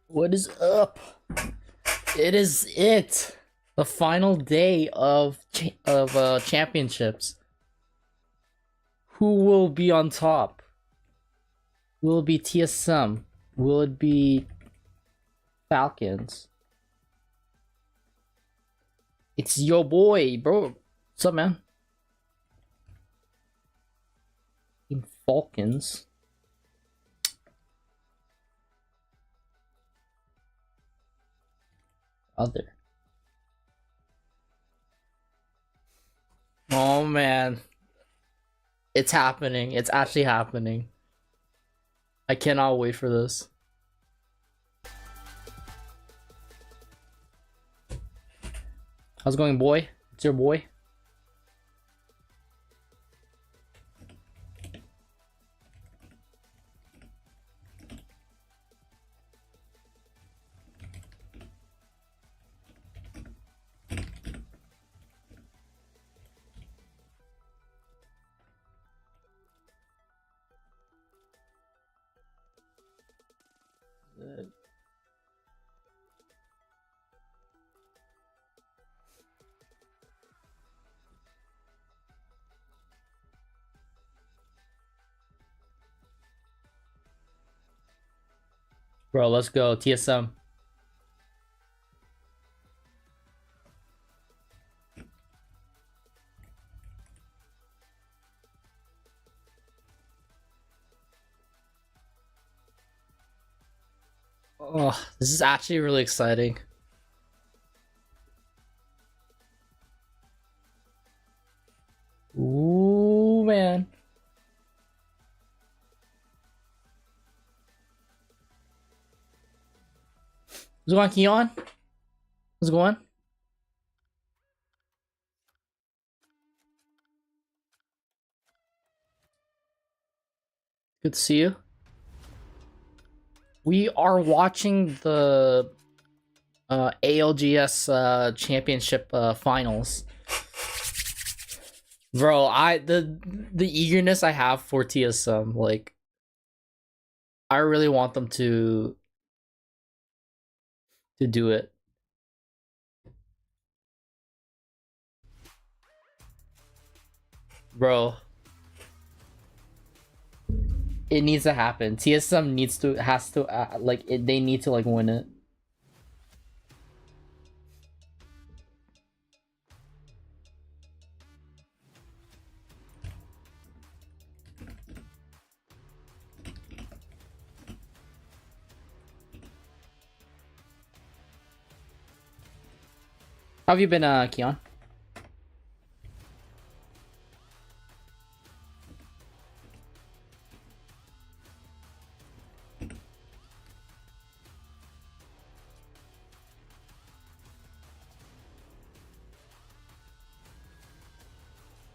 What is up? It is the final day of championships. Who will be on top? Will it be TSM? Will it be Falcons? It's your boy, bro. What's up, man? Team Falcons. Other. Oh man. It's happening. It's actually happening. I cannot wait for this. How's it going, boy? It's your boy. Bro, let's go. TSM. Oh, this is actually really exciting. Ooh, man. What's going on, Keon? What's going on? Good to see you. We are watching the ALGS championship finals. Bro, the eagerness I have for TSM, like, I really want them to do it. Bro, it needs to happen. TSM has to they need to like win it. How have you been, Keon?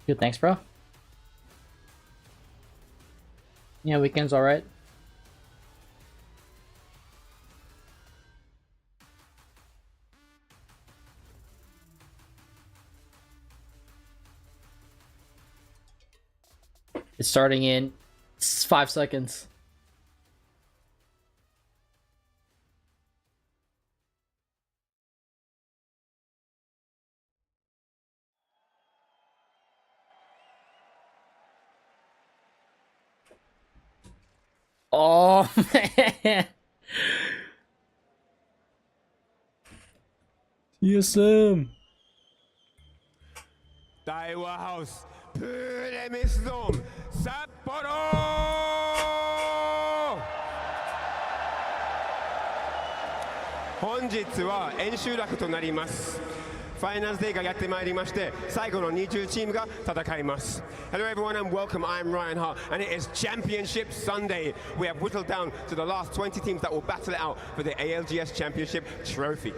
Good, thanks, bro. Yeah, weekend's alright. It's starting in 5 seconds. Oh man. TSM. 大和ハウスプーレミスドーム札幌本日は円集落となります。ファイナルズデーがやってまいりまして、最後の20チームが戦います。Hello everyone and welcome. I'm Ryan Hart and it is Championship Sunday. We have whittled down to the last 20 teams that will battle it out for the ALGS Championship Trophy.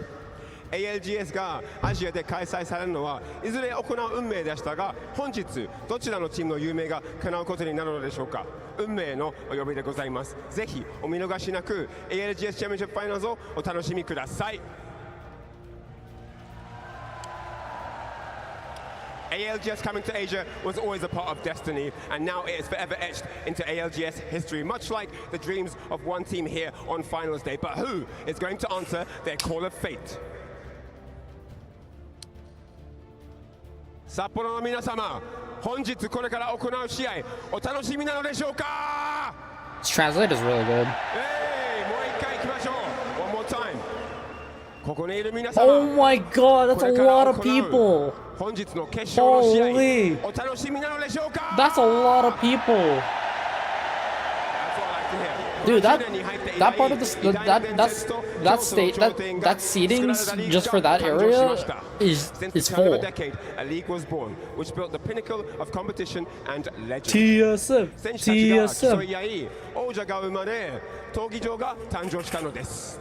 ALGS がアジアで開催されるのはいずれ行う運命でしたが、本日どちらのチームの有名が叶うことになるのでしょうか。運命のお呼びでございます。ぜひお見逃しなく ALGS チャンピオンシップファイナルズをお楽しみください。ALGS coming to Asia was always a part of destiny, and now it is forever etched into ALGS history, much like the dreams of one team here on finals day. But who is going to answer their call of fate? 札幌の皆様、本日これから行う試合、お楽しみなのでしょうか? This translate is really good. もう一回行きましょう。One more time. ここにいる皆様、 Oh my god, that's a lot of people. 本日の決勝の試合、 Holy. お楽しみなのでしょうか? That's a lot of people. Dude, that part of the that seatings just for that area is full. A league was born, which built the pinnacle of competition and legend. TSM, 選手たちが TSM. 競い合い、王者が生まれ、闘技場が誕生したのです。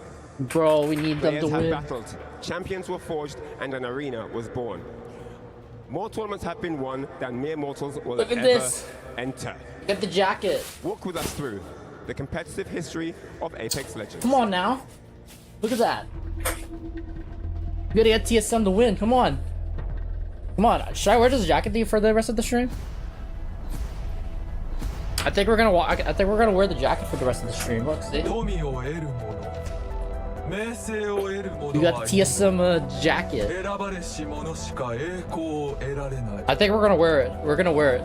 Bro, we need them Players to have win. battled, champions were forged, and an arena was born. More tournaments have been won than mere mortals will Look at ever this. enter. Get the jacket. Walk with us through the competitive history of Apex Legends. Come on now. Look at that. We gotta get TSM to win. Come on. Come on. Should I wear this jacket for the rest of the stream? I think we're gonna I think we're gonna wear the jacket for the rest of the stream. Look, see? We got the TSM jacket. I think we're gonna wear it. We're gonna wear it.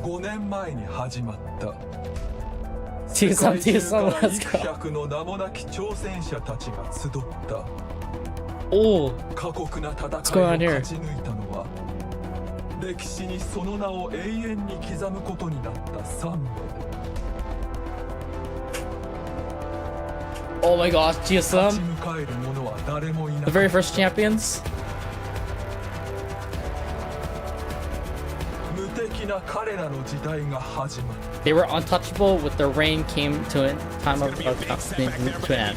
5年前に始まった。 TSM, let's go. 100の名もなき挑戦者たちが集った。 Oh, 過酷な戦いを going on here? 勝ち抜いたのは、歴史にその名を永遠に刻むことになった3名。 oh my gosh, 立ち TSM, 向かえる者は誰もいな the い。 very first champions. 無敵な彼らの時代が始まる。 They were untouchable with their reign came to an time of to an end.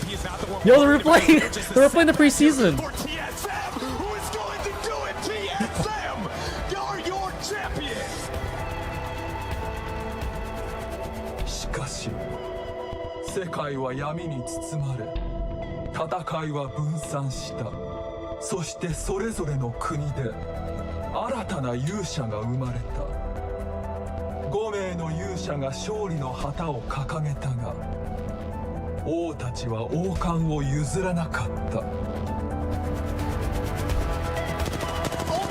Yo, they're replaying the preseason. For TSM, who is going to do it? TSM, you're your champion. しかし、世界は闇に包まれ、戦いは分散した。そしてそれぞれの国で新たな勇者が生まれた。5名の勇者が勝利の旗を掲げたが、王たちは王冠を譲らなかった。 Oh,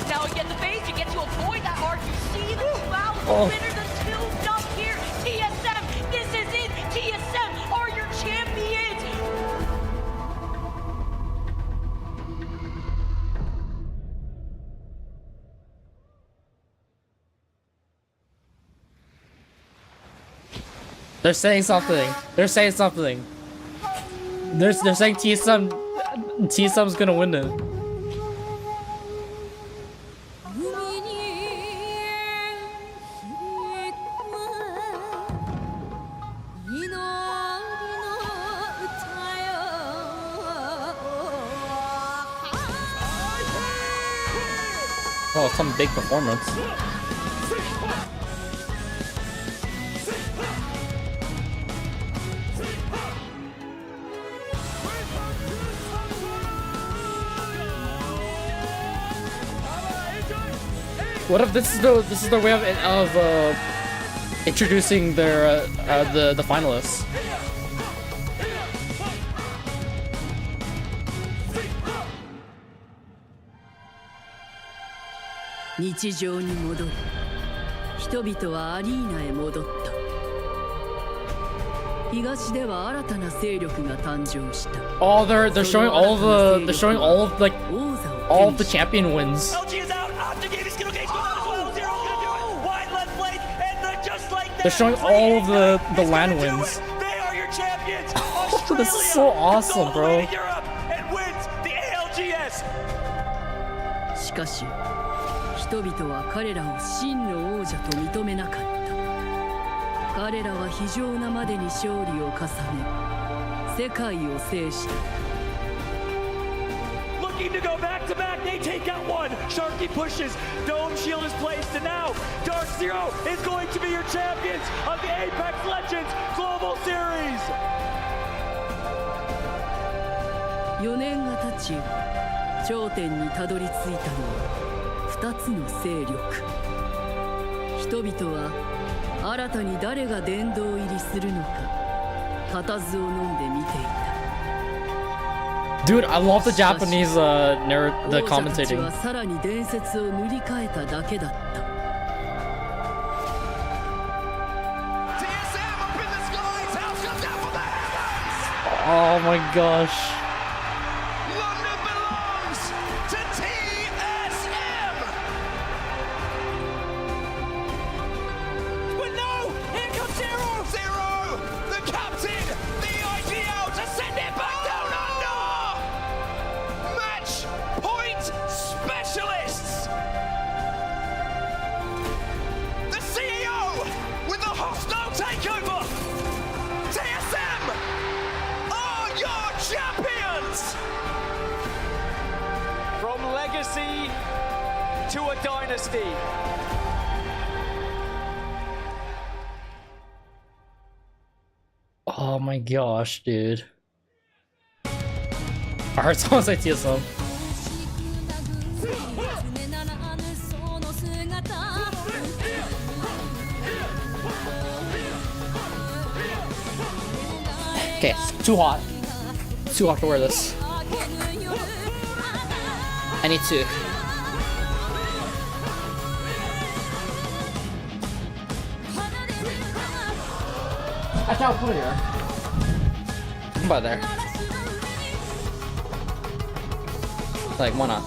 now you get the base, you get to avoid that arc. You see the cloud, the winner, the two up here. TSM, this is it. TSM are your champions. They're saying something. They're saying something. They're saying TSM's gonna win it. Oh, some big performance. What if this is the way of introducing their the finalists? Oh, they're showing all of like all of the champion wins. LG is out. Octane gonna get wide left lane, and just like that, They're showing all of the land wins. They are your champions. This is so awesome, bro. Europe and wins the ALGS. しかし人々は彼らを真の王者と認めなかった。彼らは非常なまでに勝利を重ね世界を制した。 Looking to go back to back, they take out one. Sharky pushes. Dome shield is placed, and now Dark Zero is going to be your champions of the Apex Legends Global Series. 4年が経ち頂点にたどり着いたのは2つの勢力。人々は新たに誰が殿堂入りするのか固唾を飲んで見ていた。 Dude, I love the Japanese the 王者たち commentating. はさらに伝説を塗り替えただけだった。 TSM up in the skies. House comes down for the Earbuds. Oh my gosh. London belongs to TSM. But no, here comes Zero. Zero, the captain, the ideal to send it back down under. Match point specialists. The CEO with the hostile takeover. TSM are your champions. From legacy to a dynasty. Oh my gosh, dude. I heard someone say TSM. Okay, it's too hot. Too hot to wear this. I need to. Actually, I'll put it here. How about there? Like, why not?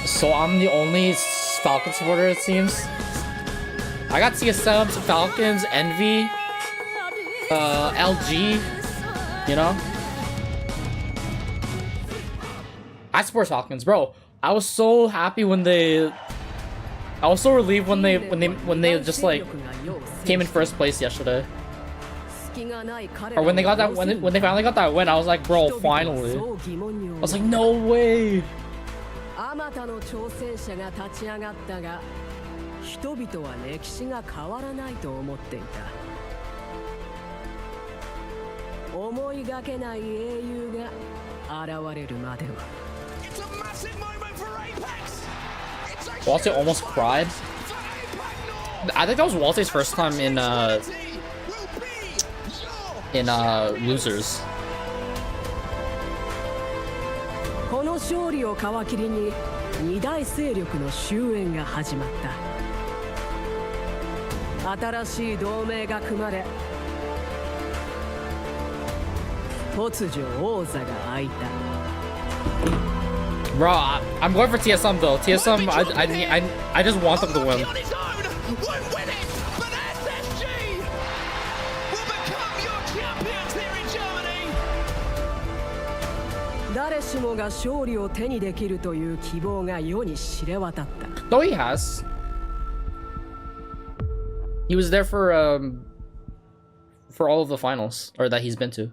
So I'm the only Falcon supporter, it seems. I got TSM, Falcons, Envy, LG, you know. I support Falcons, bro. I was so happy when they. I was so relieved when they just like came in first place yesterday. Or when they got that when they finally got that win, I was like, bro, finally. I was like, no way. あまたの挑戦者が立ち上がったが、人々は歴史が変わらないと思っていた。思いがけない英雄が現れるまでは。Walter almost cried. I think that was Walter's first time in losers. この勝利を皮切りに二大勢力の終焉が始まった。新しい同盟が組まれ、突如王座が開いた。 Bro, I'm going for TSM though. TSM, I just want them to win. No, he has. He was there for all of the finals, or that he's been to.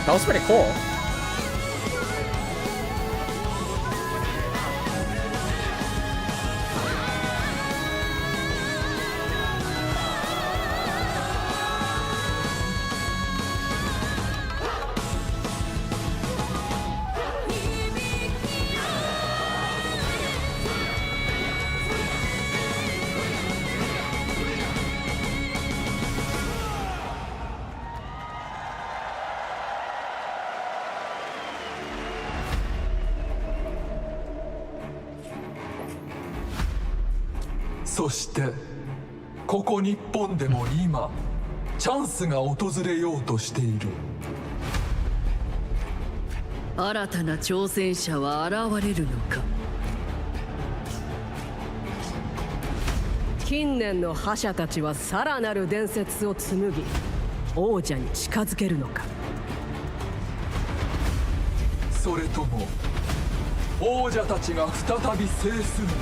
That was pretty cool.そしてここ日本でも今チャンスが訪れようとしている。新たな挑戦者は現れるのか。近年の覇者たちはさらなる伝説を紡ぎ王者に近づけるのか。それとも王者たちが再び制するのか。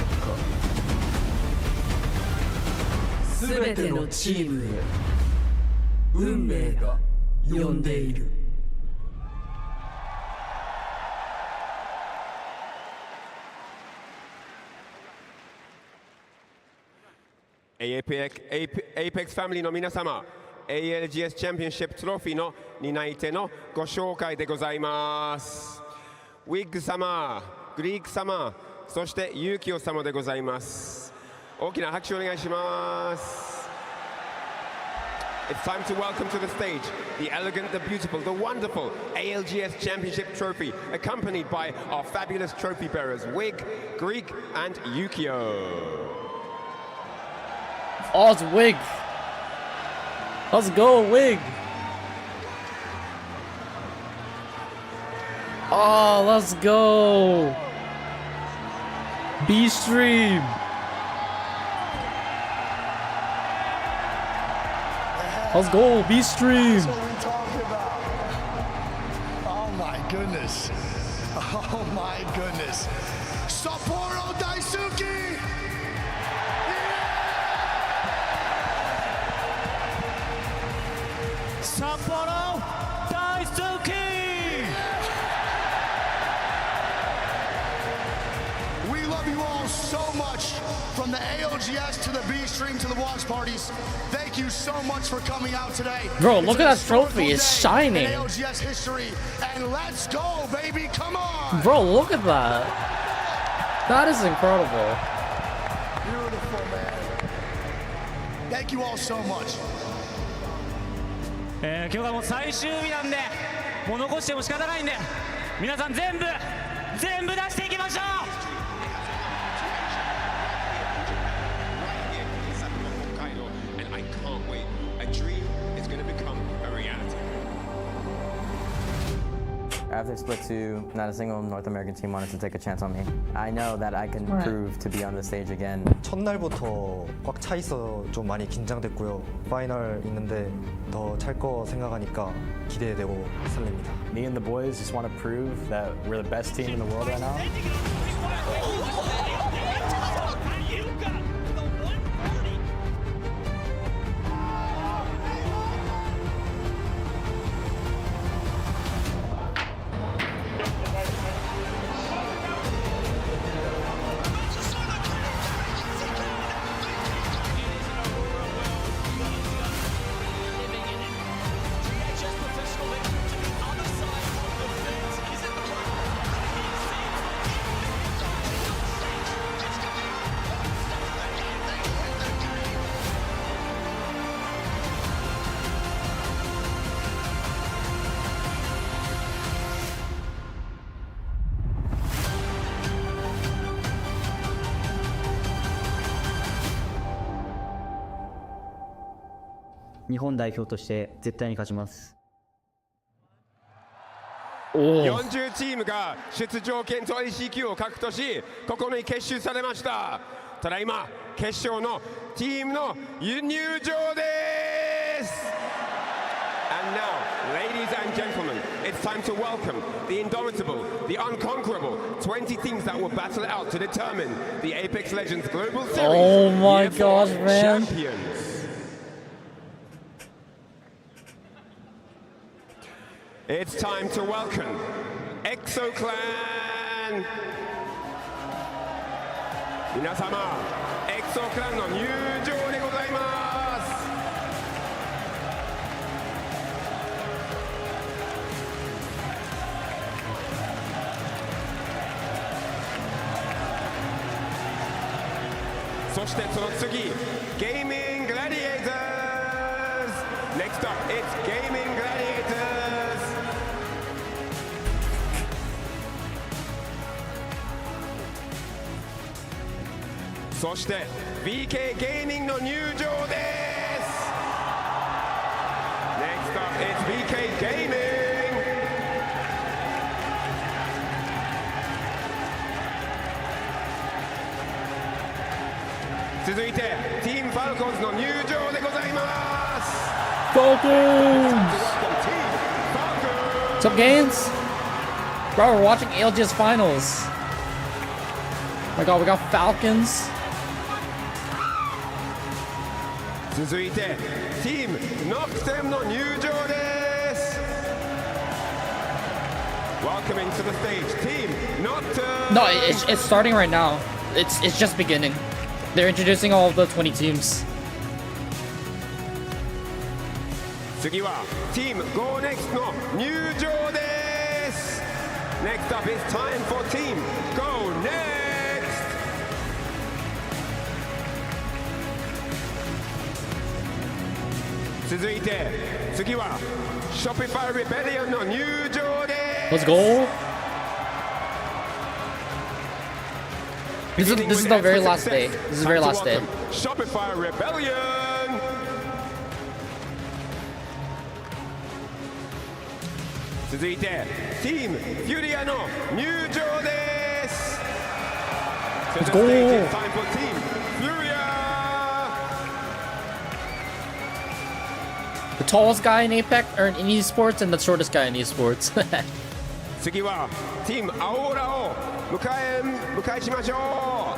全てのチームへ運命が呼んでいる。APEX ファミリーの皆様、ALGS チャンピオンシップトロフィーの担い手のご紹介でございます。ウィッグ様、グリーク様、そしてユーキオ様でございます。大きな拍手お願いします。It's time to welcome to the stage the elegant, the beautiful, the wonderful ALGS Championship Trophy, accompanied by our fabulous trophy bearers, Wig, Greek, and Yukio. Oh, it's Wig. Let's go, Wig. Oh, let's go. B-Stream. Let's go, B-Stream. That's what we talking about. Oh my goodness. Oh my goodness. Sapporo Daisuke. Sapporo Daisuke. We love you all so much. From the ALGS to the B-Stream to the watch parties, thank you so much for coming out today. Bro, look at that trophy, it's shining. In ALGS history, and let's go, baby, come on. Bro, look at that. That is incredible. Beautiful, man. Thank you all so much. 今日がもう最終日なんで、もう残しても仕方ないんで、皆さん全部出していきましょう。After split 2, not a single North American team wanted to take a chance on me. I know that I can prove to be on the stage again. 첫날부터 꽉 차 있어 좀 많이 긴장됐고요. 파이널 있는데 더 찰 거 생각하니까 기대되고 설렙니다. Me and the boys just want to prove that we're the best team in the world right now. Japan 日本代表として絶対に勝ちます。40チームが出場権と ICQ を獲得し、ここに結集されました。ただ今、決勝のチームの入場です。And now, ladies and gentlemen, it's time to welcome the indomitable, the unconquerable 20 teams that will battle it out to determine the APEXlegends Global Series. Oh my gosh, man. Champions. It's time to welcome EXO Clan. 皆様、EXO Clan の入場でございます。そしてその次、Gaming Gladiators. Next up, it's Gaming Gladiators. そして BK ゲーミングの入場です。Next up, it's BK Gaming. 続いてティームファルコンズの入場でございます。Falcons! What's up, Gaines? Bro, we're watching ALGS finals. Oh my god, we got Falcons. 続いてティームノクテムの入場です。Welcoming to the stage, Team Nocturne. No, it's starting right now. It's just beginning. They're introducing all of the 20 teams. 次は Team Go Next の入場です。Next up, it's time for Team Go Next. 続いて次は Shopify Rebellion の入場です。 Let's go. This is the very last day. This is the very last day. Shopify Rebellion. 続いて Team Furia の入場です。 Let's go. It's time for Team Furia. The tallest guy in Apex or in esports and the shortest guy in esports. 次は Team Aura を迎えしましょ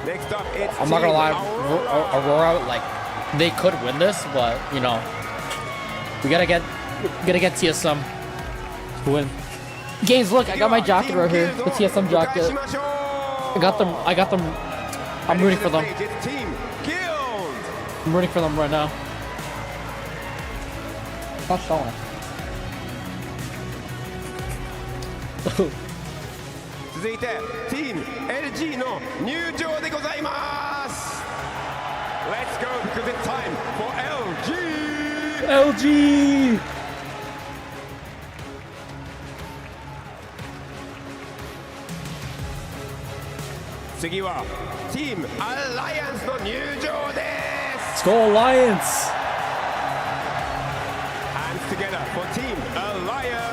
う。 Next up, it's I'm not gonna Team lie, Aurora. Aurora, like, they could win this, but you know, we gotta get TSM to win. Games, look, I got my jacket right here, the TSM jacket. I got them. I'm rooting for them. I'm rooting for them right now. Not showing. 続いて Team LG の入場でございます。 Let's go because it's time for LG. LG. 次は Team Alliance の入場です。 Let's go Alliance. Hands together for Team Alliance.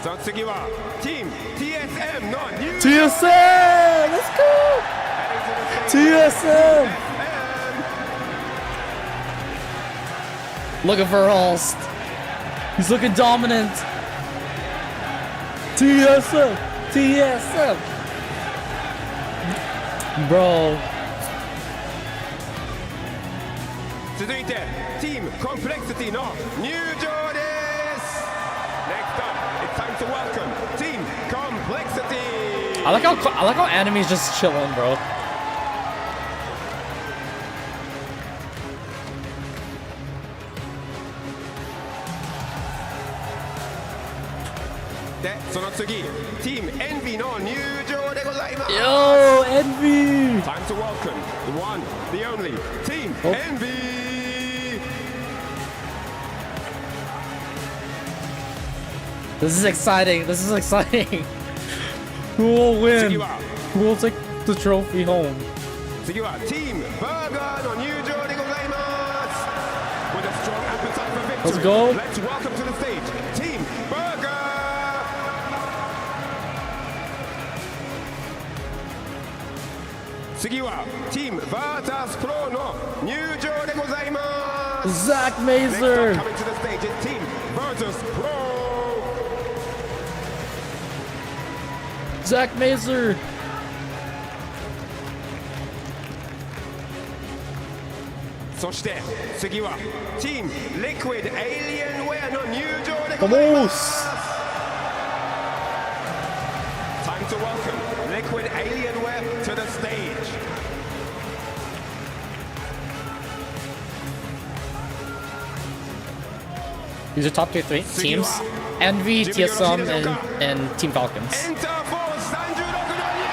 さあ次は Team TSM の入場。 TSM. Let's go. TSM. Look at Verhulst. He's looking dominant. TSM. TSM. Bro. 続いて Team Complexity の入場です。 Next up, it's time to welcome Team Complexity. I like how Anime's just chilling, bro. で、その次 Team Envy の入場でございます。 Yo, Envy. Time to welcome the one, the only Team Envy. This is exciting. This is exciting. Who will win? Who will take the trophy home? 次は Team Burger の入場でございます。 With a strong appetite for victory. Let's go. Let's welcome to the stage Team Burger. 次は Team Virtus Pro の入場でございます。 Zach Mazer. Next up, coming to the stage is Team Virtus Pro. Zach Mazer. そして次はチーム Liquid Alienware の入場でご Vamos! ざいます。Time to welcome Liquid Alienware to the stage. These are top tier 3 teams. Envy, TSM, and Team Falcons. Enter force 36の入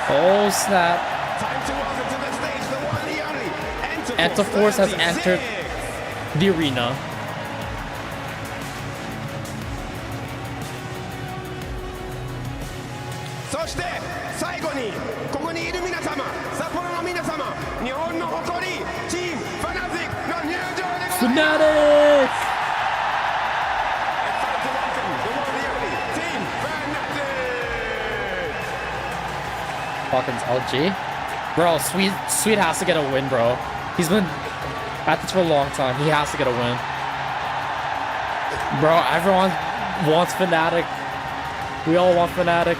場。 Oh snap. Time to welcome to the stage the one and only Enter Force has entered the arena. そして最後にここにいる皆様、札幌の皆様、日本の誇りチームファナティックの入場でございます。 Fnatic! Falcons LG. Bro, Sweet has to get a win, bro. He's been at this for a long time. He has to get a win. Bro, everyone wants Fnatic. We all want Fnatic.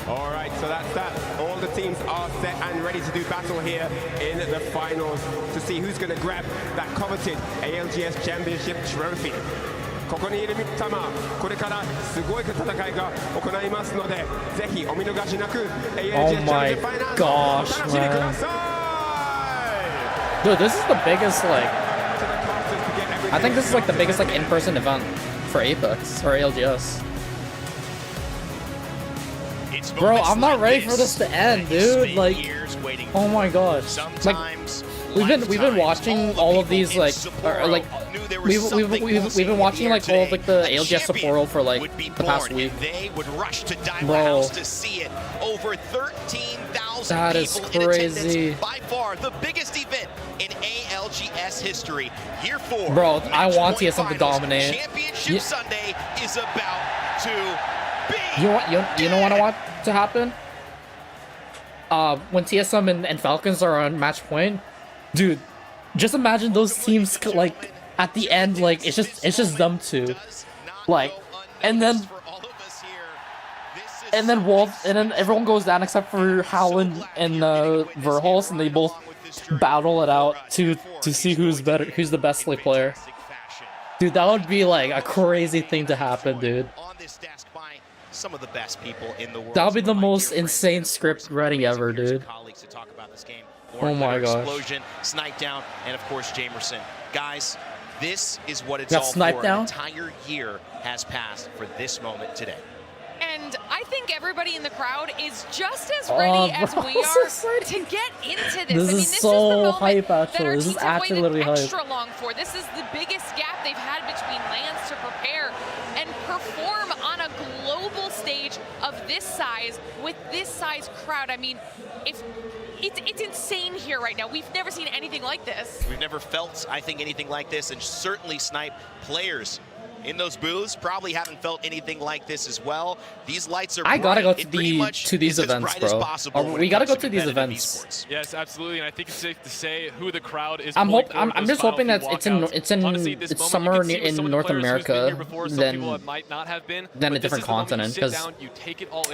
Alright, so that's that. All the teams are set and ready to do battle here in the finals to see who's going to grab that coveted ALGS Championship trophy. ここにいる皆様、これからすごい戦いが行いますので、ぜひお見逃しなく ALGS Championship Finals お楽しみください。 Dude, this is the biggest, like, I think this is like the biggest, like, in-person event for Apex or ALGS. Bro, I'm not ready for this to end, dude. Like, oh my gosh. Like, we've been watching all of these, like, we've been watching like all of like the ALGS support for like the past week. Bro, that is crazy. By far the biggest event in ALGS history. Here for bro, I want TSM to dominate. Championship Sunday is about to be. You know what I want to happen? When TSM and Falcons are on match point, dude, just imagine those teams like at the end, like it's just them two, like, and then everyone goes down except for Howland and Verhulst, and they both battle it out to see who's the best play player. Dude, that would be like a crazy thing to happen, dude. Some of the best people in the world. That would be the most insane script writing ever, dude. Oh my gosh. Explosion, Snipe Down, and of course Jamerson. Guys, this is what it's Got all Snipe for. Down? An entire year has passed for this moment today. And I think everybody in the crowd is just as ready as we are to get into this. This I mean, is so the moment hype, that actually. our This is teams have actually waited literally hype. extra long for. This is the biggest gap they've had between lands to prepare and perform on a global stage of this size with this size crowd. I mean, it's insane here right now. We've never seen anything like this. We've never felt, I think, anything like this, and certainly Snipe players in those booths probably haven't felt anything like this as well. These lights are I gotta go bright. to these events, bro. We gotta go to these events. Yes, absolutely, and I think it's safe to say who the crowd is. I'm just hoping that it's somewhere in North America than a different continent, because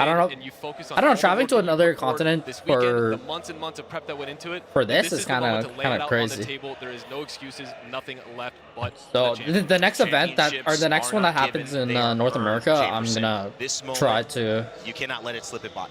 I don't know, traveling to another continent the months and months of prep that went into it. for this is kind of crazy. There is no excuses, nothing left but So the next event the next one that happens in North America, I'm gonna try to you cannot let it slip by.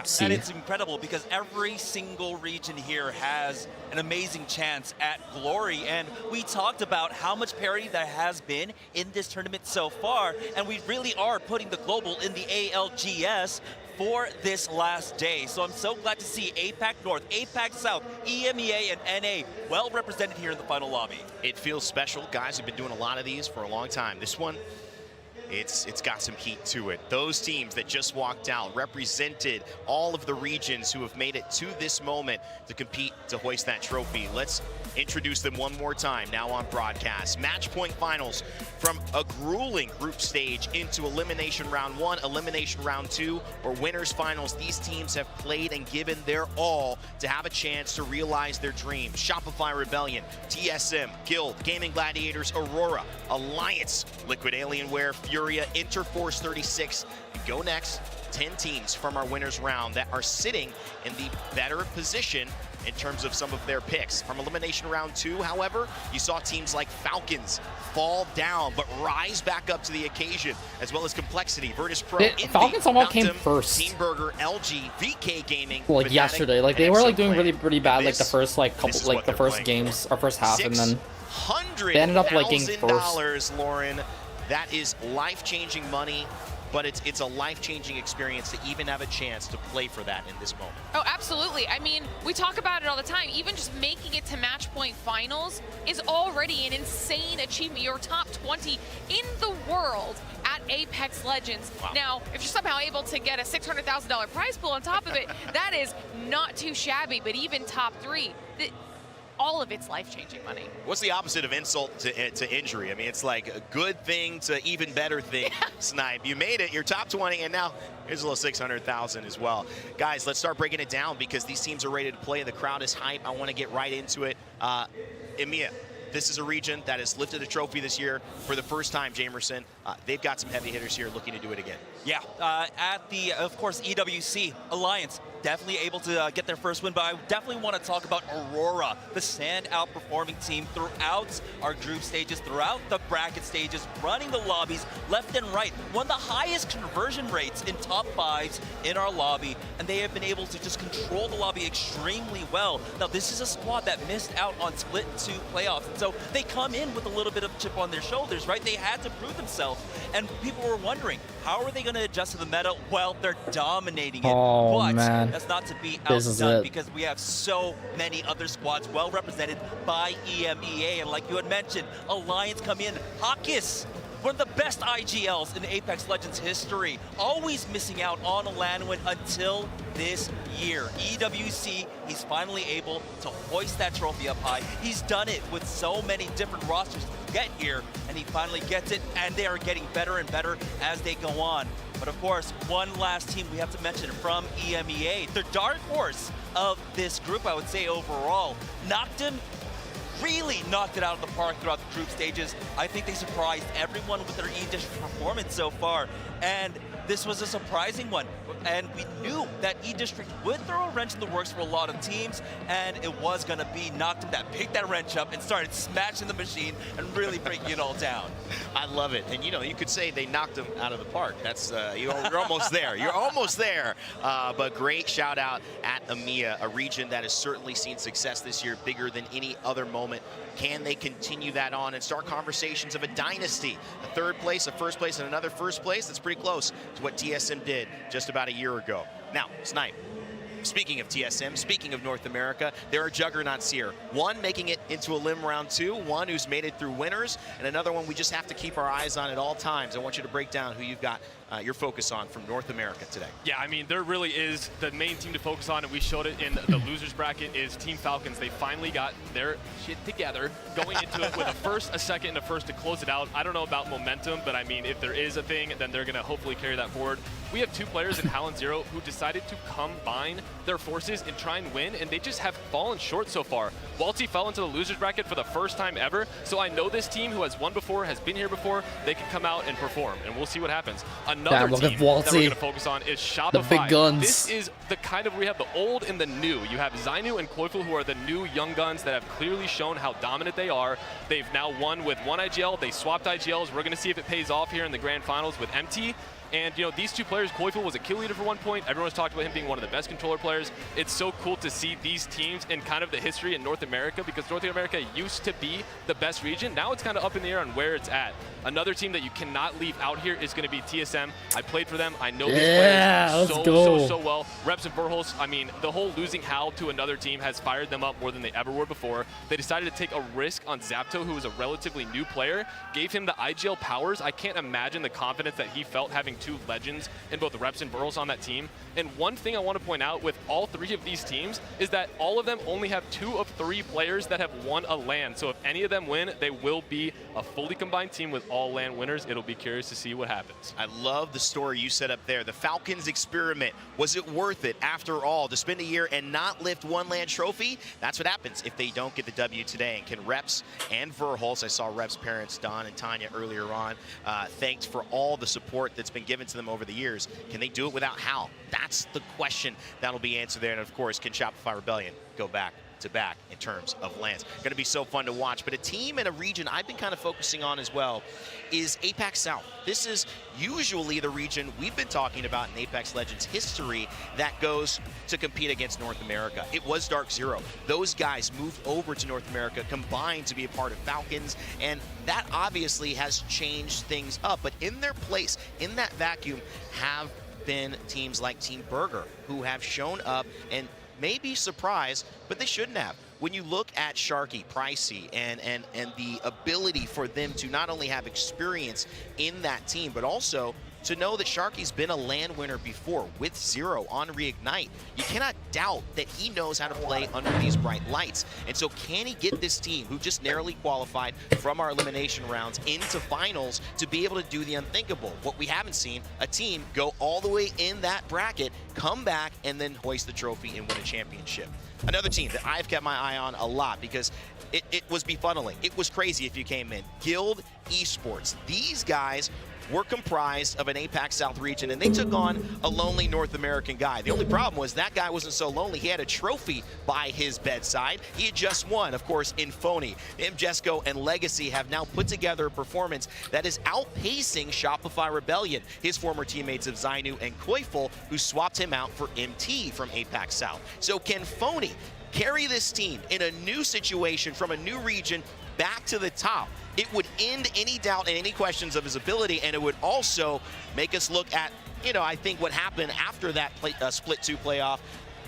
see. And it's incredible because every single region here has an amazing chance at glory, and we talked about how much parity there has been in this tournament so far, and we really are putting the global in the ALGS for this last day. So I'm so glad to see APAC North, APAC South, EMEA, and NA well represented here in the final lobby. It feels special. Guys have been doing a lot of these for a long time. This one, it's got some heat to it. Those teams that just walked out represented all of the regions who have made it to this moment to compete to hoist that trophy. Let's introduce them one more time now on broadcast. Match point finals from a grueling group stage into elimination round 1, elimination round 2, or winners finals. These teams have played and given their all to have a chance to realize their dreams. Shopify Rebellion, TSM, Guild, Gaming Gladiators, Aurora, Alliance, Liquid Alienware, Furia, Interforce 36, and go next 10 teams from our winners round that are sitting in the better position in terms of some of their picks. From elimination round 2, however, you saw teams like Falcons fall down but rise back up to the occasion, as well as Complexity, Virtus Pro, Falcons somehow came first. Team Burger, LG, VK Gaming. Well, like yesterday, like they were like doing really bad, like the first like couple, like the first games or first half, and then they ended up like getting first. Lauren, that is life-changing money. But it's a life-changing experience to even have a chance to play for that in this moment. Oh, absolutely. I mean, we talk about it all the time. Even just making it to match point finals is already an insane achievement. You're top 20 in the world at Apex Legends. Wow. Now, if you're somehow able to get a $600,000 prize pool on top of it, that is not too shabby. But even top 3, all of it's life-changing money. What's the opposite of insult to injury? I mean, it's like a good thing to even better thing. Snipe, you made it, you're top 20, and now here's a little 600,000 as well. Guys, let's start breaking it down because these teams are ready to play. The crowd is hype. I want to get right into it. Emiya, this is a region that has lifted a trophy this year for the first time, Jamerson. They've got some heavy hitters here looking to do it again. Yeah, at the, of course, EWC Alliance, definitely able to get their first win, but I definitely want to talk about Aurora, the standout performing team throughout our group stages, throughout the bracket stages, running the lobbies left and right. One of the highest conversion rates in top 5s in our lobby, and they have been able to just control the lobby extremely well. Now, this is a squad that missed out on Split 2 playoffs, and so they come in with a little bit of chip on their shoulders, right? They had to prove themselves, and people were wondering, how are they going to adjust to the meta? Well, they're dominating it, but man. That's not to be outdone because we have so many other squads well represented by EMEA. And like you had mentioned, Alliance come in. Hawkis, one of the best IGLs in Apex Legends history, always missing out on a LAN win until this year. EWC, he's finally able to hoist that trophy up high. He's done it with so many different rosters to get here, and he finally gets it, and they are getting better and better as they go on. But of course, one last team we have to mention from EMEA, the dark horse of this group, I would say overall, really knocked it out of the park throughout the group stages. I think they surprised everyone with their E-District performance so far, and this was a surprising one. And we knew that E-District would throw a wrench in the works for a lot of teams, and it was going to be Noctum that picked that wrench up and started smashing the machine and really breaking it all down. I love it. And, you know, you could say they knocked them out of the park. That's you're almost there. You're almost there. But great shout out at Emiya, a region that has certainly seen success this year, bigger than any other moment. Can they continue that on and start conversations of a dynasty? A third place, a first place, and another first place? That's pretty close to what TSM did just about a year ago. Now, Snipe, speaking of TSM, speaking of North America, there are juggernauts here. One making it into a limb round 2, one who's made it through winners, and another one we just have to keep our eyes on at all times. I want you to break down who you've got your focus on from North America today. Yeah, I mean, there really is the main team to focus on, and we showed it in the losers bracket, is Team Falcons. They finally got their shit together, going into it with a first, a second, and a first to close it out. I don't know about momentum, but I mean, if there is a thing, then they're going to hopefully carry that forward. We have 2 players in Hal and Zero who decided to combine their forces and try and win, and they just have fallen short so far. Walty fell into the losers bracket for the first time ever, so I know this team who has won before, has been here before, they can come out and perform, and we'll see what happens. Another team that we're going to focus on is Shopify. The big guns. This is the kind of, we have the old and the new. You have Zainu and Koiful, who are the new young guns that have clearly shown how dominant they are. They've now won with 1 IGL. They swapped IGLs. We're going to see if it pays off here in the grand finals with MT. And, you know, these 2 players, Koiful was a kill leader for one point. Everyone's talked about him being one of the best controller players. It's so cool to see these teams in kind of the history in North America, because North America used to be the best region. Now it's kind of up in the air on where it's at. Another team that you cannot leave out here is going to be TSM. I played for them. I know these players so well. Reps and Verholz, I mean, the whole losing Hal to another team has fired them up more than they ever were before. They decided to take a risk on Zapto, who was a relatively new player, gave him the IGL powers. I can't imagine the confidence that he felt having 2 legends in both Reps and Verholz on that team. And one thing I want to point out with all 3 of these teams is that all of them only have 2 of 3 players that have won a LAN. So if any of them win, they will be a fully combined team with all LAN winners. It'll be curious to see what happens. I love the story you set up there. The Falcons experiment. Was it worth it after all to spend a year and not lift 1 LAN trophy? That's what happens if they don't get the W today. And can Reps and Verholz, I saw Reps' parents, Don and Tanya, earlier on, thanked for all the support that's been given to them over the years. Can they do it without Hal? That's the question that'll be answered there. And of course, can Shopify Rebellion go back to back in terms of lands? Going to be so fun to watch. But a team and a region I've been kind of focusing on as well is Apex South. This is usually the region we've been talking about in Apex Legends history that goes to compete against North America. It was Dark Zero. Those guys moved over to North America, combined to be a part of Falcons, and that obviously has changed things up. But in their place, in that vacuum, have been teams like Team Burger, who have shown up and maybe surprised, but they shouldn't have. When you look at Sharky, Pricey, and the ability for them to not only have experience in that team, but also to know that Sharky's been a LAN winner before with Zero on Reignite, you cannot doubt that he knows how to play under these bright lights. And so can he get this team, who just narrowly qualified from our elimination rounds, into finals to be able to do the unthinkable? What we haven't seen, a team go all the way in that bracket, come back, and then hoist the trophy and win a championship. Another team that I've kept my eye on a lot because it was befunneling. It was crazy if you came in. Guild Esports. These guys were comprised of an APAC South region, and they took on a lonely North American guy. The only problem was that guy wasn't so lonely. He had a trophy by his bedside. He had just won, of course, in Phony. Jesco and Legacy have now put together a performance that is outpacing Shopify Rebellion, his former teammates of Zainu and Koifel, who swapped him out for MT from APAC South. So can Phony carry this team in a new situation from a new region back to the top? It would end any doubt and any questions of his ability, and it would also make us look at, I think what happened after that Split 2 playoff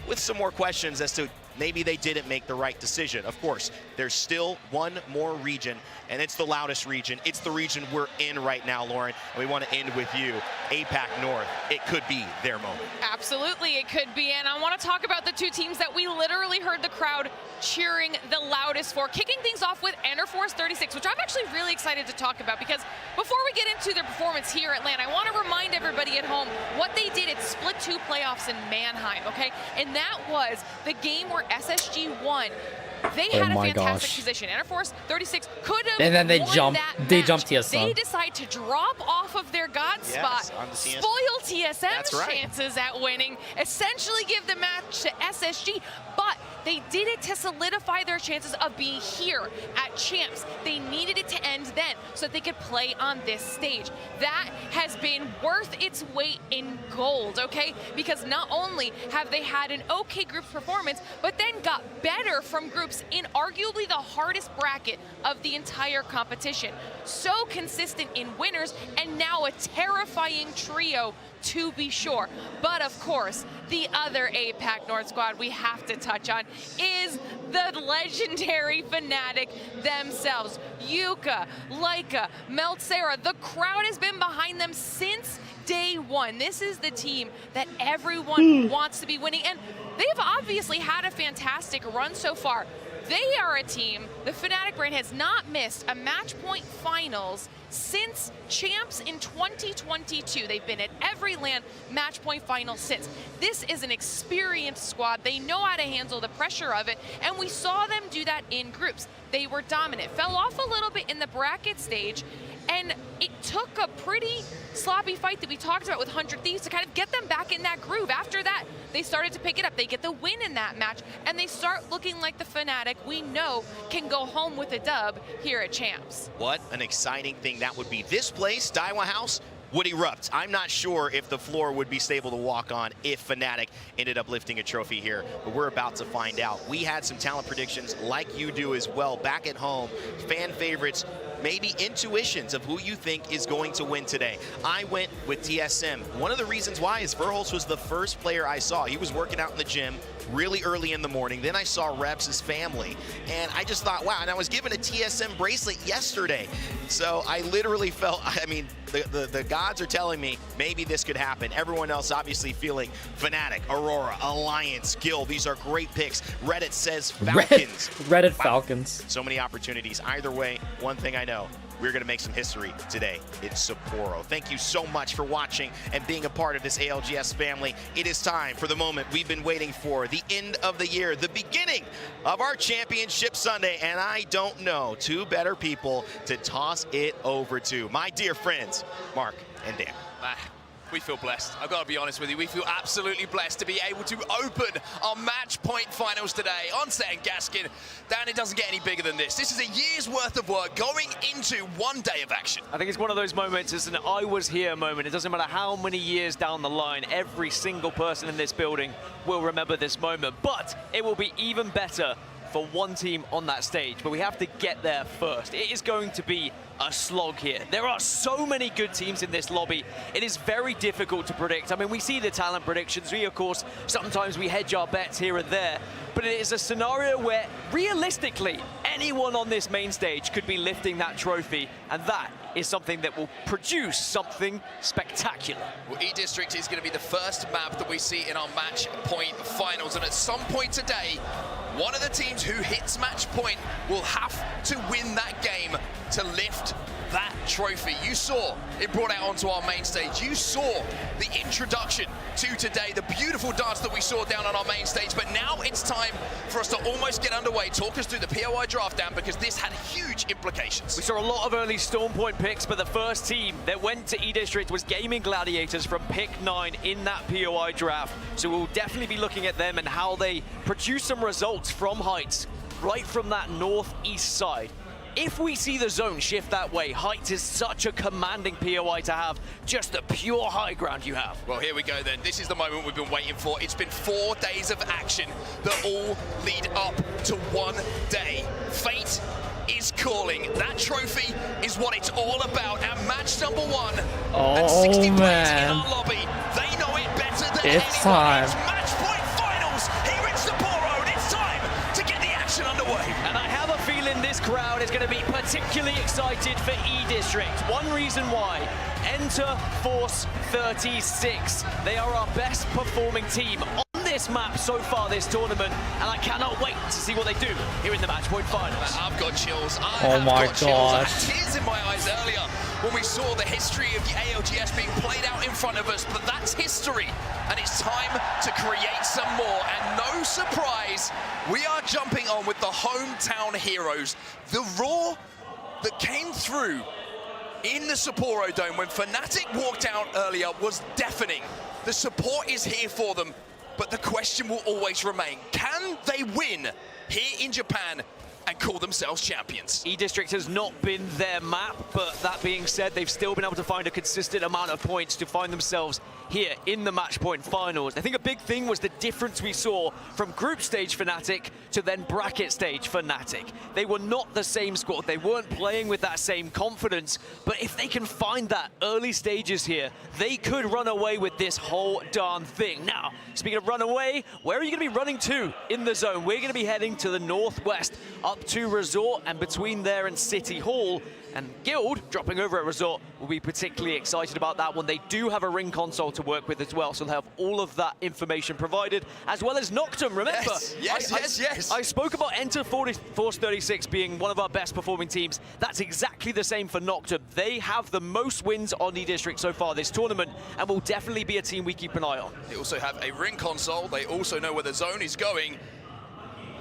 with some more questions as to maybe they didn't make the right decision. Of course, there's still one more region, and it's the loudest region. It's the region we're in right now, Lauren, and we want to end with you. APAC North, it could be their moment. Absolutely, it could be, and I want to talk about the two teams that we literally heard the crowd cheering the loudest for. Kicking things off with Enterforce 36, which I'm actually really excited to talk about, because before we get into their performance here at LAN, I want to remind everybody at home what they did at Split 2 playoffs in Mannheim, okay? And that was the game where SSG won. They had a fantastic position. Enterforce 36 could have and then they won jump. that They match. jump TSM. They decide to drop off of their god spot, on the TSM. spoil TSM's right. chances at winning, essentially give the match to SSG, but they did it to solidify their chances of being here at Champs. They needed it to end then so that they could play on this stage. That has been worth its weight in gold, okay? Because not only have they had an okay group performance, but then got better from groups in arguably the hardest bracket of the entire competition. So consistent in winners, and now a terrifying trio to be sure. But of course, the other APAC North squad we have to touch on is the legendary Fnatic themselves. Yuka, Laika, Meltsera, the crowd has been behind them since day one. This is the team that everyone wants to be winning, and they've obviously had a fantastic run so far. They are a team, the Fnatic brand has not missed a match point finals since Champs in 2022. They've been at every LAN match point final since. This is an experienced squad. They know how to handle the pressure of it, and we saw them do that in groups. They were dominant. Fell off a little bit in the bracket stage, and it took a pretty sloppy fight that we talked about with 100 Thieves to kind of get them back in that groove. After that, they started to pick it up. They get the win in that match, and they start looking like the Fnatic we know can go home with a dub here at Champs. What an exciting thing that would be. This place, Daiwa House, would erupt. I'm not sure if the floor would be stable to walk on if Fnatic ended up lifting a trophy here, but we're about to find out. We had some talent predictions like you do as well back at home. Fan favorites, maybe intuitions of who you think is going to win today. I went with TSM. One of the reasons why is Verholz was the first player I saw. He was working out in the gym really early in the morning. Then I saw Reps' family, and I just thought, wow, and I was given a TSM bracelet yesterday. So I literally felt, I mean, the gods are telling me maybe this could happen. Everyone else obviously feeling Fnatic, Aurora, Alliance, Guild. These are great picks. Reddit says Falcons. Reddit Falcons. So many opportunities. Either way, one thing I know, we're going to make some history today. It's Sapporo. Thank you so much for watching and being a part of this ALGS family. It is time for the moment we've been waiting for, the end of the year, the beginning of our Championship Sunday, and I don't know two better people to toss it over to. My dear friends, Mark and Dan. We feel blessed. I've got to be honest with you. We feel absolutely blessed to be able to open our match point finals today on set in Gaskin. Dan, it doesn't get any bigger than this. This is a year's worth of work going into one day of action. I think it's one of those moments, it's an I was here moment. It doesn't matter how many years down the line, every single person in this building will remember this moment. But it will be even better for one team on that stage, but we have to get there first. It is going to be a slog here. There are so many good teams in this lobby. It is very difficult to predict. I mean, we see the talent predictions. We, of course, sometimes we hedge our bets here and there, but it is a scenario where, realistically, anyone on this main stage could be lifting that trophy, and that is something that will produce something spectacular. Well, E-District is going to be the first map that we see in our match point finals, and at some point today, one of the teams who hits match point will have to win that game to lift that trophy. You saw it brought out onto our main stage. You saw the introduction to today, the beautiful dance that we saw down on our main stage, but now it's time for us to almost get underway. Talk us through the POI draft, Dan, because this had huge implications. We saw a lot of early Storm Point picks, but the first team that went to E-District was Gaming Gladiators from pick 9 in that POI draft. So we'll definitely be looking at them and how they produce some results from heights right from that northeast side. If we see the zone shift that way, heights is such a commanding POI to have, just the pure high ground you have. Well, here we go then. This is the moment we've been waiting for. It's been 4 days of action that all lead up to one day. Fate is calling. That trophy is what it's all about. And match number 1 and 60 players in our lobby. They know it better than anyone. Time. It's match point finals here in Sapporo. And it's time to get the action underway. And I have a feeling this crowd is going to be particularly excited for E-District. One reason why, enter Force 36. They are our best performing team on this map so far this tournament, and I cannot wait to see what they do here in the match point finals. I've got chills. Oh my I gosh. had tears in my eyes earlier when we saw the history of the ALGS being played out in front of us, but that's history, and it's time to create some more. And no surprise, we are jumping on with the hometown heroes. The roar that came through in the Sapporo Dome when Fnatic walked out earlier was deafening. The support is here for them, but the question will always remain, can they win here in Japan and call themselves champions? E-District has not been their map, but that being said, they've still been able to find a consistent amount of points to find themselves here in the match point finals. I think a big thing was the difference we saw from group stage Fnatic to then bracket stage Fnatic. They were not the same squad. They weren't playing with that same confidence, but if they can find that early stages here, they could run away with this whole darn thing. Now, speaking of run away, where are you going to be running to in the zone? We're going to be heading to the northwest, up to Resort, and between there and City Hall. And Guild, dropping over at Resort, will be particularly excited about that one. They do have a ring console to work with as well, so they'll have all of that information provided, as well as Noctum. Remember, yes. I spoke about Enter Force 36 being one of our best performing teams. That's exactly the same for Noctum. They have the most wins on E-District so far this tournament, and will definitely be a team we keep an eye on. They also have a ring console. They also know where the zone is going,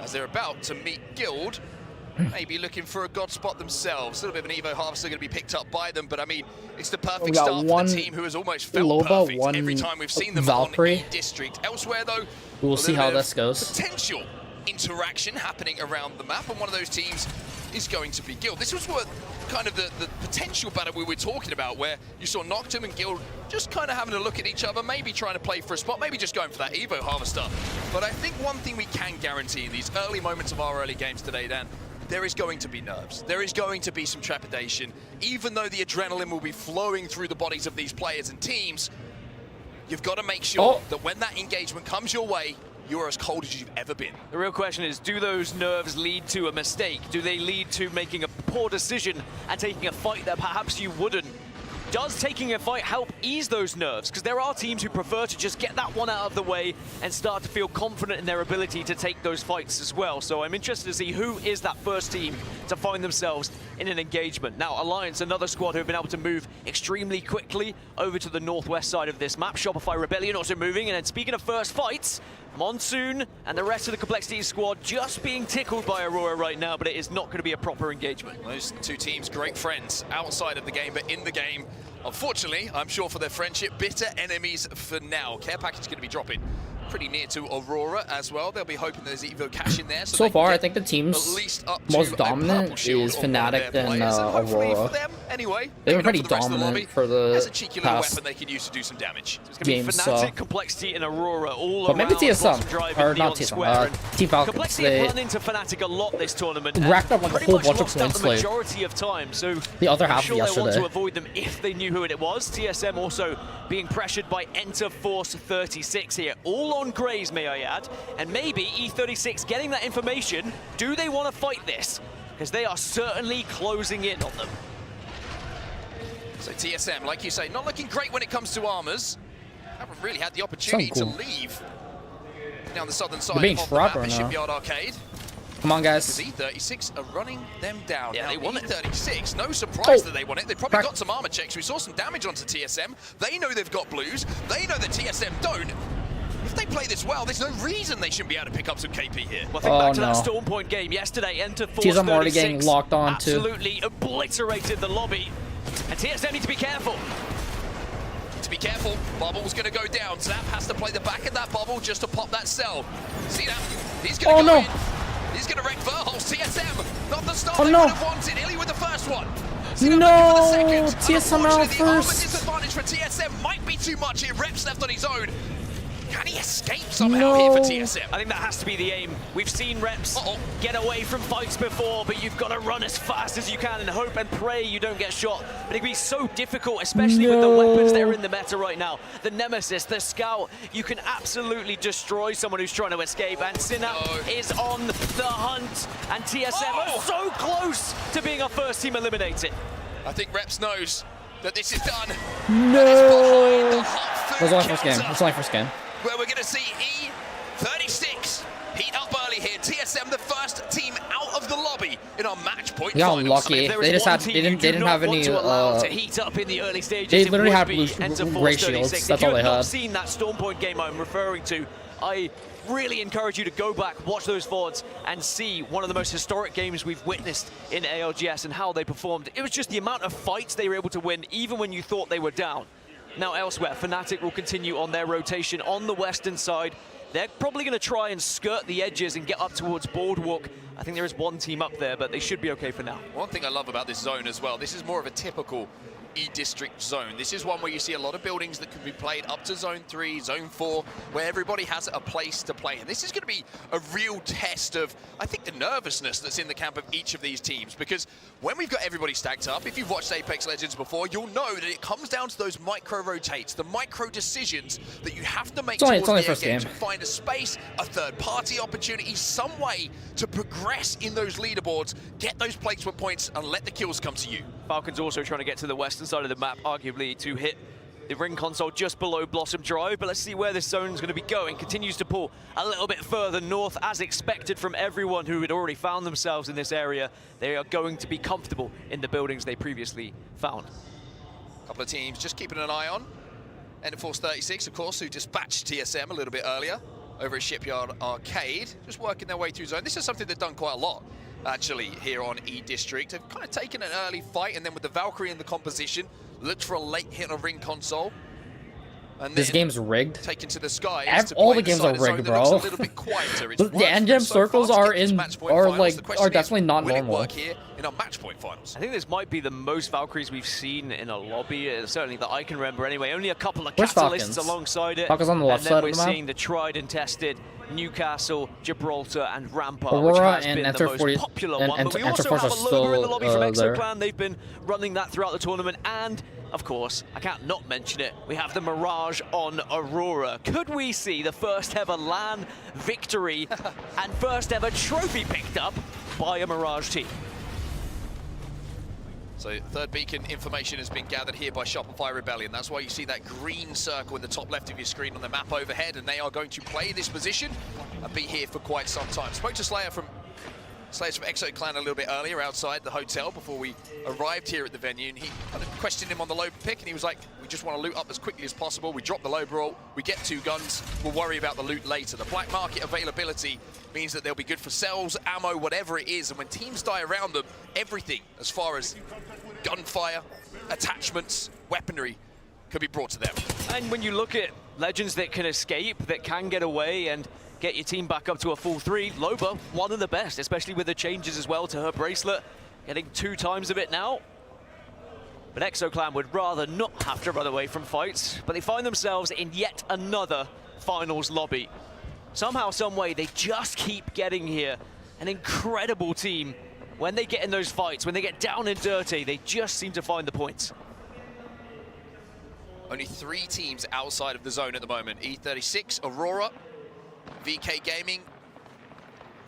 as they're about to meet Guild. Maybe looking for a god spot themselves. A little bit of an Evo Harvester going to be picked up by them, but I mean, it's the perfect start for the team who has almost felt perfect every time we've seen them Valkyrie. on E-District. Elsewhere, though, we'll see how this goes. Potential interaction happening around the map, and one of those teams is going to be Guild. This was what kind of the potential battle we were talking about, where you saw Noctum and Guild just kind of having a look at each other, maybe trying to play for a spot, maybe just going for that Evo Harvester. But I think one thing we can guarantee in these early moments of our early games today, Dan, there is going to be nerves. There is going to be some trepidation. Even though the adrenaline will be flowing through the bodies of these players and teams, you've got to make sure that when that engagement comes your way, you're as cold as you've ever been. The real question is, do those nerves lead to a mistake? Do they lead to making a poor decision and taking a fight that perhaps you wouldn't? Does taking a fight help ease those nerves? Because there are teams who prefer to just get that one out of the way and start to feel confident in their ability to take those fights as well. So I'm interested to see who is that first team to find themselves in an engagement. Now, Alliance, another squad who have been able to move extremely quickly over to the northwest side of this map. Shopify Rebellion also moving. And then speaking of first fights, Monsoon and the rest of the Complexity squad just being tickled by Aurora right now, but it is not going to be a proper engagement. Those two teams, great friends outside of the game, but in the game, unfortunately, I'm sure for their friendship, bitter enemies for now. Care package is going to be dropping pretty near to Aurora as well. They'll be hoping there's Evo cash in there. So far, I think the team's most dominant is Fnatic and Aurora. Anyway, they were pretty dominant for the past weapon they can use to do some damage. So it's going to be Fnatic, Complexity, and Aurora all but maybe TSM, or not TSM, T-Falcons. Complexity have run into Fnatic a lot this tournament. Racked up like a whole bunch of points the majority of time, so the other half sure yesterday. They want to avoid them if they knew who it was. TSM also being pressured by Enter Force 36 here, all on Grays, may I add, and maybe E36 getting that information. Do they want to fight this? Because they are certainly closing in on them. So TSM, like you say, not looking great when it comes to armors. Haven't really had the opportunity to leave down the southern side of the map at Shipyard Arcade. Come on, guys. E36 are running them down. Yeah, now, they want E36, no surprise that they want it. They've probably got some armor checks. We saw some damage onto TSM. They know they've got blues. They know that TSM don't. If they play this well, there's no reason they shouldn't be able to pick up some KP here. Well, think back to that Storm Point game yesterday. Enter Force 36 already getting locked on absolutely obliterated the lobby. And TSM need to be careful. To be careful, Bubble's going to go down. Zap has to play the back of that bubble just to pop that cell. See that? He's going to go in. He's going to wreck Verholz. TSM, not the start they would have wanted. Illy with the first one. No, TSM out first. The armor disadvantage for TSM might be too much here. Reps left on his own. Can he escape somehow here for TSM? I think that has to be the aim. We've seen Reps get away from fights before, but you've got to run as fast as you can and hope and pray you don't get shot. But it can be so difficult, especially with the weapons that are in the meta right now. The Nemesis, the Scout, you can absolutely destroy someone who's trying to escape. And Synap is on the hunt, and TSM are so close to being our first team eliminated. I think Reps knows that this is done. No! That was only first game. That's only first game. Where we're going to see E36 heat up early here. TSM, the first team out of the lobby in our match point finals. Lucky. They just had, they didn't have any. To heat up in the early stages. They literally had gray shields. That's all they had. If you have not seen that Storm Point game I'm referring to, I really encourage you to go back, watch those VODs, and see one of the most historic games we've witnessed in ALGS and how they performed. It was just the amount of fights they were able to win, even when you thought they were down. Now elsewhere, Fnatic will continue on their rotation on the western side. They're probably going to try and skirt the edges and get up towards Boardwalk. I think there is one team up there, but they should be okay for now. One thing I love about this zone as well, this is more of a typical E-District zone. This is one where you see a lot of buildings that can be played up to Zone 3, Zone 4, where everybody has a place to play. And this is going to be a real test of, I think, the nervousness that's in the camp of each of these teams. Because when we've got everybody stacked up, if you've watched Apex Legends before, you'll know that it comes down to those micro rotates, the micro decisions that you have to make towards the end game to find a space, a third-party opportunity, some way to progress in those leaderboards, get those placement points, and let the kills come to you. Falcons also trying to get to the western side of the map, arguably to hit the ring console just below Blossom Drive, but let's see where this zone is going to be going. Continues to pull a little bit further north, as expected from everyone who had already found themselves in this area. They are going to be comfortable in the buildings they previously found. A couple of teams just keeping an eye on. Ender Force 36, of course, who dispatched TSM a little bit earlier over at Shipyard Arcade, just working their way through zone. This is something they've done quite a lot, actually, here on E-District. They've kind of taken an early fight, and then with the Valkyrie in the composition, looked for a late hit on ring console. And this game's rigged. Taken to the sky. All the games are rigged, bro. The end game circles are definitely not normal. Here in our match point finals. I think this might be the most Valkyries we've seen in a lobby, certainly that I can remember anyway. Only a couple of catalysts alongside it. Falcons on the left side of the map. And then we're seeing the tried and tested Newcastle, Gibraltar, and Rampart, Aurora which has been the most popular one. But we Enter also Force have a lurker in the lobby from there. Exoclan. They've been running that throughout the tournament. And, of course, I can't not mention it, we have the Mirage on Aurora. Could we see the first ever LAN victory and first ever trophy picked up by a Mirage team? So third beacon information has been gathered here by Shopify Rebellion. That's why you see that green circle in the top left of your screen on the map overhead, and they are going to play this position and be here for quite some time. Spoke to Slayer from Slayers from Exo Clan a little bit earlier outside the hotel before we arrived here at the venue, and he kind of questioned him on the low pick, and he was like, we just want to loot up as quickly as possible. We drop the low brawl, we get 2 guns, we'll worry about the loot later. The black market availability means that they'll be good for cells, ammo, whatever it is, and when teams die around them, everything as far as gunfire, attachments, weaponry could be brought to them. And when you look at Legends that can escape, that can get away and get your team back up to a full 3, Loba, one of the best, especially with the changes as well to her bracelet, getting 2 times of it now. But ExoClan would rather not have to run away from fights, but they find themselves in yet another finals lobby. Somehow, some way, they just keep getting here. An incredible team. When they get in those fights, when they get down and dirty, they just seem to find the points. Only 3 teams outside of the zone at the moment. E36, Aurora, VK Gaming,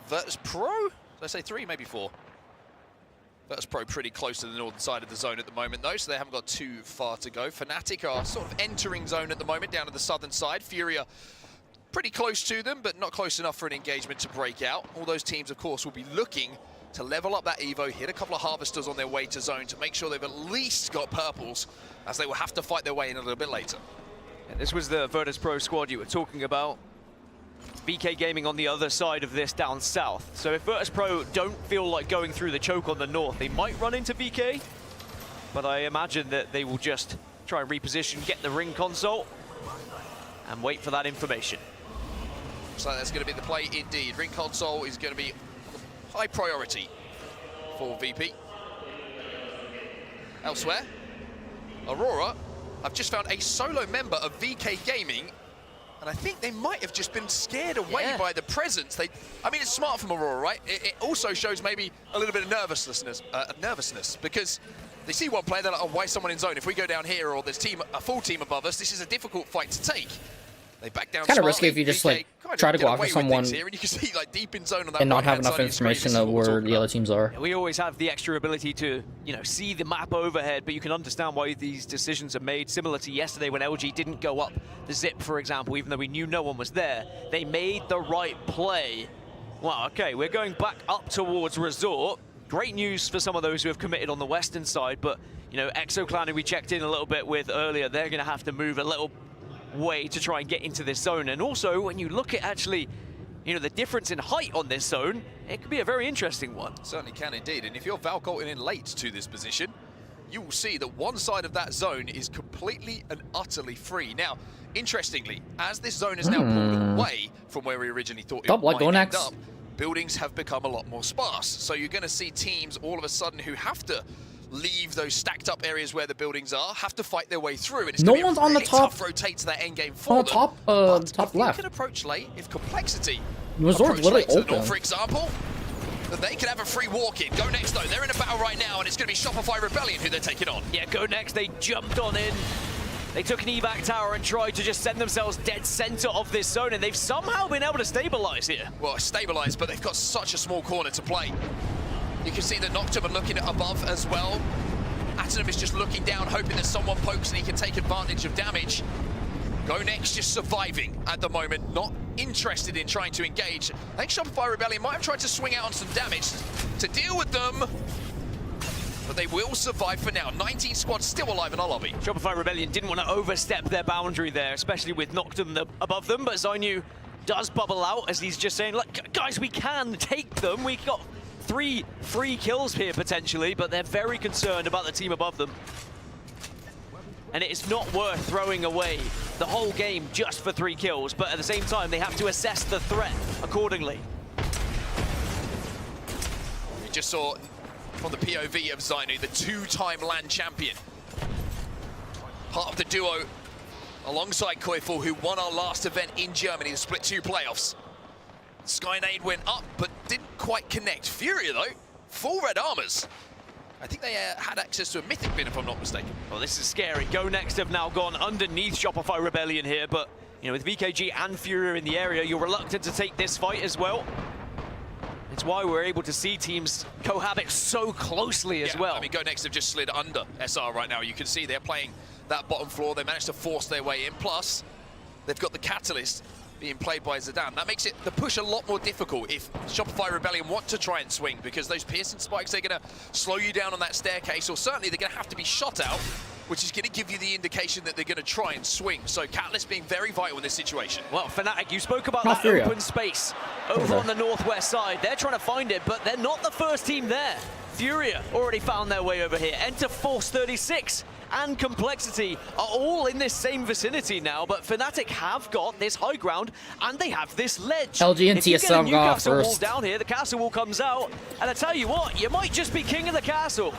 Virtus Pro? Did I say 3? Maybe 4. Virtus Pro pretty close to the northern side of the zone at the moment, though, so they haven't got too far to go. Fnatic are sort of entering zone at the moment, down to the southern side. Furia pretty close to them, but not close enough for an engagement to break out. All those teams, of course, will be looking to level up that Evo, hit a couple of Harvesters on their way to zone to make sure they've at least got purples, as they will have to fight their way in a little bit later. Yeah, this was the Virtus Pro squad you were talking about. VK Gaming on the other side of this down south. So if Virtus Pro don't feel like going through the choke on the north, they might run into VK, but I imagine that they will just try and reposition, get the ring console, and wait for that information. So that's going to be the play indeed. Ring console is going to be high priority for VP. Elsewhere, Aurora have just found a solo member of VK Gaming, and I think they might have just been scared away by the presence. I mean, it's smart from Aurora, right? It also shows maybe a little bit of nervousness, because they see one player, they're like, oh, why is someone in zone? If we go down here, or there's a full team above us, this is a difficult fight to take. They back down. It's kind of risky if you just like try to go after someone here, and you can see like deep in zone on that and not have enough information of where the other teams are. We always have the extra ability to, you know, see the map overhead, but you can understand why these decisions are made. Similar to yesterday when LG didn't go up the zip, for example, even though we knew no one was there. They made the right play. Wow, okay, we're going back up towards Resort. Great news for some of those who have committed on the western side, but, you know, ExoClan, who we checked in a little bit with earlier, they're going to have to move a little way to try and get into this zone. And also, when you look at actually, you know, the difference in height on this zone, it could be a very interesting one. Certainly can indeed. And if you're Valkolting in late to this position, you will see that one side of that zone is completely and utterly free. Now, interestingly, as this zone is now pulled away from where we originally thought it might end up, buildings have become a lot more sparse. So you're going to see teams all of a sudden who have to leave those stacked up areas where the buildings are, have to fight their way through, and it's no one's on the top. Tough rotate to that end game for them. Top left. You can approach late if complexity. Resort's literally open. North, for example, that they can have a free walk in. Go Next, though, they're in a battle right now, and it's going to be Shopify Rebellion who they're taking on. Yeah, Go Next, they jumped on in. They took an evac tower and tried to just send themselves dead center of this zone, and they've somehow been able to stabilize here. Well, stabilize, but they've got such a small corner to play. You can see that Noctum are looking above as well. Atom is just looking down, hoping that someone pokes and he can take advantage of damage. Go Next just surviving at the moment, not interested in trying to engage. I think Shopify Rebellion might have tried to swing out on some damage to deal with them, but they will survive for now. 19 squads still alive in our lobby. Shopify Rebellion didn't want to overstep their boundary there, especially with Noctum above them, but Zainu does bubble out as he's just saying, look, guys, we can take them. We got 3 free kills here potentially, but they're very concerned about the team above them. And it's not worth throwing away the whole game just for 3 kills, but at the same time, they have to assess the threat accordingly. We just saw from the POV of Zainu, the 2-time LAN champion. Part of the duo alongside Koiful, who won our last event in Germany, the Split 2 playoffs. Skynade went up, but didn't quite connect. Furia, though, full red armors. I think they had access to a mythic bin, if I'm not mistaken. Well, this is scary. Go Next have now gone underneath Shopify Rebellion here, but, you know, with VKG and Furia in the area, you're reluctant to take this fight as well. It's why we're able to see teams cohabit so closely as well. I mean, Go Next have just slid under SR right now. You can see they're playing that bottom floor. They managed to force their way in. Plus, they've got the Catalyst being played by Zidane. That makes it the push a lot more difficult if Shopify Rebellion want to try and swing, because those piercing spikes, they're going to slow you down on that staircase, or certainly they're going to have to be shot out, which is going to give you the indication that they're going to try and swing. So Catalyst being very vital in this situation. Well, Fnatic, you spoke about that open space over on the northwest side. They're trying to find it, but they're not the first team there. Furia already found their way over here. Enter Force 36 and Complexity are all in this same vicinity now, but Fnatic have got this high ground and they have this ledge. LG and TSM go off wall first. down here, the castle wall comes out, and I tell you what, you might just be king of the castle.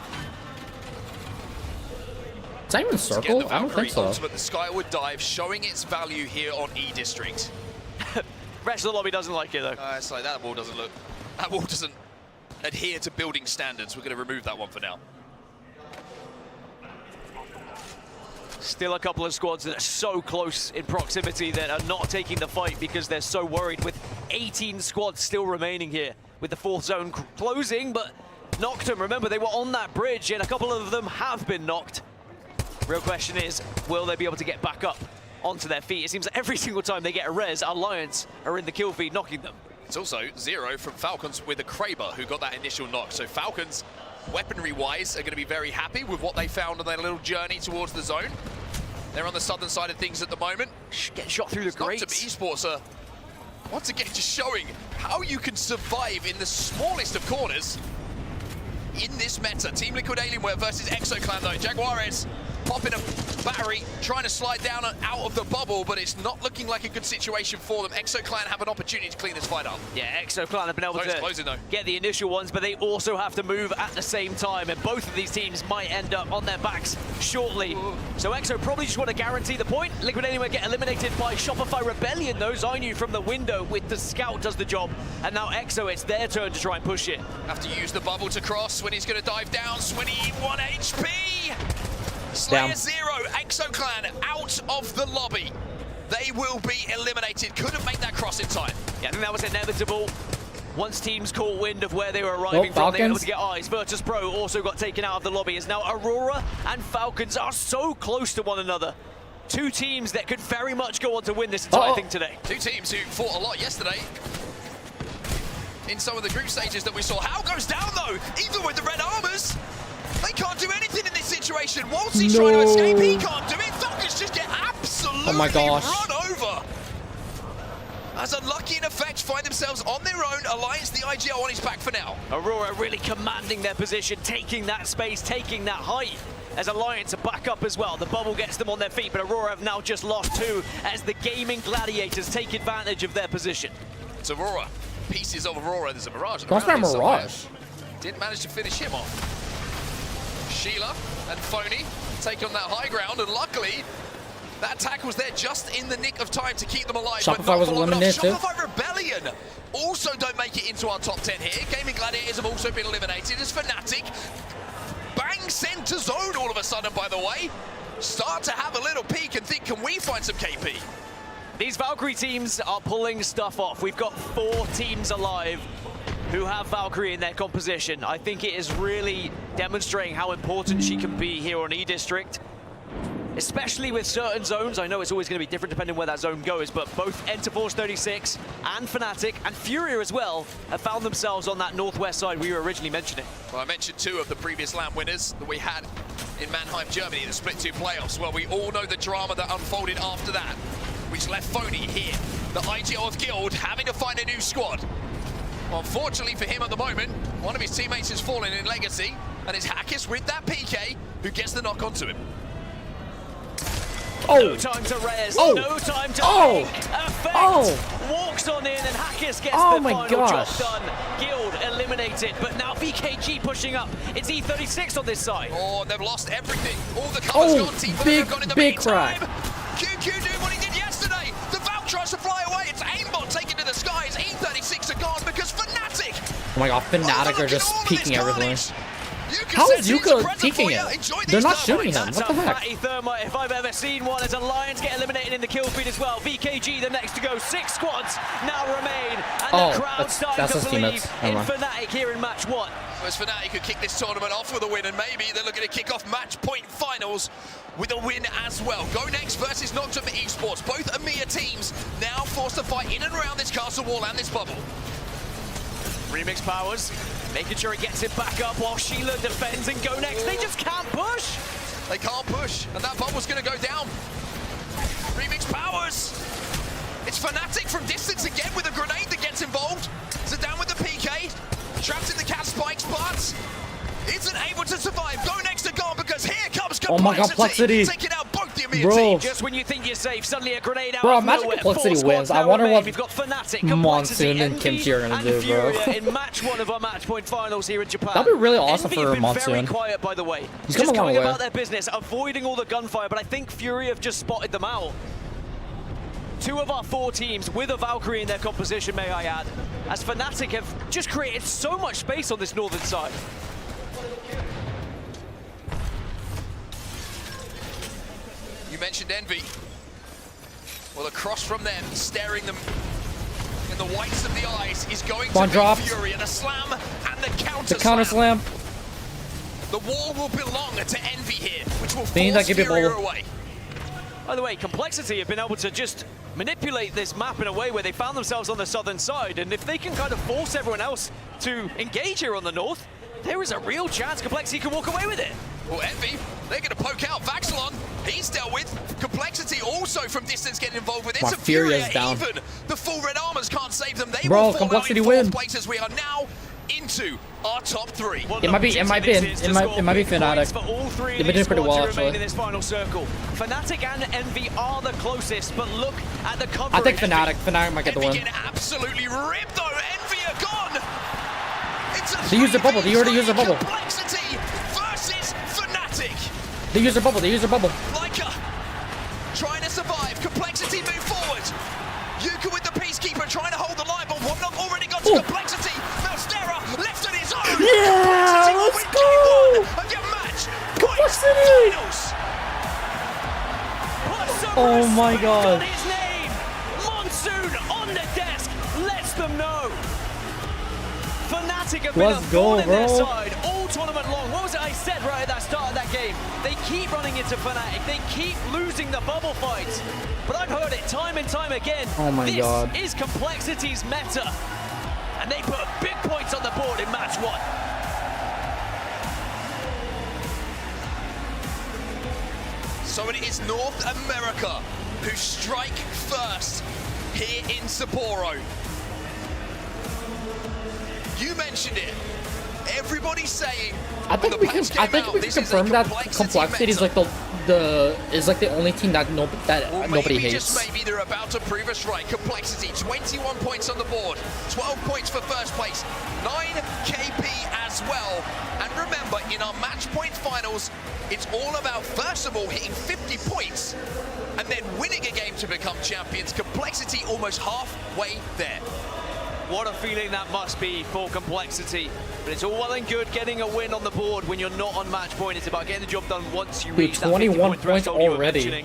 Is that even circle? I don't think so. Ultimate, the Skyward Dive showing its value here on E District. Rest of the lobby doesn't like it though. It's like that wall doesn't adhere to building standards. We're going to remove that one for now. Still a couple of squads that are so close in proximity that are not taking the fight because they're so worried, with 18 squads still remaining here with the fourth zone closing. But Noctum, remember, they were on that bridge and a couple of them have been knocked. Real question is, will they be able to get back up onto their feet? It seems that every single time they get a res, Alliance are in the kill feed knocking them. It's also 0 from Falcons with a Kraber who got that initial knock. So Falcons, weaponry-wise, are going to be very happy with what they found on their little journey towards the zone. They're on the southern side of things at the moment. Get shot through the grates. Esports are once again just showing how you can survive in the smallest of corners in this meta. Team Liquid Alienware versus ExoClan though. Jaguares popping a battery, trying to slide down and out of the bubble, but it's not looking like a good situation for them. ExoClan have an opportunity to clean this fight up. Yeah, ExoClan have been able to get the initial ones, but they also have to move at the same time, and both of these teams might end up on their backs shortly. So Exo probably just want to guarantee the point. Liquid Anywhere get eliminated by Shopify Rebellion though. Zainu from the window with the scout does the job, and now Exo, it's their turn to try and push it. Have to use the bubble to cross when he's going to dive down. Swinny, 1 HP. Slayer 0, ExoClan out of the lobby. They will be eliminated. Couldn't make that cross in time. Yeah, I think that was inevitable. Once teams caught wind of where they were arriving from, they were able to get eyes. Virtus Pro also got taken out of the lobby, as now Aurora and Falcons are so close to one another. Two teams that could very much go on to win this entire thing today. Two teams who fought a lot yesterday in some of the group stages that we saw. How goes down though, even with the red armors. They can't do anything in this situation. Waltzy's trying to escape, he can't do it. Falcons just get absolutely run over. As Unlucky in effect find themselves on their own. Alliance, the IGL on his back for now. Aurora really commanding their position, taking that space, taking that height. As Alliance are back up as well. The bubble gets them on their feet, but Aurora have now just lost 2 as the Gaming Gladiators take advantage of their position. It's Aurora. Pieces of Aurora. There's a Mirage. What's that Mirage? Didn't manage to finish him off. Sheila and Phony take on that high ground, and luckily that attack was there just in the nick of time to keep them alive. Shopify was eliminated. Shopify Rebellion also don't make it into our top 10 here. Gaming Gladiators have also been eliminated as Fnatic bang center zone all of a sudden, by the way. Start to have a little peek and think, can we find some KP? These Valkyrie teams are pulling stuff off. We've got 4 teams alive who have Valkyrie in their composition. I think it is really demonstrating how important she can be here on E-District, especially with certain zones. I know it's always going to be different depending where that zone goes, but both Enter Force 36 and Fnatic and Furia as well have found themselves on that northwest side we were originally mentioning. Well, I mentioned 2 of the previous LAN winners that we had in Mannheim, Germany, the Split 2 playoffs. Well, we all know the drama that unfolded after that, which left Phony here, the IGL of Guild, having to find a new squad. Unfortunately for him at the moment, one of his teammates has fallen in Legacy, and it's Hackers with that PK who gets the knock onto him. No time to res, no time to think. Effect walks on in, and Hackers gets the final job done. Guild eliminated, but now BKG pushing up. It's E36 on this side. Oh, they've lost everything. All the colours gone, Team have gone in the meantime. QQ doing what he did yesterday. The Valk tries to fly away. It's aimbot taken to the skies. E36 are gone because Fnatic. Oh my god, Fnatic are just peeking everything. How is Yuka peeking it? They're not shooting him. That's What the a heck? fatty thermite if I've ever seen one, as Alliance get eliminated in the kill feed as well. VKG the next to go. 6 squads now remain, and the crowd starting to believe in Fnatic here in match 1. As Fnatic could kick this tournament off with a win, and maybe they're looking to kick off match point finals with a win as well. Go Next versus Noctum Esports. Both EMEA teams now forced to fight in and around this castle wall and this bubble. Remix Powers making sure he gets it back up while Sheila defends, and Go Next, they just can't push. They can't push, and that bubble's going to go down. Remix Powers. It's Fnatic from distance again with a grenade that gets involved. So down with the PK. Trapped in the cat spikes, but isn't able to survive. Go Next to gone because here comes Complexity. Oh my God, Complexity. Taking out both the EMEA teams. Just when you think you're safe, suddenly a grenade out Bro, of imagine nowhere. Complexity wins. I wonder what We've got Fnatic, Monsoon and Kimchi are gonna do, bro. in match 1 of our match point finals here in Japan. That'd be really awesome Envy for have been Monsoon. very quiet, by the way. He's just come a long going way. about their business, avoiding all the gunfire, but I think Fury have just spotted them out. 2 of our 4 teams with a Valkyrie in their composition, may I add, as Fnatic have just created so much space on this northern side. You mentioned Envy. Well, across from them, staring them in the whites of the eyes, is going to be Fury, and a slam and the counter slam. The wall will belong to Envy here, which will They need that force give Fury it away. By the way, Complexity have been able to just manipulate this map in a way where they found themselves on the southern side, and if they can kind of force everyone else to engage here on the north, there is a real chance Complexity can walk away with it. Well, Envy, they're going to poke out Vaxelon. He's dealt with. Complexity also from distance getting involved with it. My Fury is down. Even the full red armors can't save them. They Bro, will fall Complexity out in 4th win. place as we are now into our top 3. It might be Fnatic. They've been doing pretty well actually. In this final circle. Fnatic and Envy are the closest, but look at the cover. I think Fnatic might get the win. Getting absolutely ripped though. Envy are gone. They used their bubble. They already used their bubble. Complexity versus Fnatic. They used their bubble. They used their bubble. Leica trying to survive. Complexity move forward. Yuka with the Peacekeeper trying to hold the line, but one not already got to Complexity. Malstera left on his own. Yeah, let's go. Of your match. Complexity. Oh my God. His name, Monsoon on the desk, lets them know. Fnatic have been a thorn in their side all tournament long. What was it I said right at that start of that game? They keep running into Fnatic. They keep losing the bubble fights. But I've heard it time and time again. Oh my God. This is Complexity's meta. And they put big points on the board in match 1. So it is North America who strike first here in Sapporo. You mentioned it. Everybody's saying. I think we can confirm that Complexity is like the only team that nobody hates. Maybe they're about to prove us right. Complexity, 21 points on the board, 12 points for first place, 9 KP as well. And remember, in our match point finals, it's all about first of all hitting 50 points and then winning a game to become champions. Complexity almost halfway there. What a feeling that must be for Complexity. But it's all well and good getting a win on the board when you're not on match point. It's about getting the job done once you reach that 21 points already.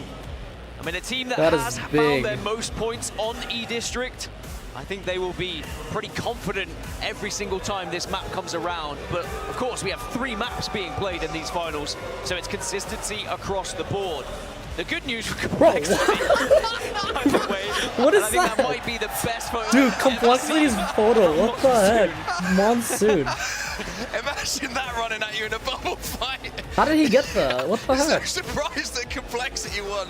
I mean, a team that has found their most points on E-District, I think they will be pretty confident every single time this map comes around. But of course, we have 3 maps being played in these finals, so it's consistency across the board. The good news for Complexity, by the way, what is I think that? that might be the best photo. Dude, Complexity's photo. What the heck? Monsoon. Imagine that running at you in a bubble fight. How did he get that? What the heck? So surprised that Complexity won.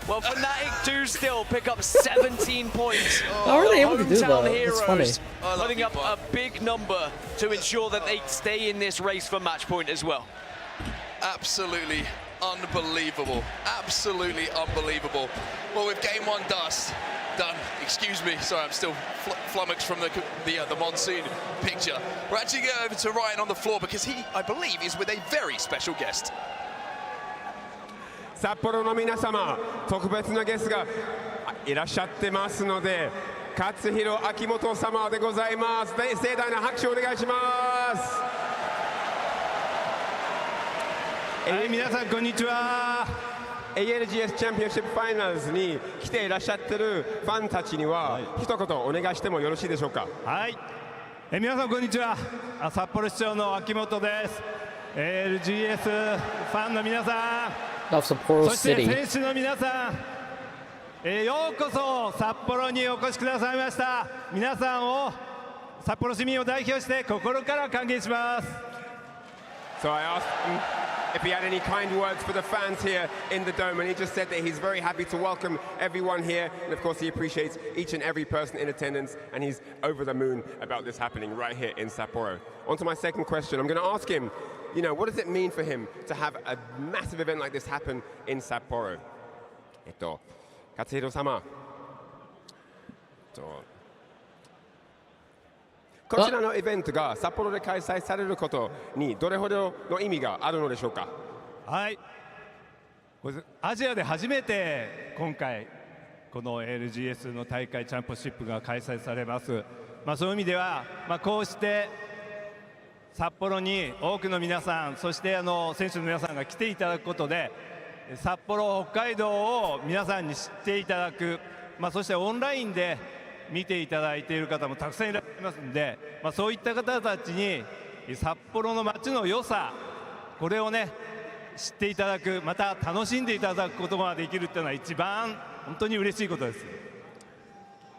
Well, Fnatic do still pick up 17 points. How are they able to do Hometown that? Heroes It's funny. putting up a big number to ensure that they stay in this race for match point as well. Absolutely unbelievable. Absolutely unbelievable. Well, with game 1 done. Excuse me. Sorry, I'm still flummoxed from the Monsoon picture. We're actually going over to Ryan on the floor because he, I believe, is with a very special guest. 札幌の皆様、特別なゲストがいらっしゃってますので、勝弘秋元様でございます。盛大な拍手をお願いします。皆さんこんにちは。ALGS チャンピオンシップファイナルズに来ていらっしゃってるファンたちには一言お願いしてもよろしいでしょうか。はい。皆さんこんにちは。札幌市長の秋元です。ALGS ファンの皆さん、そして選手の皆さん、ようこそ札幌にお越しくださいました。皆さんを札幌市民を代表して心から歓迎します。So I asked him if he had any kind words for the fans here in the dome, and he just said that he's very happy to welcome everyone here, and of course he appreciates each and every person in attendance, and he's over the moon about this happening right here in Sapporo. On to my second question. I'm going to ask him, you know, what does it mean for him to have a massive event like this happen in Sapporo? 勝弘様。こちらのイベントが札幌で開催されることにどれほどの意味があるのでしょうか。はい。アジアで初めて今回この ALGS の大会チャンピオンシップが開催されます。そういう意味では、こうして札幌に多くの皆さん、そして選手の皆さんが来ていただくことで、札幌、北海道を皆さんに知っていただく、そしてオンラインで見ていただいている方もたくさんいらっしゃいますので、そういった方たちに札幌の街の良さ、これをね知っていただく、また楽しんでいただくことができるっていうのは一番本当に嬉しいことです。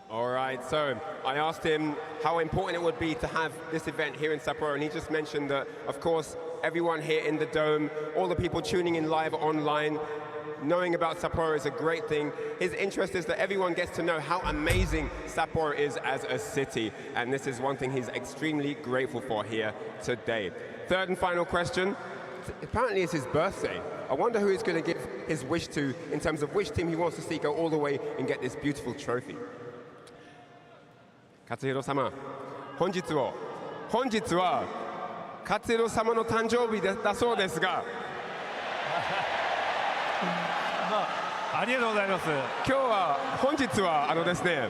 All right, so I asked him how important it would be to have this event here in Sapporo, and he just mentioned that, of course, everyone here in the dome, all the people tuning in live online, knowing about Sapporo is a great thing. His interest is that everyone gets to know how amazing Sapporo is as a city, and this is one thing he's extremely grateful for here today. Third and final question. Apparently it's his birthday. I wonder who he's going to give his wish to in terms of which team he wants to see go all the way and get this beautiful trophy. 勝弘様、本日は勝弘様の誕生日だそうですがありがとうございます。本日はですね、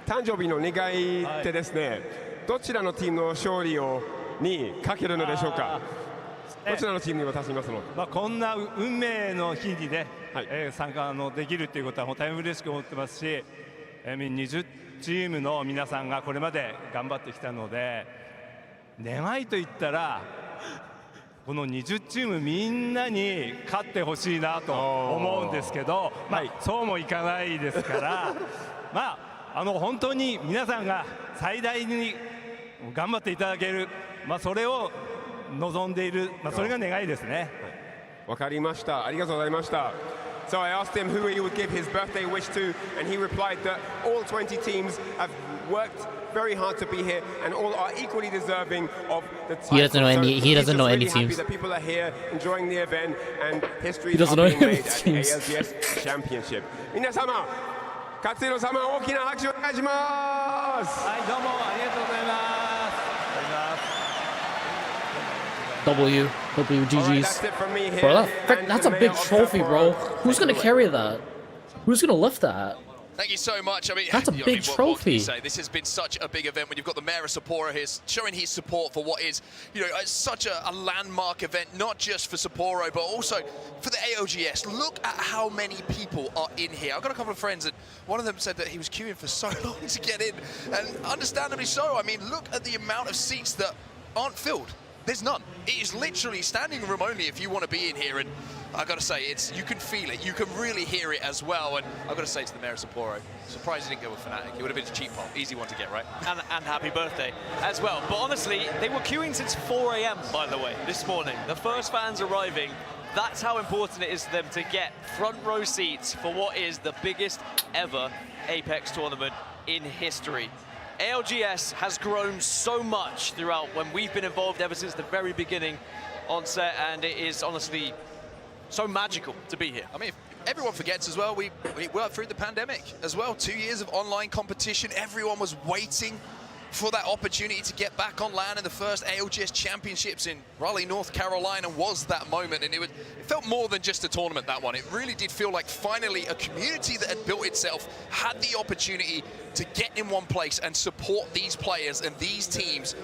誕生日の願いでですね、どちらのチームの勝利にかけるのでしょうか。どちらのチームに渡しますの。こんな運命の日にね、参加できるっていうことはもう大変嬉しく思ってますし、20チームの皆さんがこれまで頑張ってきたので、願いといったらこの20チームみんなに勝ってほしいなと思うんですけど、そうもいかないですから本当に皆さんが最大に頑張っていただける、それを望んでいる、それが願いですね。わかりました。ありがとうございました。So I asked him who he would give his birthday wish to, and he replied that all 20 teams have worked very hard to be here, and all are equally deserving of the title. He doesn't know any. He doesn't know any teams. That people are here enjoying the event, and history is being made at the ALGS Championship. 皆様、勝弘様、大きな拍手をお願いします。はい、どうもありがとうございます。GG's. Bro, that's a big trophy, bro. Who's gonna carry that? Who's gonna lift that? Thank you so much. I mean, that's a big what can you trophy. say? This has been such a big event when you've got the mayor of Sapporo here showing his support for what is, such a landmark event, not just for Sapporo, but also for the ALGS. Look at how many people are in here. I've got a couple of friends, and one of them said that he was queuing for so long to get in, and understandably so. I mean, look at the amount of seats that aren't filled. There's none. It is literally standing room only if you want to be in here, and I got to say, you can feel it. You can really hear it as well, and I've got to say to the mayor of Sapporo, surprised he didn't go with Fnatic. It would have been a cheap pop, easy one to get, right? And happy birthday as well. But honestly, they were queuing since 4 a.m. by the way, this morning. The first fans arriving. That's how important it is to them to get front row seats for what is the biggest ever Apex tournament in history. ALGS has grown so much throughout when we've been involved ever since the very beginning on set, and it is honestly so magical to be here. I mean, everyone forgets as well, we worked through the pandemic as well. 2 years of online competition. Everyone was waiting for that opportunity to get back on land, in the first ALGS Championships in Raleigh, North Carolina was that moment, and it felt more than just a tournament, that one. It really did feel like finally a community that had built itself had the opportunity to get in one place and support these players and these teams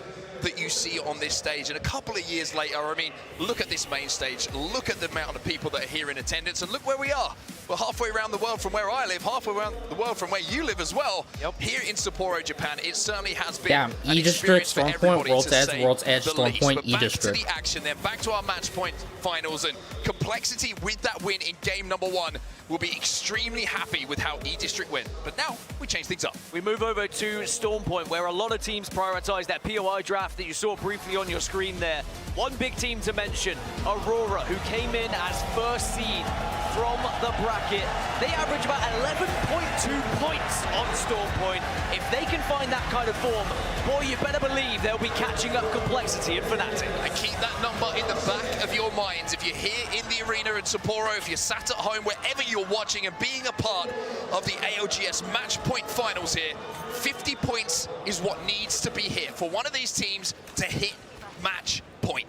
that you see on this stage. And a couple of years later, I mean, look at this main stage, look at the amount of people that are here in attendance, and look where we are. We're halfway around the world from where I live, halfway around the world from where you live as well. Here in Sapporo, Japan, it certainly has been Damn, E-District, Storm Point, World's Edge, Storm Point, E-District. Back to E-District. the action then, back to our match point finals, and Complexity with that win in game number 1 will be extremely happy with how E-District went. But now, we change things up. We move over to Storm Point, where a lot of teams prioritize that POI draft that you saw briefly on your screen there. One big team to mention, Aurora, who came in as first seed from the bracket. They average about 11.2 points on Storm Point. If they can find that kind of form, boy, you better believe they'll be catching up Complexity and Fnatic. And keep that number in the back of your minds. If you're here in the arena in Sapporo, if you're sat at home, wherever you're watching and being a part of the ALGS match point finals here, 50 points is what needs to be here for one of these teams to hit match point.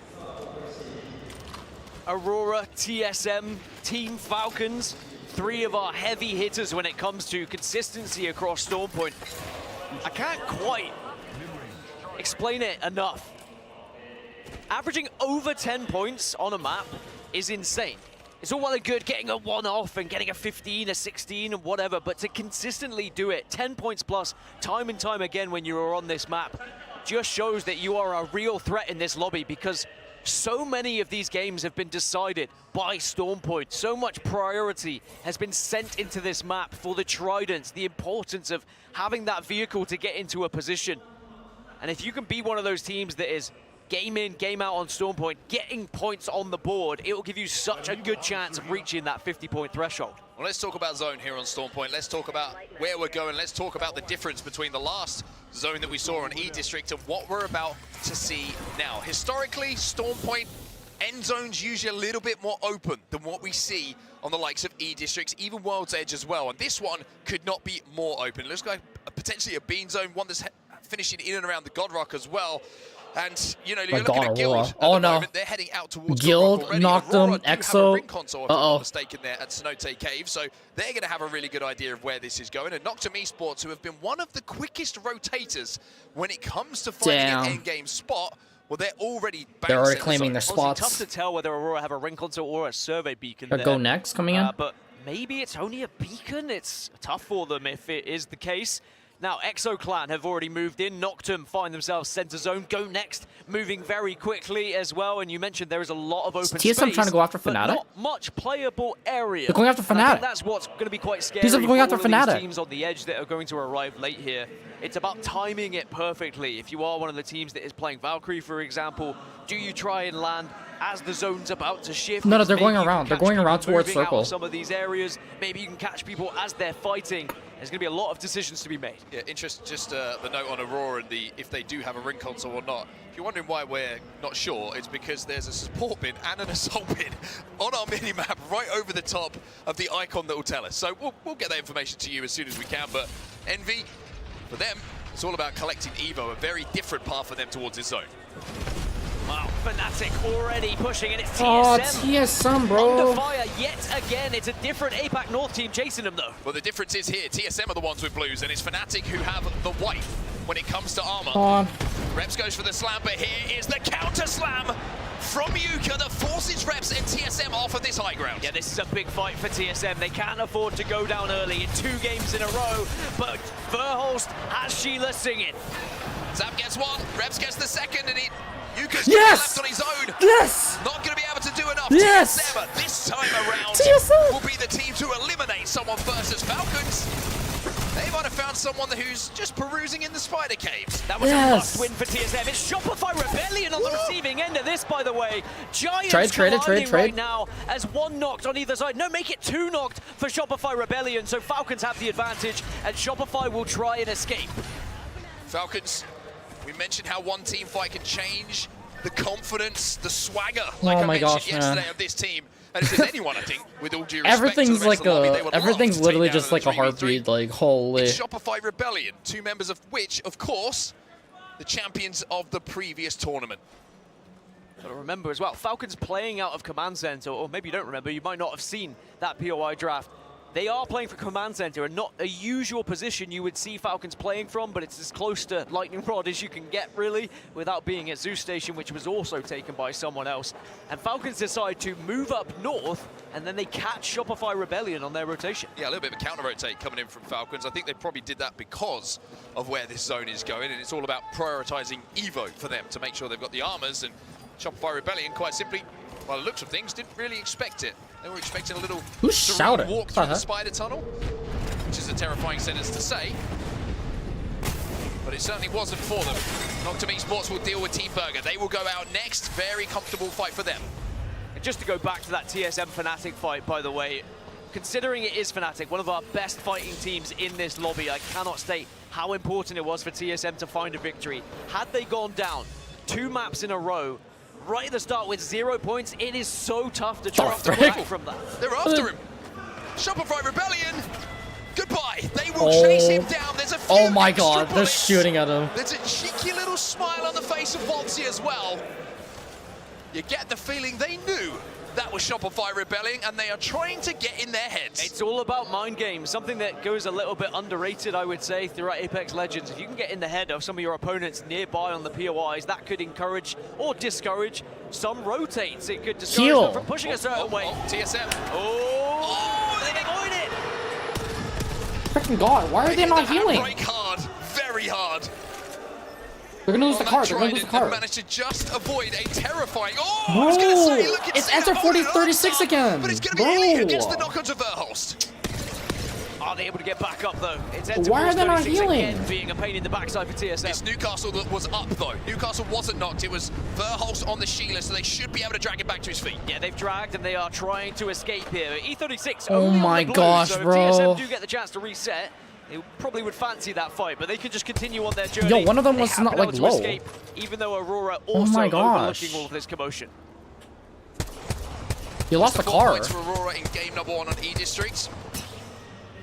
Aurora, TSM, Team Falcons, 3 of our heavy hitters when it comes to consistency across Storm Point. I can't quite explain it enough. Averaging over 10 points on a map is insane. It's all well and good getting a 1-off and getting a 15, a 16, and whatever, but to consistently do it, 10 points plus, time and time again when you are on this map, just shows that you are a real threat in this lobby, because so many of these games have been decided by Storm Point. So much priority has been sent into this map for the Tridents, the importance of having that vehicle to get into a position. And if you can be one of those teams that is game in, game out on Storm Point, getting points on the board, it will give you such a good chance of reaching that 50-point threshold. Well, let's talk about zone here on Storm Point. Let's talk about where we're going. Let's talk about the difference between the last zone that we saw on E-District and what we're about to see now. Historically, Storm Point end zone's usually a little bit more open than what we see on the likes of E-Districts, even World's Edge as well. And this one could not be more open. It looks like potentially a bean zone, one that's finishing in and around the God Rock as well. And, you know, you're looking at Guild at the moment. They're heading out towards Guild knocked them, EXO. If I'm not mistaken, there at Cenote Cave, so they're going to have a really good idea of where this is going. And Noctum Esports, who have been one of the quickest rotators when it comes to finding an endgame spot, well, they're already claiming their spots. It's tough to tell whether Aurora have a ring console or a survey beacon Or there. Go Next coming in. But maybe it's only a beacon. It's tough for them if it is the case. Now, EXO Clan have already moved in. Noctum find themselves center zone. Go Next, moving very quickly as well. And you mentioned there is a lot of open space. TSM trying to go after Fnatic? Not much playable area. They're going after And I think Fnatic. that's what's going to be quite scary TSM going after for all of Fnatic. these teams on the edge that are going to arrive late here. It's about timing it perfectly. If you are one of the teams that is playing Valkyrie, for example, do you try and land as the zone's about to shift? No, they're Maybe going you can around. They're catch going people around towards moving out circle. of some of these areas. Maybe you can catch people as they're fighting. There's going to be a lot of decisions to be made. Yeah, just the note on Aurora and if they do have a ring console or not. If you're wondering why we're not sure, it's because there's a support bin and an assault bin on our mini-map right over the top of the icon that will tell us. So we'll get that information to you as soon as we can. But Envy, for them, it's all about collecting Evo, a very different path for them towards this zone. Wow, Fnatic already pushing, and it's TSM. Oh, TSM, bro. Under fire yet again. It's a different APAC North team chasing them, though. Well, the difference is here, TSM are the ones with blues, and it's Fnatic who have the white when it comes to armor. Come on. Reps goes for the slam, but here is the counter slam from Yuka that forces Reps and TSM off of this high ground. Yeah, this is a big fight for TSM. They can't afford to go down early in 2 games in a row, but Verholst has Sheila singing. Zap gets one, Reps gets the second, and Yuka's Yes! left on his own. Yes! Not going to be able to do enough. Yes! TSM this time around TSM! will be the team to eliminate someone versus Falcons. They might have found someone who's just perusing in the spider caves. That was a must-win for TSM. It's Shopify Rebellion on the receiving end of this, by the way. Giants commanding right now as 1 knocked on either side. No, make it 2 knocked for Shopify Rebellion, so Falcons have the advantage, and Shopify will try and escape. Falcons, we mentioned how one team fight can change the confidence, the swagger, like I mentioned yesterday of this team. And if there's anyone, I think, with all due respect Everything's to the rest like of the lobby, they would love everything's to literally take down just like a 3v3. heartbeat. Like holy. It's Shopify Rebellion, 2 members of which, of course, the champions of the previous tournament. Got to remember as well, Falcons playing out of Command Center, or maybe you don't remember, you might not have seen that POI draft. They are playing for command center and not a usual position you would see Falcons playing from, but it's as close to Lightning Rod as you can get, really, without being at Zeus Station, which was also taken by someone else. And Falcons decide to move up north, and then they catch Shopify Rebellion on their rotation. Yeah, a little bit of a counter-rotate coming in from Falcons. I think they probably did that because of where this zone is going, and it's all about prioritizing Evo for them to make sure they've got the armors, and Shopify Rebellion, quite simply, by the looks of things, didn't really expect it. They were expecting a little serene walk through the spider tunnel, which is a terrifying sentence to say, but it certainly wasn't for them. Noctum Esports will deal with Team Burger. They will go out next. Very comfortable fight for them. And just to go back to that TSM Fnatic fight, by the way, considering it is Fnatic, one of our best fighting teams in this lobby, I cannot state how important it was for TSM to find a victory. Had they gone down 2 maps in a row, right at the start with 0 points, it is so tough to try to back from that. They're after him. Shopify Rebellion, goodbye. They will chase him down. There's a few Oh my god, they're bullets. shooting at him. There's a cheeky little smile on the face of Voltsy as well. You get the feeling they knew that was Shopify Rebelling, and they are trying to get in their heads. It's all about mind games, something that goes a little bit underrated, I would say, throughout Apex Legends. If you can get in the head of some of your opponents nearby on the POIs, that could encourage or discourage some rotates. It could discourage them from pushing a certain way. TSM. Oh, they avoid it. Freaking god, why are they not healing? Break hard, very hard. They're gonna lose the card, they're gonna lose the card. Managed to just avoid a terrifying. Oh, No, I was gonna say, look, it's enter 40-36 again. But it's gonna be Elite who gets the knock onto Verholst. Are they able to get back up though? It's enter Why are they not 36 healing? again, being a pain in the backside for TSM. It's Newcastle that was up though. Newcastle wasn't knocked, it was Verholst on the Sheila, so they should be able to drag him back to his feet. Yeah, they've dragged and they are trying to escape here. E36 Oh only my on the blue, gosh, so if bro. TSM do get the chance to reset, they probably would fancy that fight, but they can just continue on their journey. Yo, one of them They was have not, been able like, to low. escape, even though Aurora Oh also my gosh. overlooking all of this commotion. You lost the 4 car. points for Aurora in game number 1 on E-District.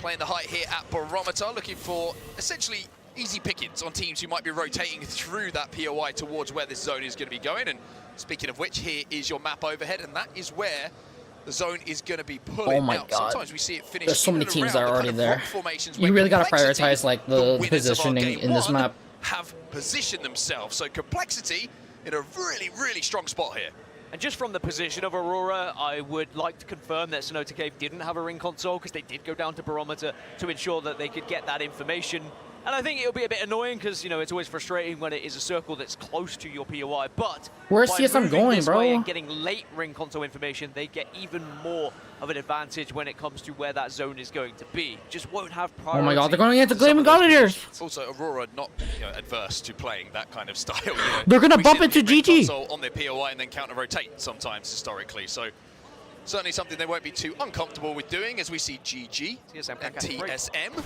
Playing the height here at Barometer, looking for essentially easy pickings on teams who might be rotating through that POI towards where this zone is going to be going. And speaking of which, here is your map overhead, and that is where the zone is going to be pulling. Oh my now, god. Sometimes we see it finish There's so many in and teams that around are the already kind of there. rock formations You where really gotta Complexity, prioritize like the winners of our positioning game in this 1, map. have positioned themselves. So Complexity in a really, really strong spot here. And just from the position of Aurora, I would like to confirm that Sonota Cave didn't have a ring console because they did go down to Barometer to ensure that they could get that information. And I think it'll be a bit annoying because, you know, it's always frustrating when it is a circle that's close to your POI, but Where's by TSM moving going, this bro? way and getting late ring console information, they get even more of an advantage when it comes to where that zone is going to be. Just won't have priority. Oh my god, they're going into to some Gleaming of those Gladiators. positions. Also, Aurora not adverse to playing that kind of style. You know, They're gonna we bump see them into ring GG. console on their POI and then counter-rotate sometimes historically. So certainly something they won't be too uncomfortable with doing, as we see GG and TSM.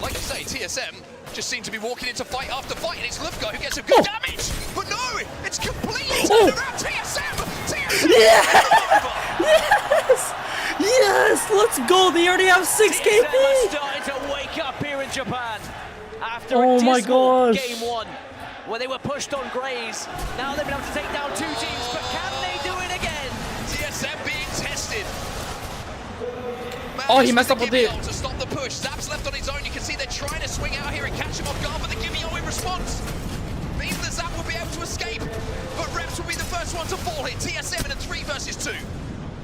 Like you say, TSM just seem to be walking into fight after fight, and it's Lufka who gets some good damage. But no, it's completely turned around. TSM! Yes! Yes! Let's go! They already have 6 TSM are KP! starting to wake up here in Japan after Oh a my dismal gosh. game 1 where they were pushed on Grays. Now they've been able to take down 2 teams, but can they do it again? TSM being tested. Oh, he messed up with the... To stop the push. Zap's left on his own. You can see they're trying to swing out here and catch him off guard, but the Gimeo in response means that Zap will be able to escape. But Reps will be the first one to fall here. TSM in a 3 versus 2.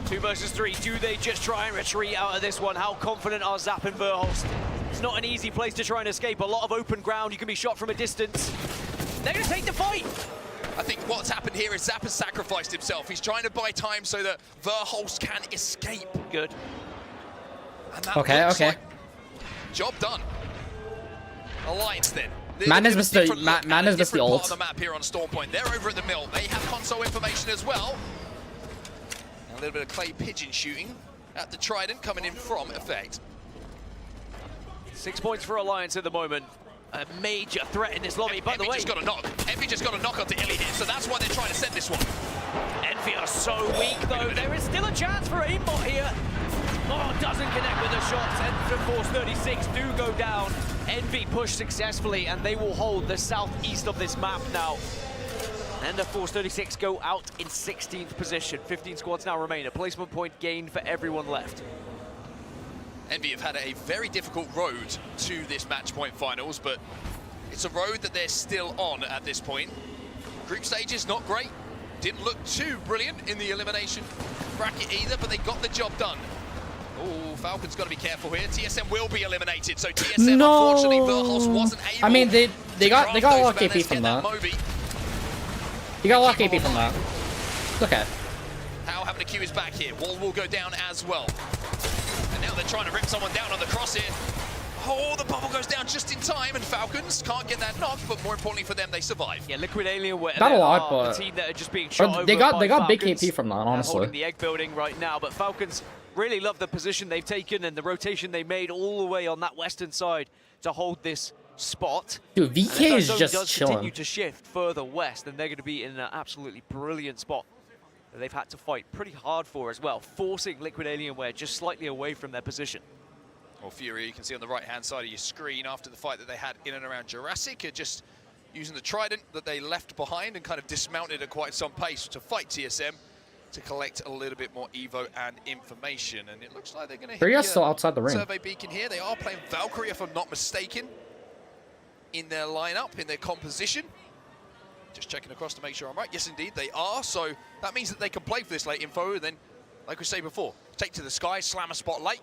2 versus 3. Do they just try and retreat out of this one? How confident are Zap and Verholst? It's not an easy place to try and escape. A lot of open ground. You can be shot from a distance. They're going to take the fight. I think what's happened here is Zap has sacrificed himself. He's trying to buy time so that Verholst can escape. Good. And that Okay, looks okay. like job done. Alliance then. Madness missed the Madness missed the Part ult. of the map here on Storm Point. They're over at the mill. They have console information as well. And a little bit of clay pigeon shooting at the Trident coming in from Effect. 6 points for Alliance at the moment. A major threat in this lobby. By the way, just got a knock. Envy just got a knock onto Illy here, so that's why they're trying to send this one. Envy are so weak though. There is still a chance for aimbot here. Oh, doesn't connect with the shots. And the Force 36 do go down. Envy push successfully, and they will hold the southeast of this map now. And the Force 36 go out in 16th position. 15 squads now remain. A placement point gained for everyone left. Envy have had a very difficult road to this match point finals, but it's a road that they're still on at this point. Group stage is not great. Didn't look too brilliant in the elimination bracket either, but they got the job done. Oh, Falcon's got to be careful here. TSM will be eliminated, so TSM unfortunately Verhos wasn't able. I mean, they got a lot of KP from that. You got a lot of KP from that. Okay. How having to Q is back here. Wall will go down as well. And now they're trying to rip someone down on the cross here. Oh, the bubble goes down just in time, and Falcons can't get that knock, but more importantly for them, they survive. Yeah, Liquid Alienware. Not a lot, but the team that are just being shot over they got big Falcons. KP from that, honestly. Holding the egg building right now, but Falcons really love the position they've taken and the rotation they made all the way on that western side to hold this spot. Dude, VK is just does chilling. continue to shift further west, and they're going to be in an absolutely brilliant spot that they've had to fight pretty hard for as well, forcing Liquid Alienware just slightly away from their position. Well, Fury, you can see on the right-hand side of your screen after the fight that they had in and around Jurassic, are just using the trident that they left behind and kind of dismounted at quite some pace to fight TSM to collect a little bit more evo and information. And it looks like they're going to hit still outside the ring. Survey Beacon here. They are playing Valkyrie, if I'm not mistaken, in their lineup, in their composition. Just checking across to make sure I'm right. Yes, indeed, they are. So that means that they can play for this late info. And then, like we say before, take to the sky, slam a spot late,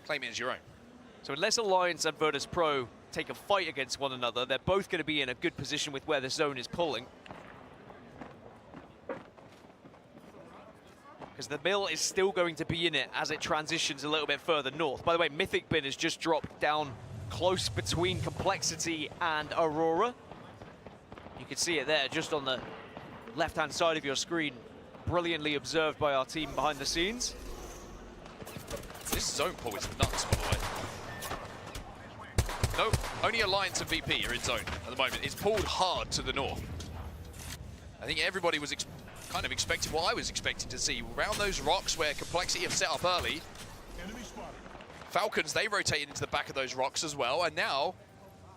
claim it as your own. So unless Alliance and Virtus Pro take a fight against one another, they're both going to be in a good position with where the zone is pulling. Because the mill is still going to be in it as it transitions a little bit further north. By the way, Mythic Bin has just dropped down close between Complexity and Aurora. You can see it there just on the left-hand side of your screen. Brilliantly observed by our team behind the scenes. This zone pull is nuts, by the way. No, only Alliance and VP are in zone at the moment. It's pulled hard to the north. I think everybody was kind of expecting what I was expecting to see. Around those rocks where Complexity have set up early, Falcons, they rotated into the back of those rocks as well. And now,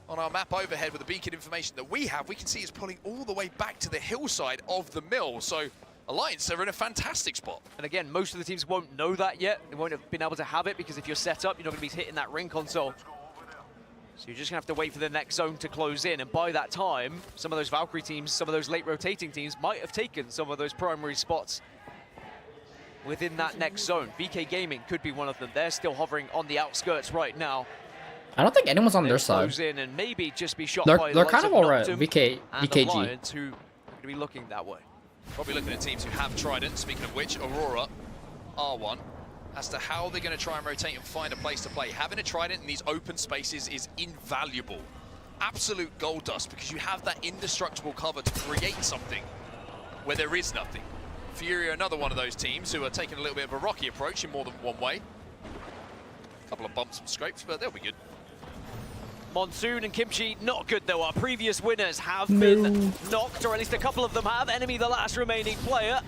on our map overhead with the beacon information that we have, we can see it's pulling all the way back to the hillside of the mill. So Alliance are in a fantastic spot. And again, most of the teams won't know that yet. They won't have been able to have it because if you're set up, you're not going to be hitting that ring console. So you're just going to have to wait for the next zone to close in. And by that time, some of those Valkyrie teams, some of those late rotating teams might have taken some of those primary spots within that next zone. VK Gaming could be one of them. They're still hovering on the outskirts right now. I don't think anyone's on their side. Close in and maybe just be shot They're by the kind of likes alright. Noctum VKG. Alliance, who are going to be looking that way. Probably looking at teams who have Trident. Speaking of which, Aurora are one. As to how they're going to try and rotate and find a place to play. Having a Trident in these open spaces is invaluable. Absolute gold dust, because you have that indestructible cover to create something where there is nothing. Fury are another one of those teams who are taking a little bit of a rocky approach in more than one way. A couple of bumps and scrapes, but they'll be good. Monsoon and Kimchi, not good though. Our previous winners have been knocked, or at least a couple of them have. Enemy, the last remaining player.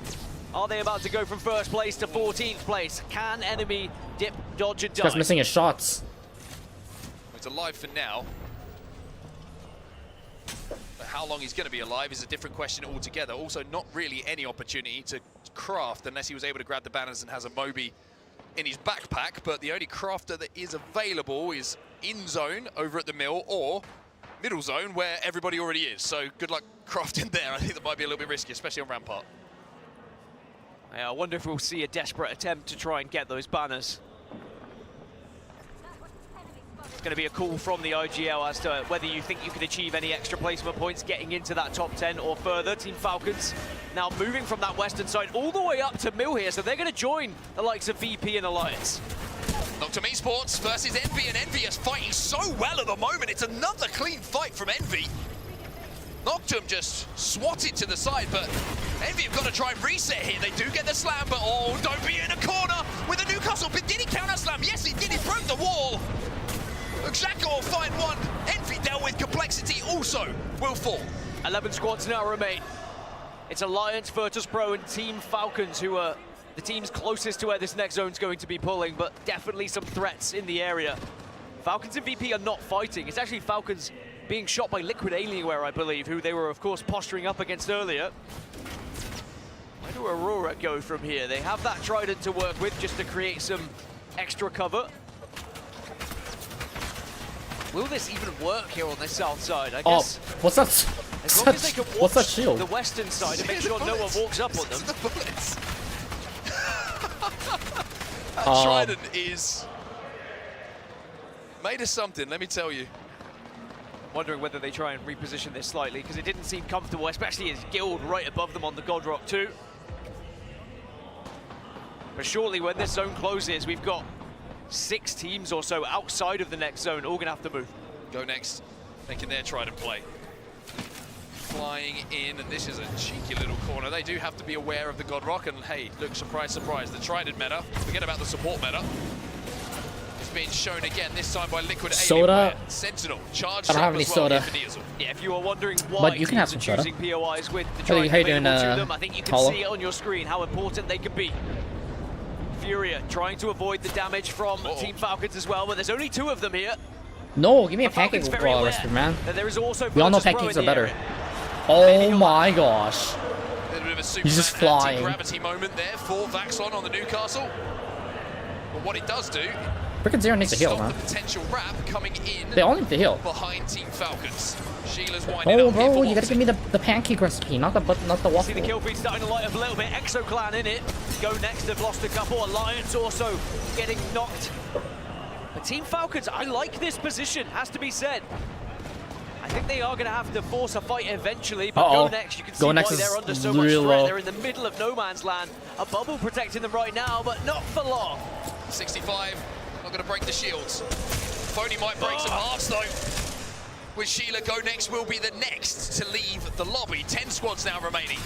Are they about to go from first place to 14th place? Can Enemy dip, dodge, and This guy's dive? missing his shots. It's alive for now. But how long he's going to be alive is a different question altogether. Also, not really any opportunity to craft unless he was able to grab the banners and has a Moby in his backpack. But the only crafter that is available is in zone over at the mill or middle zone where everybody already is. So good luck crafting there. I think that might be a little bit risky, especially on Rampart. Yeah, I wonder if we'll see a desperate attempt to try and get those banners. It's going to be a call from the IGL as to whether you think you can achieve any extra placement points getting into that top 10 or further. Team Falcons now moving from that western side all the way up to mill here, so they're going to join the likes of VP and Alliance. Noctum Esports versus Envy, and Envy is fighting so well at the moment. It's another clean fight from Envy. Noctum just swatted to the side, but Envy have got to try and reset here. They do get the slam, but oh, don't be in a corner with a Newcastle. But did he counter slam? Yes, he did. He broke the wall. Xhaka will find one. Envy dealt with Complexity also will fall. 11 squads now remain. It's Alliance, Virtus Pro, and Team Falcons who are the teams closest to where this next zone's going to be pulling, but definitely some threats in the area. Falcons and VP are not fighting. It's actually Falcons being shot by Liquid Alienware, I believe, who they were, of course, posturing up against earlier. Where do Aurora go from here? They have that Trident to work with just to create some extra cover. Will this even work here on the south side? I guess. What's that? As long as they can What's that watch shield? the western side and make sure no one walks up on them. The bullets. That trident is made of something, let me tell you. Wondering whether they try and reposition this slightly, because it didn't seem comfortable, especially as Guild right above them on the God Rock too. But surely when this zone closes, we've got 6 teams or so outside of the next zone, all gonna have to move. Go next, making their trident play. Flying in, and this is a cheeky little corner. They do have to be aware of the God Rock, and hey, look, surprise, surprise, the trident meta. Forget about the support meta. It's being shown again, this time by Liquid Soda. Alienware. Sentinel, charged I don't have up any as well soda. here for Diesel. Yeah, if you are wondering why But you can have teams some are soda. choosing POIs with the How you trident doing, available to them, I think you can Paula? see it on your screen how important they can be. Furia trying to avoid the damage from Team Falcons as well, but there's only 2 of them here. No, give me a But Falcons pancake very aware recipe, man. that there is also We all know Virtus Pro pancakes in are the better. area. Oh my gosh. A little bit of a He's just Superman flying. anti-gravity moment there for Vaxon on the Newcastle. But what it does do, Freaking Zero needs to heal, stop man. the potential wrap coming in. They all need to heal. Behind Team Falcons. Sheila's winding Oh, up here bro, for you gotta give me the pancake recipe, not the waffle. See the kill feed starting to light up a little bit. Exo Clan in it. Go next, they've lost a couple. Alliance also getting knocked. But Team Falcons, I like this position, has to be said. I think they are going to have to force a fight eventually, but Go Next, you can see why they're under so much real threat. low. They're in the middle of no man's land. A bubble protecting them right now, but not for long. 65, not going to break the shields. Phony might break some hearts though. With Sheila, Go Next will be the next to leave the lobby. 10 squads now remaining.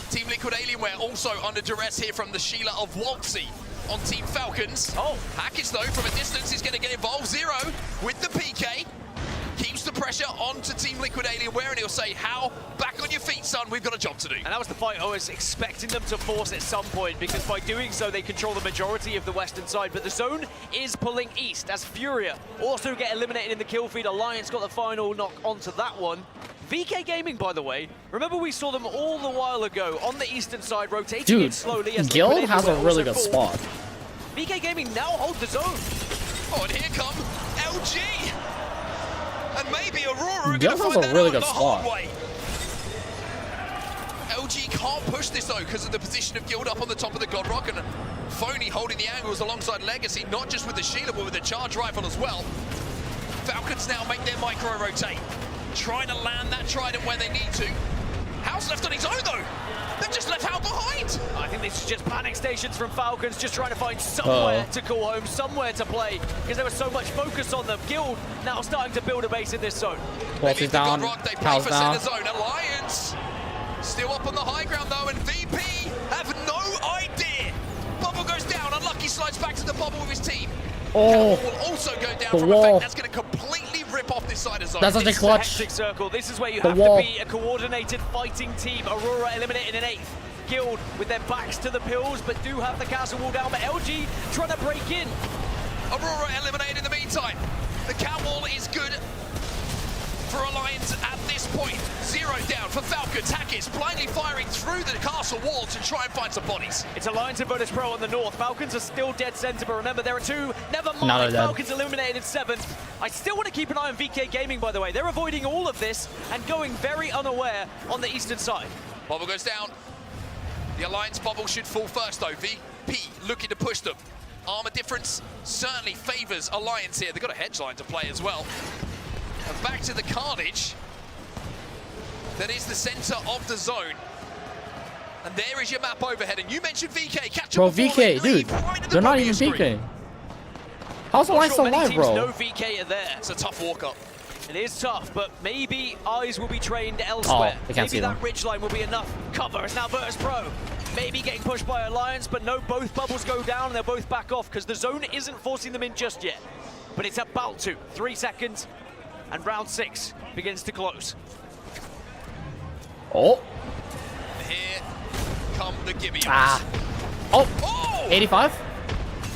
Team Liquid Alienware also under duress here from the Sheila of Walksy on Team Falcons. Hackett though from a distance is going to get involved. Zero with the PK. Keeps the pressure onto Team Liquid Alienware, and he'll say, "How? Back on your feet, son. We've got a job to do." And that was the fight I was expecting them to force at some point, because by doing so, they control the majority of the western side. But the zone is pulling east as Furia also get eliminated in the kill feed. Alliance got the final knock onto that one. VK Gaming, by the way, remember we saw them all the while ago on the eastern side, rotating in slowly. As Guild Liquid has a Alienware really also good fall. spot. VK Gaming now hold the zone. Oh, and here come LG. And maybe Aurora are Guild going to has find a that really out good the hard spot. way. LG can't push this though because of the position of Guild up on the top of the God Rock, and Phony holding the angles alongside Legacy, not just with the Sheila but with the charge rifle as well. Falcons now make their micro rotate, trying to land that trident where they need to. House left on his own though. They've just left Hal behind. I think this is just panic stations from Falcons, just trying to find somewhere to call home, somewhere to play, because there was so much focus on them. Guild now starting to build a base in this zone. Waltz's down, They play Cal's for down. center zone. Alliance still up on the high ground though, and VP have no idea. Bubble goes down. Unlucky slides back to the bubble with his team. Oh, will also go down the from wall. effect. That's going to completely rip off this side of zone. That's such a This is clutch. hectic circle. This is where you The have wall. to be a coordinated fighting team. Aurora eliminated in 8th. Guild with their backs to the pills, but do have the castle wall down. But LG trying to break in. Aurora eliminated in the meantime. The cat wall is good for Alliance at this point. 0 down for Falcons. Hackett's blindly firing through the castle wall to try and find some bodies. It's Alliance and Virtus Pro on the north. Falcons are still dead center, but remember there are 2. Never No, mind. they're dead. Falcons eliminated in 7th. I still want to keep an eye on VK Gaming, by the way. They're avoiding all of this and going very unaware on the eastern side. Bubble goes down. The Alliance bubble should fall first though. VP looking to push them. Armor difference certainly favors Alliance here. They've got a hedge line to play as well. And back to the carnage. That is the center of the zone. And there is your map overhead. And you mentioned VK. Catch Bro, up before VK, they dude, leave right at the they're not top of even your screen. peeking. How's the line still Many alive, teams bro? know VK are there. It's a tough walk up. It is tough, but maybe eyes will be trained elsewhere. Oh, they can't maybe see that them. ridge line will be enough cover. It's now Virtus Pro. Maybe getting pushed by Alliance, but no, both bubbles go down and they'll both back off because the zone isn't forcing them in just yet. But it's about to. 3 seconds, and round 6 begins to close. Oh. Here come the Gibbions. Ah. Oh. Oh! 85.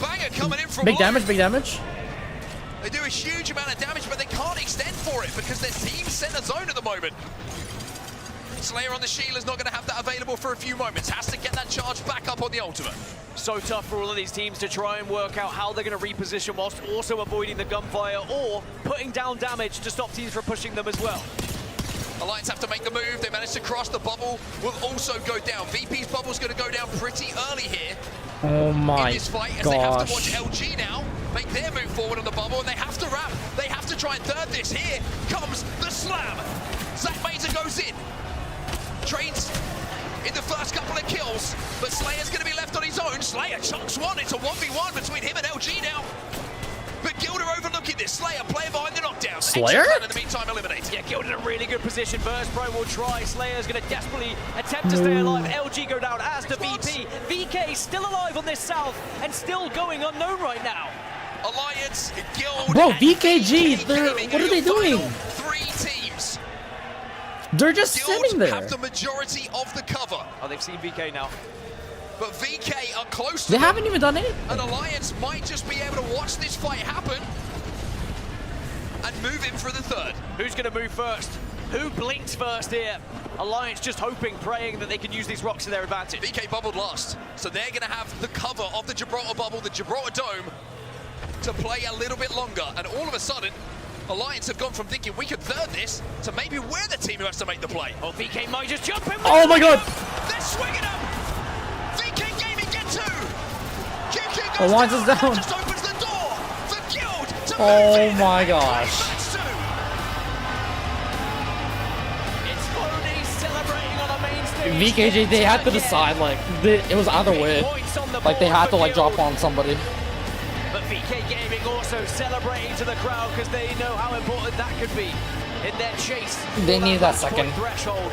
Banger coming in from Big low. damage, big damage. They do a huge amount of damage, but they can't extend for it because their team center zone at the moment. Slayer on the shield is not going to have that available for a few moments. Has to get that charge back up on the ultimate. So tough for all of these teams to try and work out how they're going to reposition whilst also avoiding the gunfire or putting down damage to stop teams from pushing them as well. Alliance have to make the move. They managed to cross. The bubble will also go down. VP's bubble's going to go down pretty early here. Oh my in this fight, as they have to watch gosh. LG now make their move forward on the bubble, and they have to wrap. They have to try and third this. Here comes the slam. Zach Mazer goes in. Trains in the first couple of kills, but Slayer's going to be left on his own. Slayer chunks one. It's a 1v1 between him and LG now. But Gilder overlooking this. Slayer playing behind the knockdown. Slayer? In the meantime, eliminated. Yeah, Gilder in a really good position. Burst Pro will try. Slayer's going to desperately attempt to stay alive. LG go down as to VP. VK still alive on this south and still going unknown right now. Alliance, Guild, Bro, VKG, what are they doing? 3 teams. They're just Guild sitting there. have the majority of the cover. Oh, they've seen VK now. But VK are close to They them. haven't even done anything. And Alliance might just be able to watch this fight happen and move in for the third. Who's going to move first? Who blinks first here? Alliance just hoping, praying that they can use these rocks to their advantage. VK bubbled last, so they're going to have the cover of the Gibraltar bubble, the Gibraltar dome, to play a little bit longer. And all of a sudden, Alliance have gone from thinking we could third this to maybe we're the team who has to make the play. Oh, VK might just jump in. Oh my god! They're swinging up. VK Gaming get 2. QQ goes Alliance is down. Just opens the door for Guild to Oh move in. my gosh. Match 2. It's Pony celebrating on the main stage. VKG, they had to decide, like, it was either way. Points on the Like, they board had to, for like, drop Guild. on somebody. But VK Gaming also celebrating to the crowd because they know how important that could be in their chase. They for need that match point second. Threshold.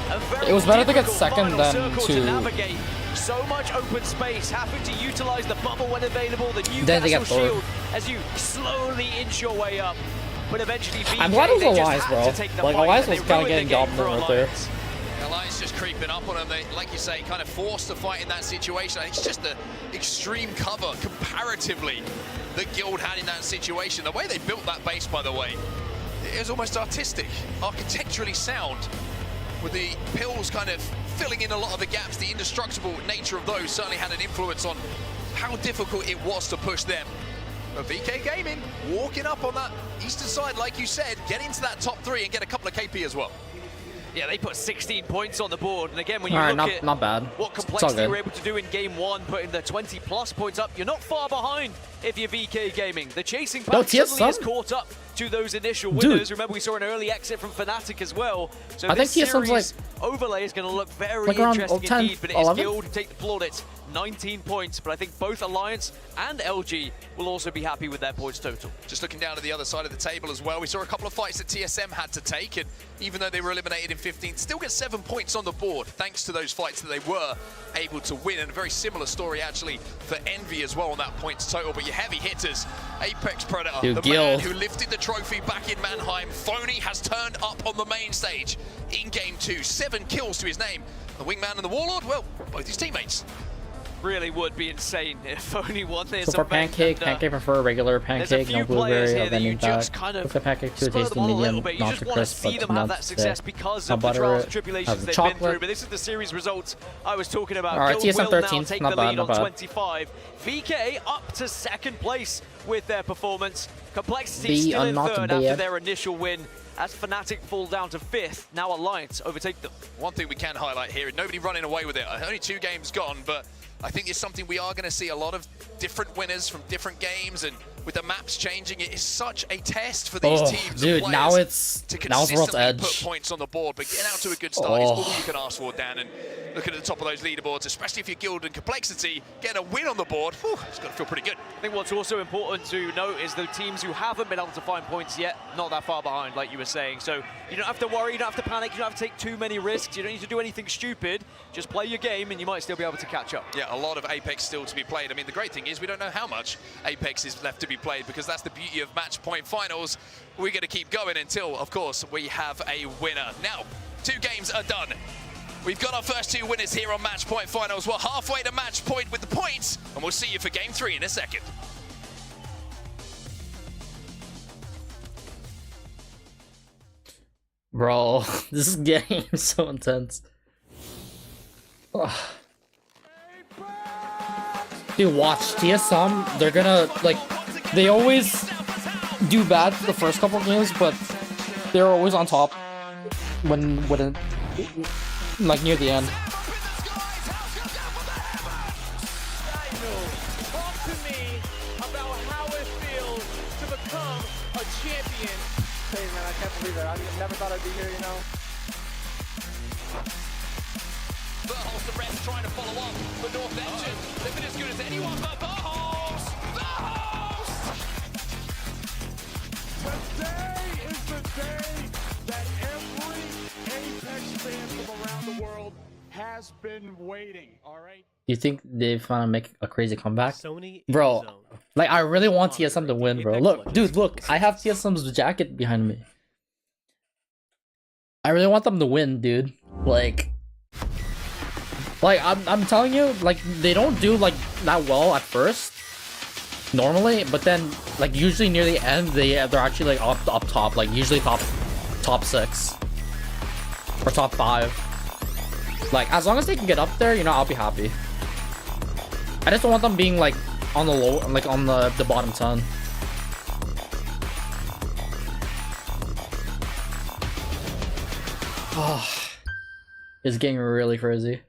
A very It was better to get difficult second final than circle to- navigate. So much open space, having to utilize the bubble when available, the new Then they get castle third. shield as you slowly inch your way up. But eventually VK, I'm glad it was they just Elias, had bro. to take the Like, fight, Elias and was they kinda ruined getting the game dominant for right there. Alliance. Alliance just creeping up on them. They, like you say, kind of forced to fight in that situation. It's just the extreme cover comparatively that Guild had in that situation. The way they built that base, by the way, it was almost artistic, architecturally sound, with the pills kind of filling in a lot of the gaps. The indestructible nature of those certainly had an influence on how difficult it was to push them. But VK Gaming walking up on that eastern side, like you said, get into that top 3 and get a couple of KP as well. Yeah, they put 16 points on the board, and again, when you Alright, look not at not bad. what It's all complexity good. they were able to do in game 1, putting the 20+ points up, you're not far behind if you're VK Gaming. The chasing No, pack suddenly TSM is caught up to those initial Dude. winners. Remember, we saw an early exit from Fnatic as well. So I this think TSM's series overlay is going to look very like around interesting 10, indeed, but it is 11? Guild to take the plaudits. 19 points, but I think both Alliance and LG will also be happy with their points total. Just looking down to the other side of the table as well, we saw a couple of fights that TSM had to take, and even though they were eliminated in 15th, still get 7 points on the board thanks to those fights that they were able to win. And a very similar story actually for Envy as well on that points total. But your heavy hitters, Apex Predator, Dude, the Gil. man who lifted the trophy back in Mannheim, Phony has turned up on the main stage in game 2. 7 kills to his name. The Wingman and the Warlord, well, both his teammates. Really would be insane if only won this. So for Pancake, Pancake prefer regular Pancake, no blueberry, or vending back. Cook the Pancake to a spur tasty them on a little medium, bit. You not just too want to crisp, see but them have not that success thick. because I'll of the butter trials it, and tribulations have the they've been chocolate. through. But this is the series results I was talking about. Alright, Guild TSM will now 13th, take not the bad, lead not on bad. 25. VK up to 2nd place with their performance. Complexity The still in unmarked 3rd after bear. their initial win. As Fnatic fall down to 5th, now Alliance overtake them. One thing we can highlight here, nobody running away with it. Only 2 games gone, but I think it's something we are going to see a lot of different winners from different games, and with the maps changing, it is such a test for these teams. Dude, and now players it's to World's consistently Edge. put points on the board, but get out to a good start is all you can ask for, Dan. And looking at the top of those leaderboards, especially if you're Guild and Complexity, getting a win on the board, whew, it's got to feel pretty good. I think what's also important to note is the teams who haven't been able to find points yet, not that far behind, like you were saying. So you don't have to worry, you don't have to panic, you don't have to take too many risks, you don't need to do anything stupid. Just play your game and you might still be able to catch up. Yeah, a lot of Apex still to be played. I mean, the great thing is we don't know how much Apex is left to be played, because that's the beauty of match point finals. We're going to keep going until, of course, we have a winner. Now, 2 games are done. We've got our first 2 winners here on match point finals. We're halfway to match point with the points, and we'll see you for game 3 in a second. Bro, this is getting so intense. Ugh. Dude, watch TSM. They're gonna like, they always do bad the first couple games, but they're always on top when like near the end. Talk to me about how it feels to become a champion. Hey man, I can't believe it. I never thought I'd be here, you know. Burholz, the rest trying to follow on. But North Engine, they've been as good as anyone, but Burholz! Burholz! Today is the day that every Apex fan from around the world has been waiting, alright? Do you think they finna make a crazy comeback? Bro, like I really want TSM to win, bro. Look, dude, look, I have TSM's jacket behind me. I really want them to win, dude. Like I'm telling you, like they don't do like that well at first normally, but then like usually near the end they're actually like up top, like usually top 6 or top 5. Like as long as they can get up there, you know, I'll be happy. I just don't want them being like on the low, like on the bottom 10. Oh, it's getting really crazy.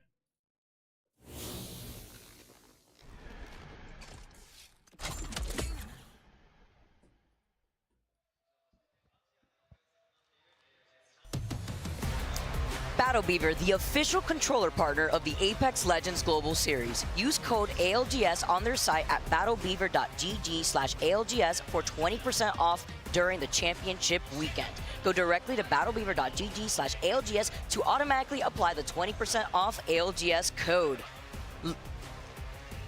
Battle Beaver, the official controller partner of the Apex Legends Global Series. Use code ALGS on their site at battlebeaver.gg/ALGS for 20% off during the championship weekend. Go directly to battlebeaver.gg/ALGS to automatically apply the 20% off ALGS code.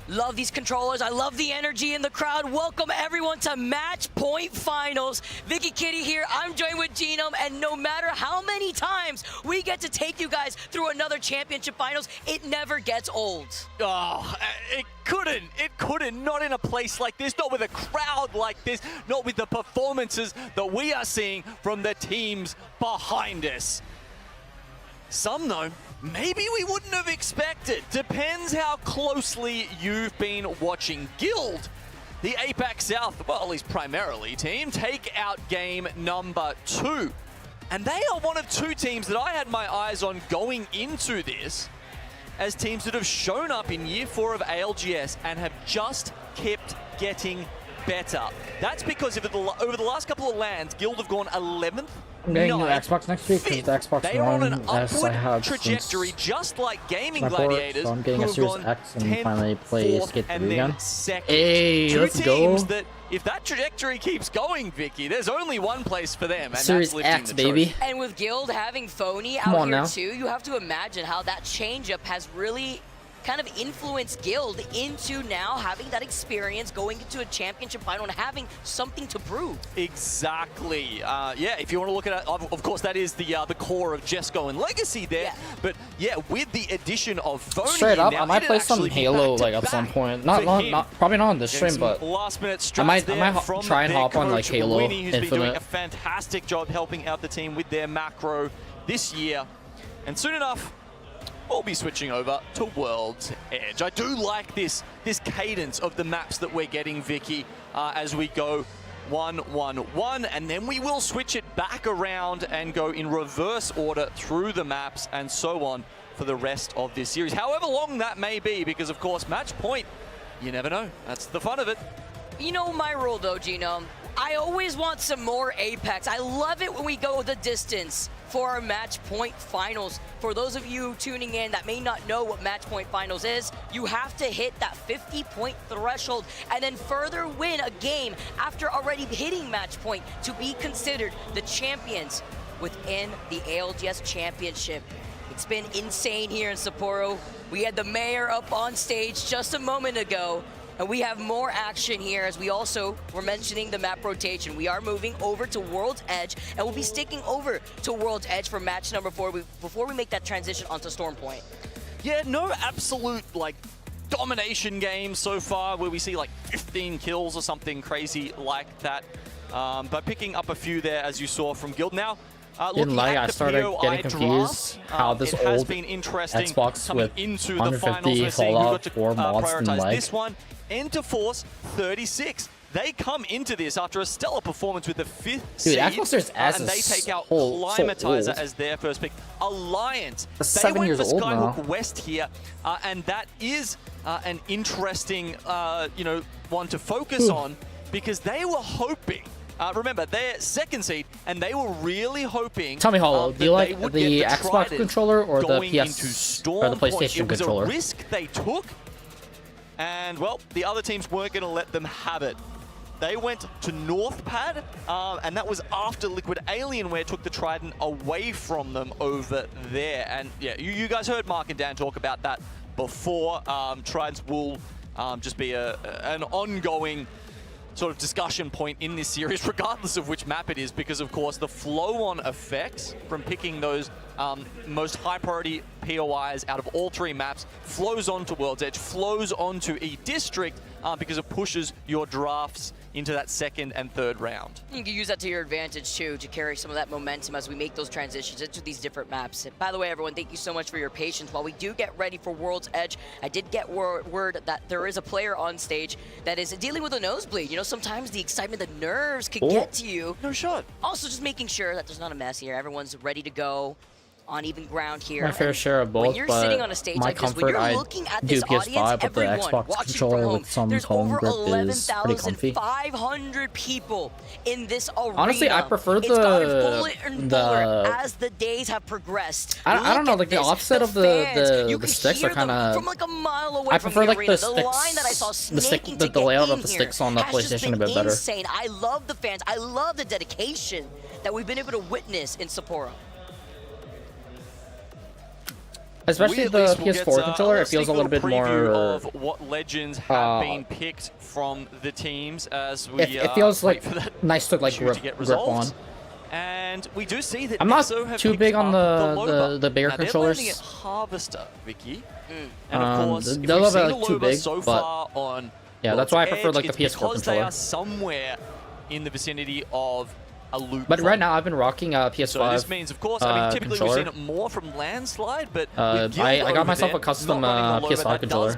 Love these controllers. I love the energy in the crowd. Welcome everyone to Match Point Finals. Vicky Kitty here. I'm joined with Genome, and no matter how many times we get to take you guys through another championship finals, it never gets old. Oh, it couldn't. It couldn't. Not in a place like this. Not with a crowd like this. Not with the performances that we are seeing from the teams behind us. Some, though, maybe we wouldn't have expected. Depends how closely you've been watching. Guild, the Apex South, well, at least primarily team, take out game number 2. And they are one of 2 teams that I had my eyes on going into this as teams that have shown up in year 4 of ALGS and have just kept getting better. That's because over the last couple of lands, Guild have gone 11th. I'm getting new Xbox next week because the Xbox They are on an One upward I have trajectory, just like Gaming my port, Gladiators, so I'm getting who a have Series gone X and 10th, finally play 4th, Skate 3 and then again. 2nd. Hey, 2 let's teams go. that, if that trajectory keeps going, Vicky, there's only one place for them, and Series that's lifting X, the baby. trophy. And with Guild having Phony Come out on here now. too, you have to imagine how that changeup has really kind of influenced Guild into now having that experience going into a championship final and having something to prove. Exactly. Yeah, if you want to look at it, of course, that is the core of Jesco and Legacy there. Yeah. But yeah, with the addition of Phony Straight up, now, I might it'd play some actually be Halo like at back-to-back some point. for Not him. probably not on this Getting stream, some but last-minute I might strats there from try and their hop on like coach, Halo Winnie, who's been doing a Infinite. fantastic job helping out the team with their macro this year. And soon enough, we'll be switching over to World's Edge. I do like this cadence of the maps that we're getting, Vicky, as we go 1-1-1, and then we will switch it back around and go in reverse order through the maps and so on for the rest of this series. However long that may be, because of course, match point, you never know. That's the fun of it. You know my rule though, Genome. I always want some more Apex. I love it when we go the distance for our Match Point Finals. For those of you tuning in that may not know what Match Point Finals is, you have to hit that 50-point threshold and then further win a game after already hitting Match Point to be considered the champions within the ALGS Championship. It's been insane here in Sapporo. We had the mayor up on stage just a moment ago, and we have more action here as we also were mentioning the map rotation. We are moving over to World's Edge, and we'll be sticking over to World's Edge for match number 4 before we make that transition onto Storm Point. Yeah, no absolute like domination game so far where we see like 15 kills or something crazy like that. But picking up a few there, as you saw from Guild. Now, Didn't lie, I started getting confused how this old Xbox with 150 Fallout 4 mods didn't lag. This one, Enter Force 36. They come into this after a stellar performance with the 5th seed, Xbox Series S and they take out so Climatizer old. as their first pick. Alliance, That's they 7 went years for old Skyhook now. West here, and that is an interesting, one to focus on, because they were hoping. Remember, they're 2nd seed, and they were really hoping. Tell me, Hollow, do you like the Xbox Trident controller or the going PS into or Storm the PlayStation Point. It was controller? a risk they took, and well, the other teams weren't going to let them have it. They went to Northpad, and that was after Liquid Alienware took the Trident away from them over there. And yeah, you guys heard Mark and Dan talk about that before. Tridents will just be an ongoing sort of discussion point in this series, regardless of which map it is, because of course the flow-on effects from picking those most high-priority POIs out of all 3 maps flows onto World's Edge, flows onto E-District, because it pushes your drafts into that 2nd and 3rd round. You can use that to your advantage too, to carry some of that momentum as we make those transitions into these different maps. And by the way, everyone, thank you so much for your patience. While we do get ready for World's Edge, I did get word that there is a player on stage that is dealing with a nosebleed. You know, sometimes the excitement, the nerves could get to you. No shot. Also, just making sure that there's not a mess here. Everyone's ready to go on even ground here. My fair share of both, when you're but sitting on a stage my like this, comfort, when you're I looking at do this PS5, audience, but the everyone Xbox watching controller from home, with some there's home over grip is pretty comfy. 11,500 people in this arena. Honestly, I prefer It's gotten the fuller and fuller as the days have progressed. I don't know, like the offset of the sticks are kind of. From like a mile away I from prefer the like arena. the The sticks. line that I saw snaking to The get layout in of the here sticks on the has just PlayStation a been bit better. insane. I love the fans. I love the dedication that we've been able to witness in Sapporo. Especially the PS4 controller, it feels a little bit more. Of what legends have been picked from the teams as we. It feels like nice to like grip on. And we do see that I'm not EXO have too big on the the bigger now, controllers. They're landing at Harvester, Vicky. And of course, if they're a we've little seen bit too Loba big, so but far on yeah, that's why I World's prefer like Edge, the it's PS4 because they controller. are somewhere in the vicinity of a loop. But right now I've been rocking PS5. So this means, of course, I mean, typically controller. we've seen it more from Landslide, but I got myself a custom PS5 controller.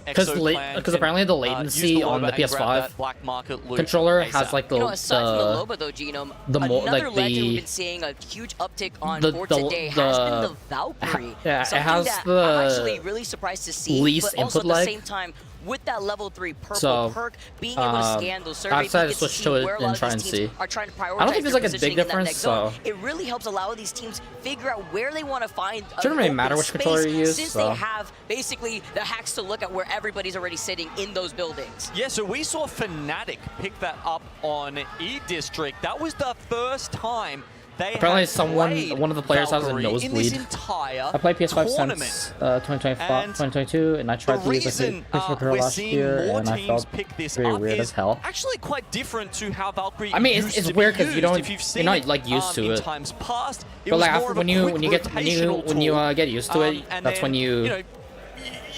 Because apparently the latency on the PS5 controller has like the aside from the Loba though, Genome, another legend we've been seeing a huge uptick on for today has been the Valkyrie. Yeah, it has that the I'm actually really surprised to see, least but also input at the lag. same time, with that level 3 purple So, perk, being able to scan those survey I've decided to beacons switch see to it where a and lot of try these and teams see. are trying to prioritize I don't think there's like a their big positioning in that difference, next zone. so It really helps allow these teams figure out where they want to find shouldn't really matter which controller you use. since So. they have basically the hacks to look at where everybody's already sitting in those buildings. Yeah, so we saw Fnatic pick that up on E-District. That was the first time they apparently one of the players has a Valkyrie in this nosebleed. entire I played PS5 tournament. since 2022, and I tried to use a PS4 controller last year, and I felt very weird as hell. Actually, quite different to how Valkyrie. I mean, used it's to weird be because you used. don't, If you've you're seen not like used to in it. times past, it But was like more after of when a you quick get rotational get used to it, tool. And that's then, when you know,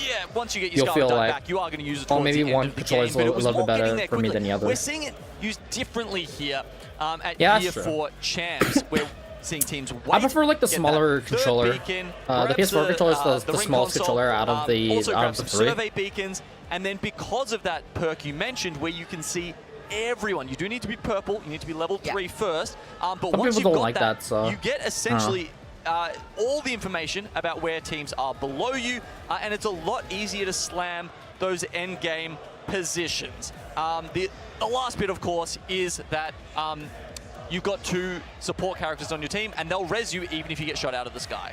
yeah, once you get your you'll Scarlet feel Dye like, back, you are going to use it oh, towards maybe the end one of the controller game, is but a it was little bit more getting better there for me quickly. than the other. We're seeing it used differently here at Yeah, year that's true. 4 champs, where seeing teams wait, I prefer like the get smaller that third controller. beacon, The grab PS4 controller is the ring smallest console, controller out of the also grab some 3. survey beacons, and then because of that perk you mentioned, where you can see everyone, you do need to be purple, you need to be level 3 first, but Some once people you've don't got like that, so you get essentially all the information about where teams are below you, and it's a lot easier to slam those end game positions. The last bit, of course, is that you've got 2 support characters on your team, and they'll res you even if you get shot out of the sky.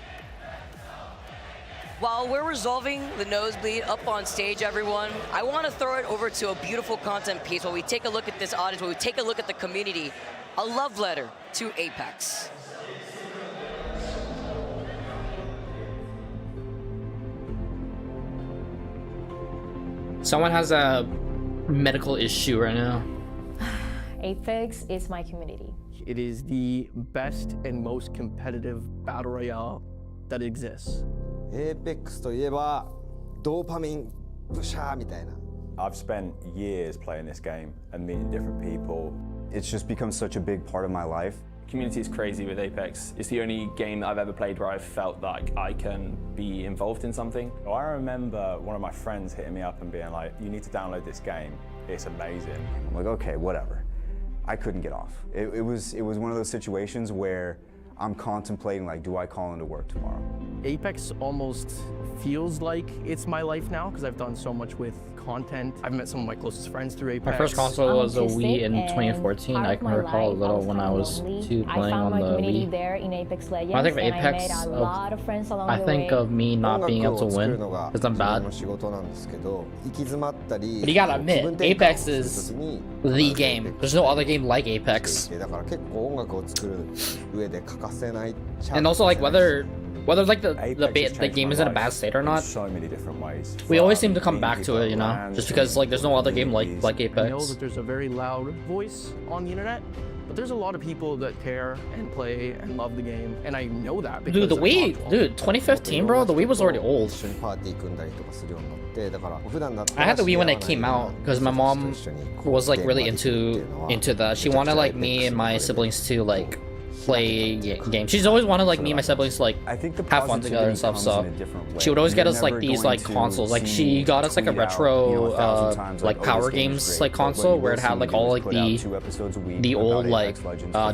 While we're resolving the nosebleed up on stage, everyone, I want to throw it over to a beautiful content piece while we take a look at this audience, while we take a look at the community, a love letter to Apex. Someone has a medical issue right now. Apex is my community. It is the best and most competitive battle royale that exists. Apex といえばドーパミンブシャーみたいな。 I've spent years playing this game and meeting different people. It's just become such a big part of my life. community is crazy with Apex. It's the only game that I've ever played where I've felt like I can be involved in something. I remember one of my friends hitting me up and being like, you need to download this game. It's amazing. I'm like, okay, whatever. I couldn't get off. It was one of those situations where I'm contemplating, like, do I call into work tomorrow? Apex almost feels like it's my life now because I've done so much with content. I've met some of my closest friends through Apex. My first console was a Wii in 2014. I can recall a little when I was playing on the Wii. There in Apex Legends, I think of Apex, and I made a lot of friends along I the think way. of me not being able to win because I'm bad. But you gotta admit, Apex is the game. There's no other game like Apex. And also, like, whether like the game is in a bad state or not, so many different ways. we always seem to come back to it, you know, just because like there's no other game like I know Apex. that there's a very loud voice on the internet, but there's a lot of people that care and play and love the game, and I know that because Dude, the I've Wii, talked to dude, 2015, bro, the Wii was already old. I had the Wii when it came out because my mom was like really into that. She wanted like me and my siblings to like play games. She's always wanted like me and my siblings to like have fun together and stuff, so she would always get us like these like consoles. Like she got us like a retro like Power Games like console where it had like all like the old like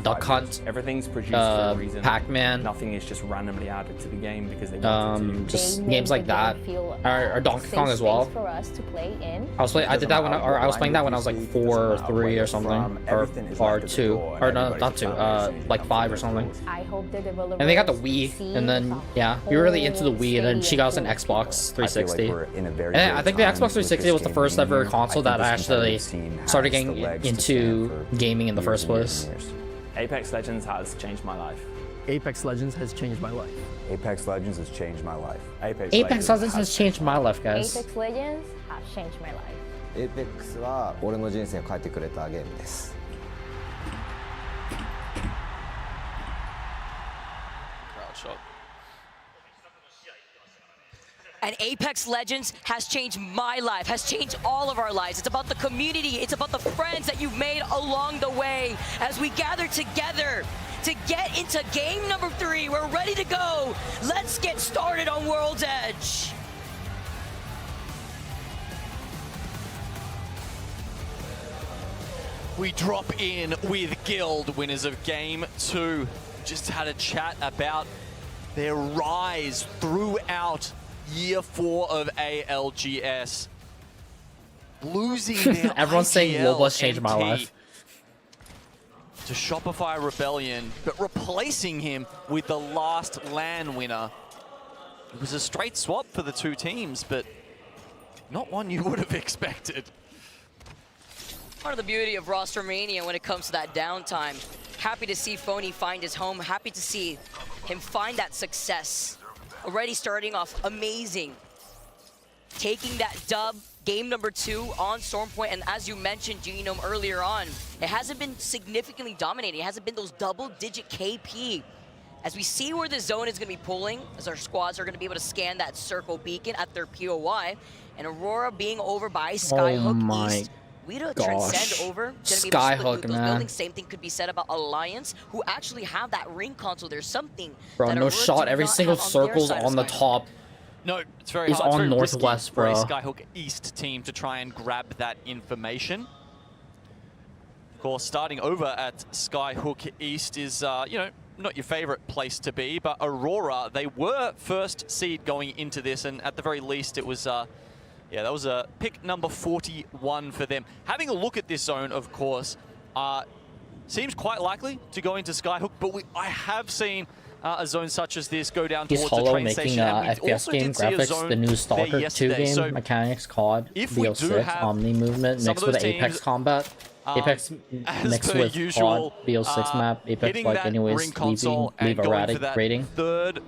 Duck Hunt, everything's produced for a reason. Pac-Man, Nothing is just randomly added to the game because they wanted to. just games like that, or Donkey Kong as well. For us to play in. I did that when I was playing that when I was like 4 or 3 or something, or 2, or no, not 2, like 5 or something. I hope the developers And they got the Wii, and then yeah, we were really into the Wii, and then she got us an Xbox 360. And I think the Xbox 360 was the first ever console that I actually started getting into gaming in the first place. Apex Legends has changed my life. Apex Legends has changed my life. Apex Legends has changed my life. Apex Legends has changed my life, guys. Apex Legends have changed my life. Apex は俺の人生を変えてくれたゲームです。 And Apex Legends has changed my life, has changed all of our lives. It's about the community, it's about the friends that you've made along the way as we gather together to get into game number 3. We're ready to go. Let's get started on World's Edge. We drop in with Guild, winners of Game 2. Just had a chat about their rise throughout Year 4 of ALGS. Losing their Everyone's saying IGL WoW has changed my NT life. to Shopify Rebellion, but replacing him with the last LAN winner. It was a straight swap for the two teams, but not one you would have expected. Part of the beauty of roster mania when it comes to that downtime. Happy to see Phony find his home. Happy to see him find that success. Already starting off amazing. Taking that dub, game number 2 on Stormpoint, and as you mentioned, Genome, earlier on, it hasn't been significantly dominating. It hasn't been those double-digit KP. As we see where the zone is going to be pulling, as our squads are going to be able to scan that circle beacon at their POI, and Aurora being over by Skyhook East. We to transcend over, gonna be able to split those buildings. Same thing could be said about Alliance, who actually have that ring console. There's something. Bro, no shot. Every single circle's on the top. No, it's very He's hard. It's on very northwest, risky for a bro. Skyhook East team to try and grab that information. Of course, starting over at Skyhook East is, you know, not your favorite place to be, but Aurora, they were first seed going into this, and at the very least, it was, yeah, that was a pick number 41 for them. Having a look at this zone, of course, seems quite likely to go into Skyhook, but I have seen a zone such as this go down towards the Hollow train making station. And we FPS also game did see a graphics, zone the new there Stalker 2 yesterday. game, So mechanics, COD, if we do BO6, have Omni movement some mixed of with those Apex teams, combat. Apex as mixed per with usual, COD, BO6 map, Apex hitting like that anyways, ring console leave and going erratic for that rating. third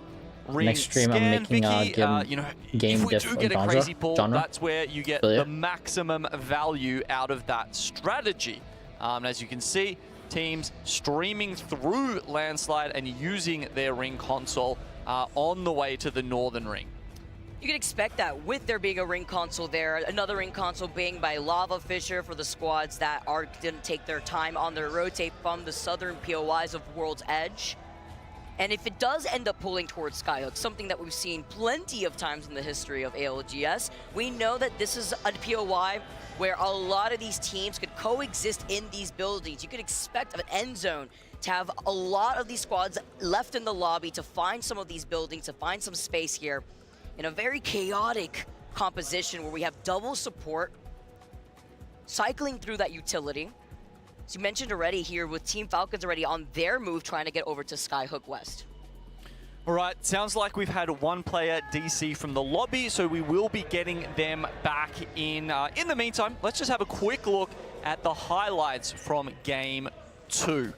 ring Next stream I'm scan, making Vicky, game, you know, game if we diff do get a crazy pull, genre. that's where you get the maximum value out of that strategy. As you can see, teams streaming through Landslide and using their ring console on the way to the northern ring. You can expect that with there being a ring console there, another ring console being by Lava Fisher for the squads that didn't take their time on their rotate from the southern POIs of World's Edge. And if it does end up pulling towards Skyhook, something that we've seen plenty of times in the history of ALGS, we know that this is a POI where a lot of these teams could coexist in these buildings. You could expect an end zone to have a lot of these squads left in the lobby to find some of these buildings, to find some space here in a very chaotic composition where we have double support cycling through that utility. As you mentioned already here with Team Falcons already on their move trying to get over to Skyhook West. All right, sounds like we've had one player DC from the lobby, so we will be getting them back in. In the meantime, let's just have a quick look at the highlights from Game 2.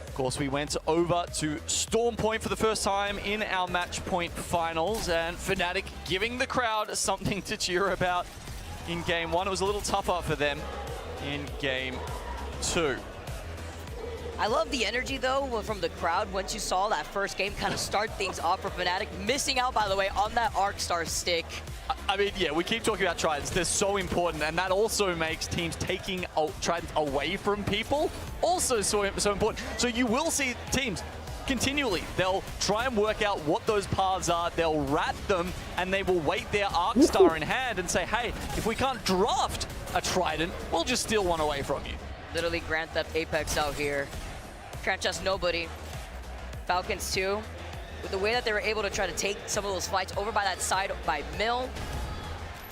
Of course, we went over to Storm Point for the first time in our match point finals, and Fnatic giving the crowd something to cheer about in Game 1. It was a little tougher for them in Game 2. I love the energy, though, from the crowd once you saw that first game kind of start things off for Fnatic. Missing out, by the way, on that Arc Star stick. I mean, yeah, we keep talking about tridents. They're so important, and that also makes teams taking tridents away from people also so important. So you will see teams continually. They'll try and work out what those paths are. They'll rat them, and they will wait their Arc Star in hand and say, hey, if we can't draft a trident, we'll just steal one away from you. Literally Grand Theft Apex out here. Can't trust nobody. Falcons too, with the way that they were able to try to take some of those fights over by that side by Mill,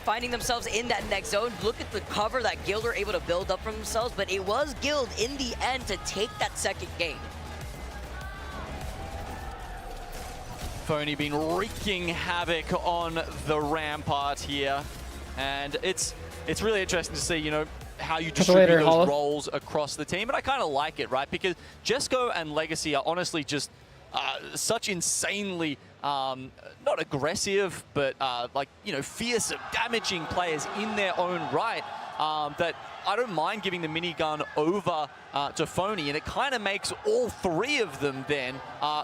finding themselves in that next zone. Look at the cover that Guild were able to build up for themselves, but it was Guild in the end to take that second game. Phony been wreaking havoc on the Rampart here, and it's really interesting to see, you know, how you distribute those roles across the team, but I kind of like it, right? Because Jesco and Legacy are honestly just such insanely not aggressive, but like, you know, fierce, damaging players in their own right, that I don't mind giving the minigun over to Phony, and it kind of makes all three of them then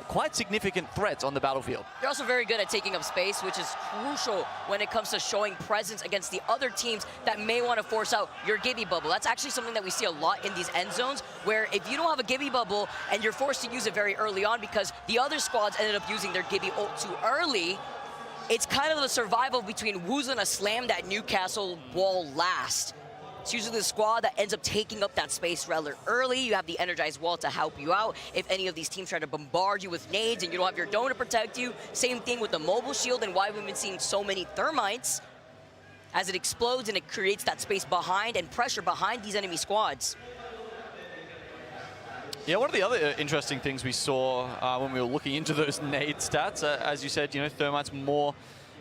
quite significant threats on the battlefield. They're also very good at taking up space, which is crucial when it comes to showing presence against the other teams that may want to force out your Gibby bubble. That's actually something that we see a lot in these end zones, where if you don't have a Gibby bubble and you're forced to use it very early on because the other squads ended up using their Gibby ult too early, it's kind of the survival between who's going to slam that Newcastle wall last. It's usually the squad that ends up taking up that space rather early. You have the energized wall to help you out if any of these teams try to bombard you with nades and you don't have your dome to protect you. Same thing with the mobile shield and why we've been seeing so many thermites as it explodes and it creates that space behind and pressure behind these enemy squads. Yeah, one of the other interesting things we saw when we were looking into those nade stats, as you said, you know, Thermite's more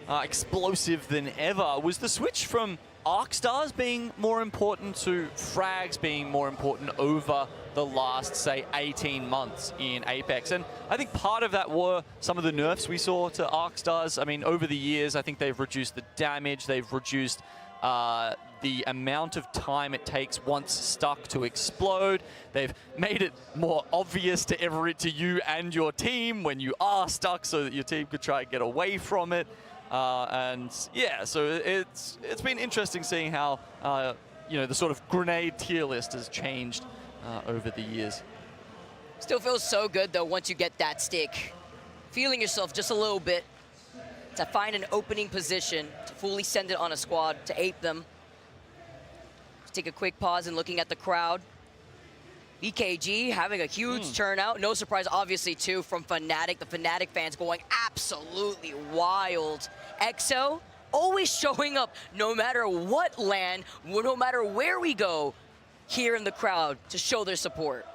explosive than ever, was the switch from Arc Stars being more important to frags being more important over the last, say, 18 months in Apex. And I think part of that were some of the nerfs we saw to Arc Stars. I mean, over the years, I think they've reduced the damage, they've reduced the amount of time it takes once stuck to explode. They've made it more obvious to you and your team when you are stuck so that your team could try and get away from it. And yeah, so it's been interesting seeing how you know, the sort of grenade tier list has changed over the years. Still feels so good though once you get that stick, feeling yourself just a little bit to find an opening position to fully send it on a squad to ape them. Just take a quick pause and looking at the crowd. VKG having a huge turnout. No surprise, obviously, too, from Fnatic. The Fnatic fans going absolutely wild. EXO always showing up no matter what land, no matter where we go, here in the crowd to show their support.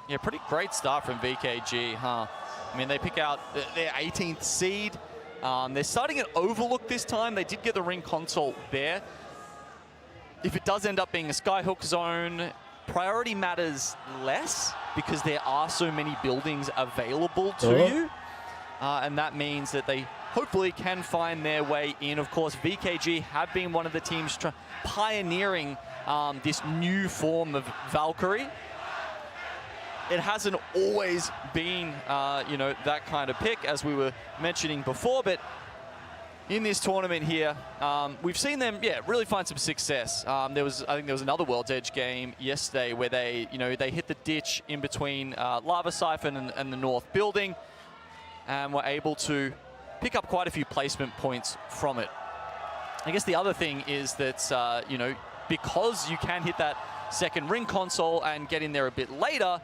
Yeah, pretty great start from VKG, huh? I mean, they pick out their 18th seed. They're starting at Overlook this time. They did get the ring console there. If it does end up being a Skyhook zone, priority matters less because there are so many buildings available to you. And that means that they hopefully can find their way in. Of course, VKG have been one of the teams pioneering this new form of Valkyrie. It hasn't always been, you know, that kind of pick, as we were mentioning before, but in this tournament here. We've seen them, really find some success. I think there was another World's Edge game yesterday where they hit the ditch in between Lava Siphon and the North Building, and were able to pick up quite a few placement points from it. I guess the other thing is that, because you can hit that second ring console and get in there a bit later,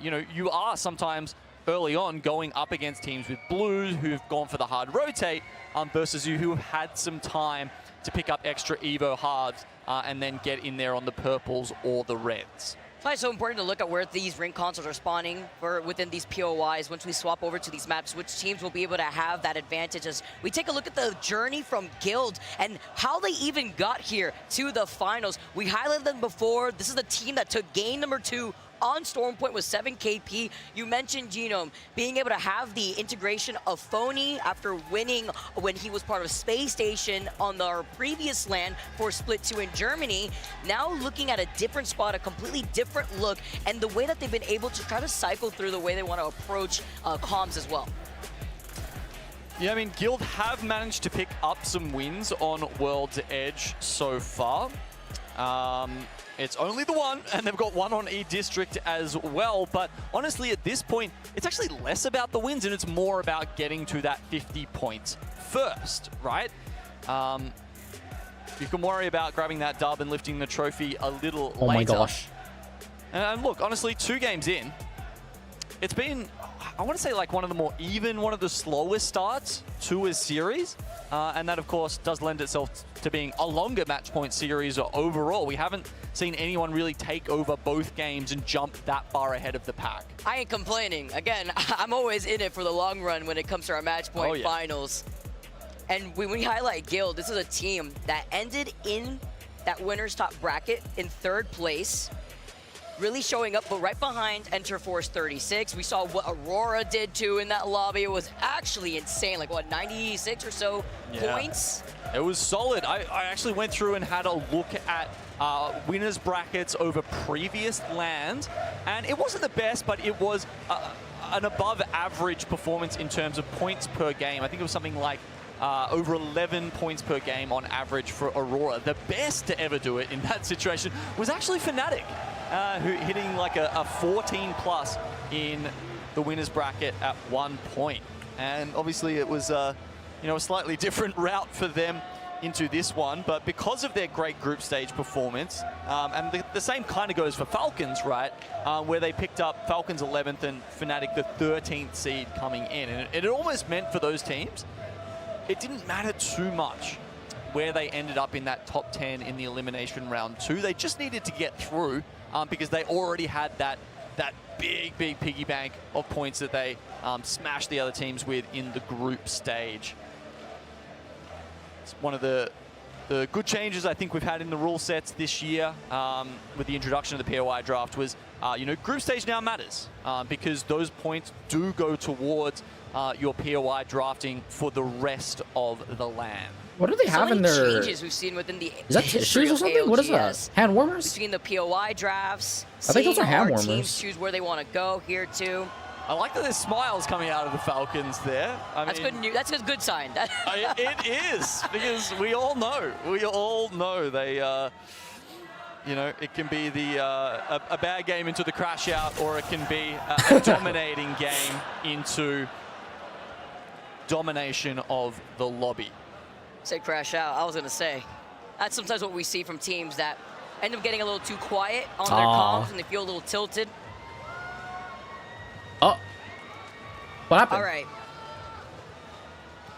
you are sometimes early on going up against teams with blues who've gone for the hard rotate versus you who have had some time to pick up extra Evo hards and then get in there on the purples or the reds. It's why it's so important to look at where these ring consoles are spawning within these POIs. Once we swap over to these maps, which teams will be able to have that advantage as we take a look at the journey from Guild and how they even got here to the finals. We highlighted them before. This is the team that took game number 2 on Stormpoint with 7 KP. You mentioned Genome being able to have the integration of Phony after winning when he was part of Space Station on our previous LAN for Split 2 in Germany. Now looking at a different spot, a completely different look, and the way that they've been able to try to cycle through the way they want to approach comms as well. Yeah, I mean, Guild have managed to pick up some wins on World's Edge so far. It's only the one, and they've got one on E-District as well. But honestly, at this point, it's actually less about the wins, and it's more about getting to that 50 points first, right? You can worry about grabbing that dub and lifting the trophy a little later. Oh my gosh. And look, honestly, 2 games in, it's been, I want to say, like one of the more even, one of the slowest starts to a series. And that, of course, does lend itself to being a longer match point series overall. We haven't seen anyone really take over both games and jump that far ahead of the pack. I ain't complaining. Again, I'm always in it for the long run when it comes to our match point finals. And when we highlight Guild, this is a team that ended in that winner's top bracket in 3rd place. Really showing up, but right behind Enter Force 36. We saw what Aurora did too in that lobby. It was actually insane, like what, 96 or so points? It was solid. I actually went through and had a look at winners brackets over previous LANs, and it wasn't the best, but it was an above average performance in terms of points per game. I think it was something like over 11 points per game on average for Aurora. The best to ever do it in that situation was actually Fnatic, who hitting like a 14 plus in the winners bracket at one point. And obviously it was a slightly different route for them into this one, but because of their great group stage performance, and the same kind of goes for Falcons, right? Where they picked up Falcons 11th and Fnatic the 13th seed coming in. And it almost meant for those teams, it didn't matter too much where they ended up in that top 10 in the elimination round 2. They just needed to get through because they already had that big piggy bank of points that they smashed the other teams with in the group stage. It's one of the good changes I think we've had in the rule sets this year with the introduction of the POI draft was, group stage now matters because those points do go towards your POI drafting for the rest of the LAN. What do they have in their... changes we've seen within the Is that tissues or something? What is that? Hand warmers? Between the POI drafts, I think those are hand our warmers. teams choose where they want to go here too. I like that there's smiles coming out of the Falcons there. That's good news. That's a good sign. It is, because we all know they, it can be a bad game into the crash out, or it can be a dominating game into domination of the lobby. Say crash out. I was going to say. That's sometimes what we see from teams that end up getting a little too quiet on their comms and they feel a little tilted. Oh. What happened? All right.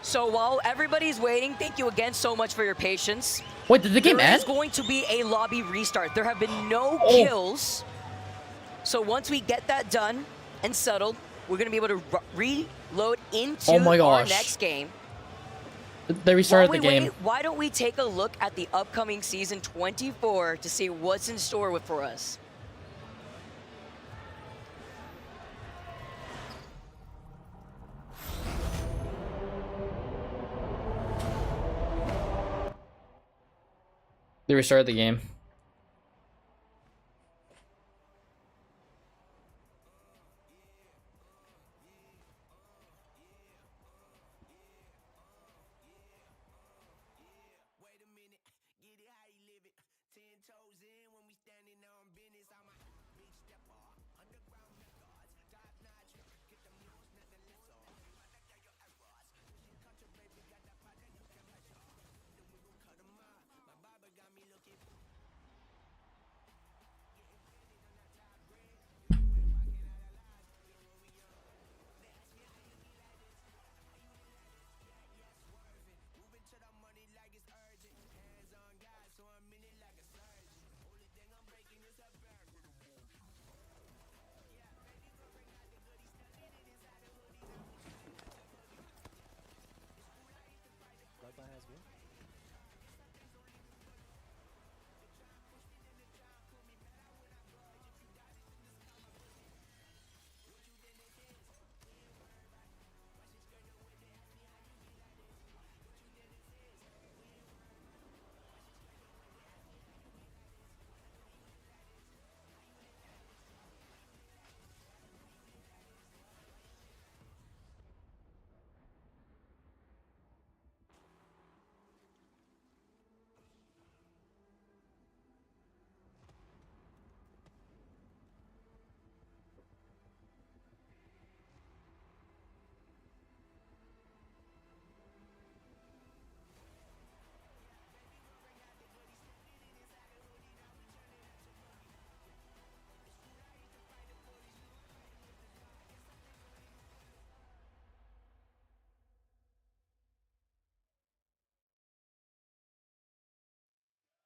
So while everybody's waiting, thank you again so much for your patience. Wait, did the game end? There's going to be a lobby restart. There have been no kills. So once we get that done and settled, we're going to be able to reload into our next game. They restarted the game. Why don't we take a look at the upcoming season 24 to see what's in store for us? They restarted the game.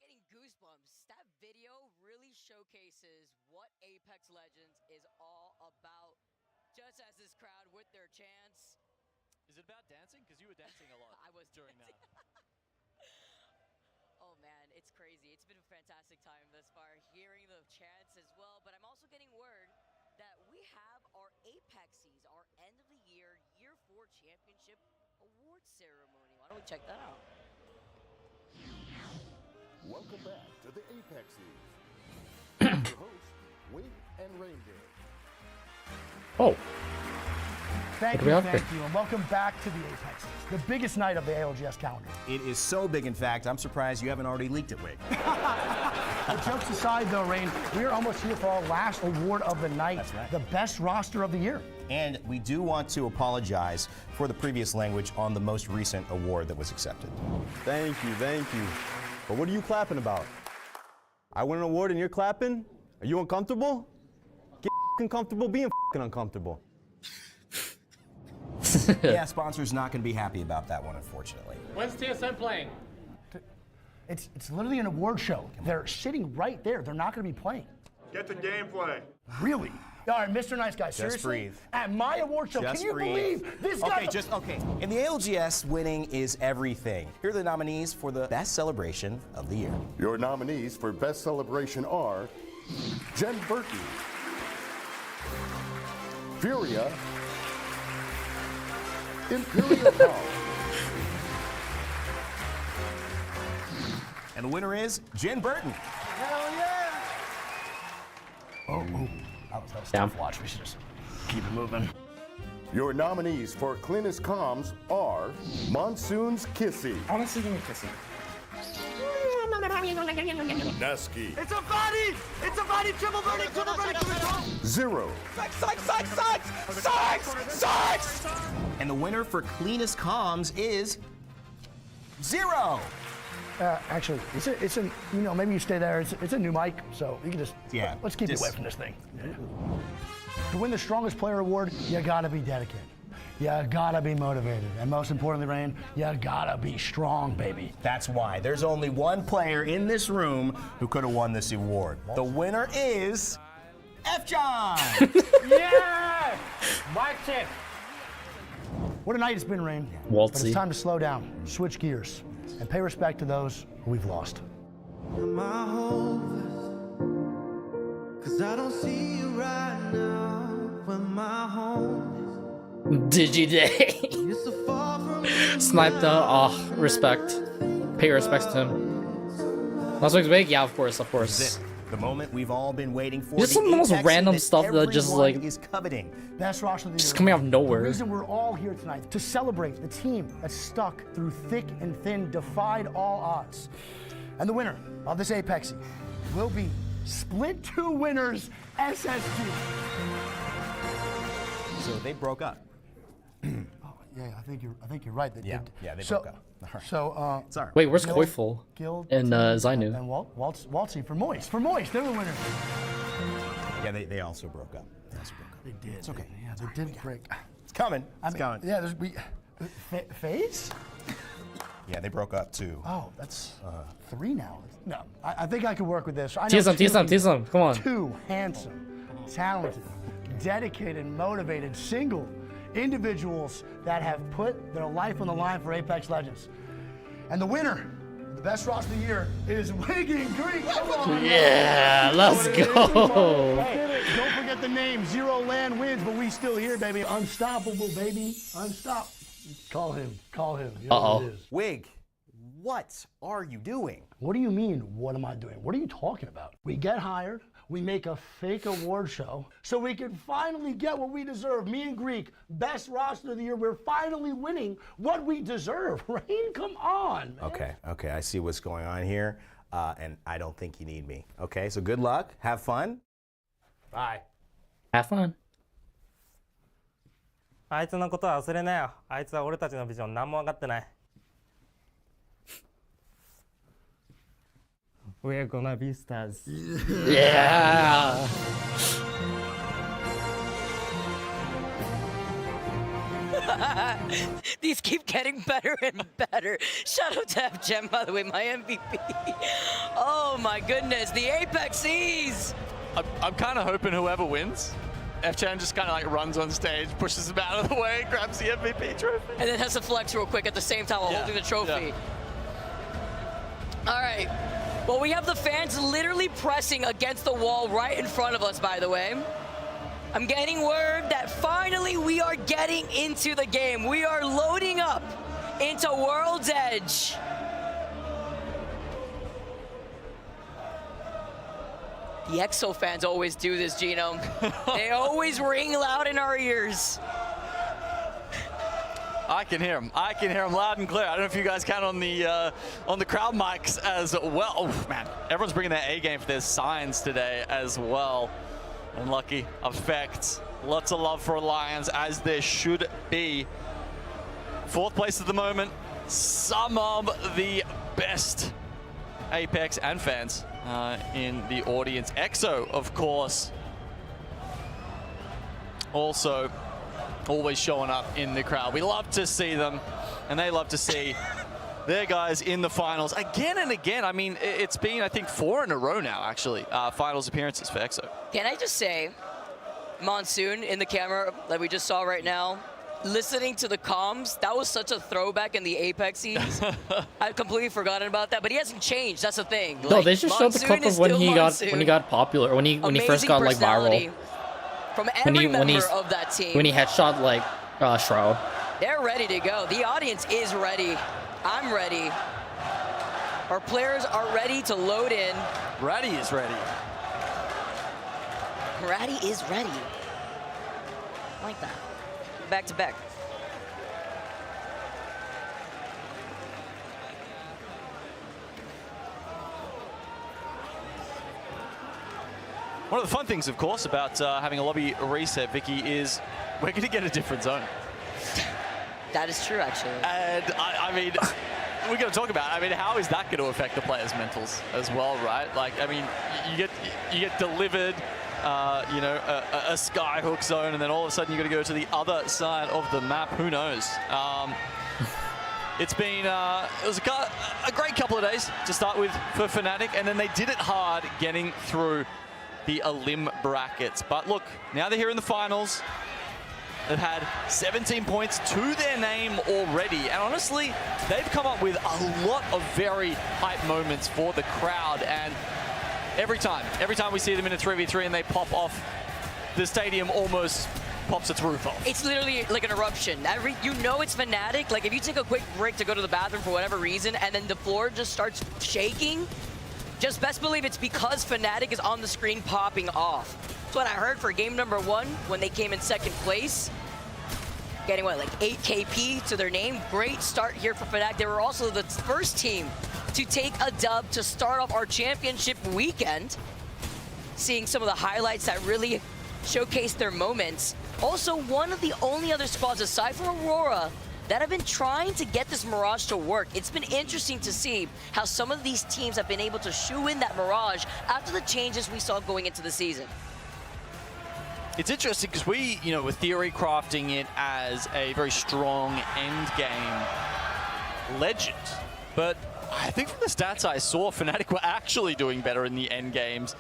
Getting goosebumps. That video really showcases what Apex Legends is all about. Just as this crowd with their chants. Is it about dancing? Because you were dancing a lot. I was during dancing. that. Oh man, it's crazy. It's been a fantastic time thus far, hearing the chants as well. But I'm also getting word that we have our Apexies, our end of the year, year 4 championship award ceremony. Why don't we check that out? Welcome back to the Apexies. Your hosts, Wig and Reindeer. Oh. Thank you, and welcome back to the Apexes, the biggest night of the ALGS calendar. It is so big, in fact, I'm surprised you haven't already leaked it, Wig. But jokes aside, though, Rain, we are almost here for our last award of the night. That's right. The best roster of the year. And we do want to apologize for the previous language on the most recent award that was accepted. Thank you. But what are you clapping about? I won an award and you're clapping? Are you uncomfortable? Get comfortable being uncomfortable. Yeah, sponsor's not going to be happy about that one, unfortunately. When's TSM playing? It's literally an award show. They're sitting right there. They're not going to be playing. Get the gameplay. Really? All right, Mr. Nice Guy, seriously? Just breathe. At my award show, can you believe this guy? Okay. In the ALGS, winning is everything. Here are the nominees for the best celebration of the year. Your nominees for best celebration are Jen Burton, Furia, Imperial Power. And the winner is Jen Burton. Hell yeah! Oh, that was a tough watch. We should just keep it moving. Your nominees for cleanest comms are Monsoon's Kissy. Honestly, give me Kissy. Nesky. It's a body! It's a body! Triple verdict! Triple verdict! Zero. Sykes! And the winner for cleanest comms is Zero. Actually, it's a maybe you stay there. It's a new mic, so you can just let's keep it away from this thing. To win the strongest player award, you gotta be dedicated. You gotta be motivated, and most importantly, Rain, you gotta be strong, baby. That's why there's only one player in this room who could have won this award. The winner is F. John. Yeah! Mic check. What a night it's been, Rain. But it's time to slow down, switch gears, and pay respect to those who we've lost. My hopeless, 'cause I don't see you right now when my home Digiday. Sniped out. Oh, respect. Pay respects to him. Last week's big? Yeah, of course. The moment we've all been waiting for. Just some of the most random stuff that just like is coveting. Best roster of the year. Just coming out of nowhere. The reason we're all here tonight to celebrate the team that stuck through thick and thin, defied all odds. And the winner of this Apexy will be Split 2 winners SSG. So they broke up. Yeah, I think you're right. They did. Yeah, they broke up. All right. So, sorry. Wait, where's Koifel and Zainu? And Waltzy for Moist. They're the winners. Yeah, they also broke up. They did. It's okay. Yeah, they did break. It's coming. It's coming. Yeah, FaZe? Yeah, they broke up too. Oh, that's 3 now. No, I think I could work with this. TSM, come on. 2 handsome, talented, dedicated, motivated, single individuals that have put their life on the line for Apex Legends. And the winner, the best roster of the year, is Wiggy Greek. Come on. Yeah, let's go. Hey, don't forget the name. Zero Land wins, but we still here, baby. Unstoppable, baby. Unstoppable. Call him. Call him. You know what it is. Wig, what are you doing? What do you mean, what am I doing? What are you talking about? We get hired, we make a fake award show, so we can finally get what we deserve. Me and Greek, best roster of the year. We're finally winning what we deserve. Rain, come on, man. Okay, I see what's going on here, and I don't think you need me. Okay, so good luck, have fun. Bye. Have fun. あいつのことは忘れなよ。あいつは俺たちのビジョン何も分かってない。We're gonna be stars. Yeah. These keep getting better and better. Shout out to FGem, by the way, my MVP. Oh my goodness, the Apexes! I'm kind of hoping whoever wins, FGem just kind of like runs on stage, pushes him out of the way, grabs the MVP trophy. And then has to flex real quick at the same time while holding the trophy. All right. Well, we have the fans literally pressing against the wall right in front of us, by the way. I'm getting word that finally we are getting into the game. We are loading up into World's Edge. The EXO fans always do this, Gino. They always ring loud in our ears. I can hear him. I can hear him loud and clear. I don't know if you guys can on the crowd mics as well. Oh man, everyone's bringing their A game for their signs today as well. Unlucky effect. Lots of love for Alliance, as there should be. 4th place at the moment. Some of the best Apex and fans in the audience. EXO, of course, also always showing up in the crowd. We love to see them, and they love to see their guys in the finals again and again. I mean, it's been, I think, 4 in a row now, actually, finals appearances for EXO. Can I just say, Monsoon in the camera that we just saw right now, listening to the comms, that was such a throwback in the Apexes. I've completely forgotten about that, but he hasn't changed. That's the thing. No, like, they just showed the clip of when he got popular, when he first got like viral. From every member of that team. When he headshot like Shroud. They're ready to go. The audience is ready. I'm ready. Our players are ready to load in. Ratty is ready. Ratty is ready. I like that. Back to back. One of the fun things, of course, about having a lobby reset, Vicky, is we're going to get a different zone. That is true, actually. And I mean, we're going to talk about it. I mean, how is that going to affect the players' mentals as well, right? Like, I mean, you get delivered, you know, a skyhook zone, and then all of a sudden you got to go to the other side of the map. Who knows? It's been it was a great couple of days to start with for Fnatic, and then they did it hard getting through the Elim brackets. But look, now they're here in the finals. They've had 17 points to their name already. And honestly, they've come up with a lot of very hype moments for the crowd. And every time we see them in a 3v3 and they pop off, the stadium almost pops its roof off. It's literally like an eruption. You know it's Fnatic. Like if you take a quick break to go to the bathroom for whatever reason, and then the floor just starts shaking, just best believe it's because Fnatic is on the screen popping off. That's what I heard for game number 1 when they came in 2nd place. Getting what, like 8 KP to their name. Great start here for Fnatic. They were also the first team to take a dub to start off our championship weekend. Seeing some of the highlights that really showcase their moments. Also, one of the only other squads aside from Aurora that have been trying to get this Mirage to work. It's been interesting to see how some of these teams have been able to shoe in that Mirage after the changes we saw going into the season. It's interesting because we, you know, were theory crafting it as a very strong end game legend. But I think from the stats I saw, Fnatic were actually doing better in the end games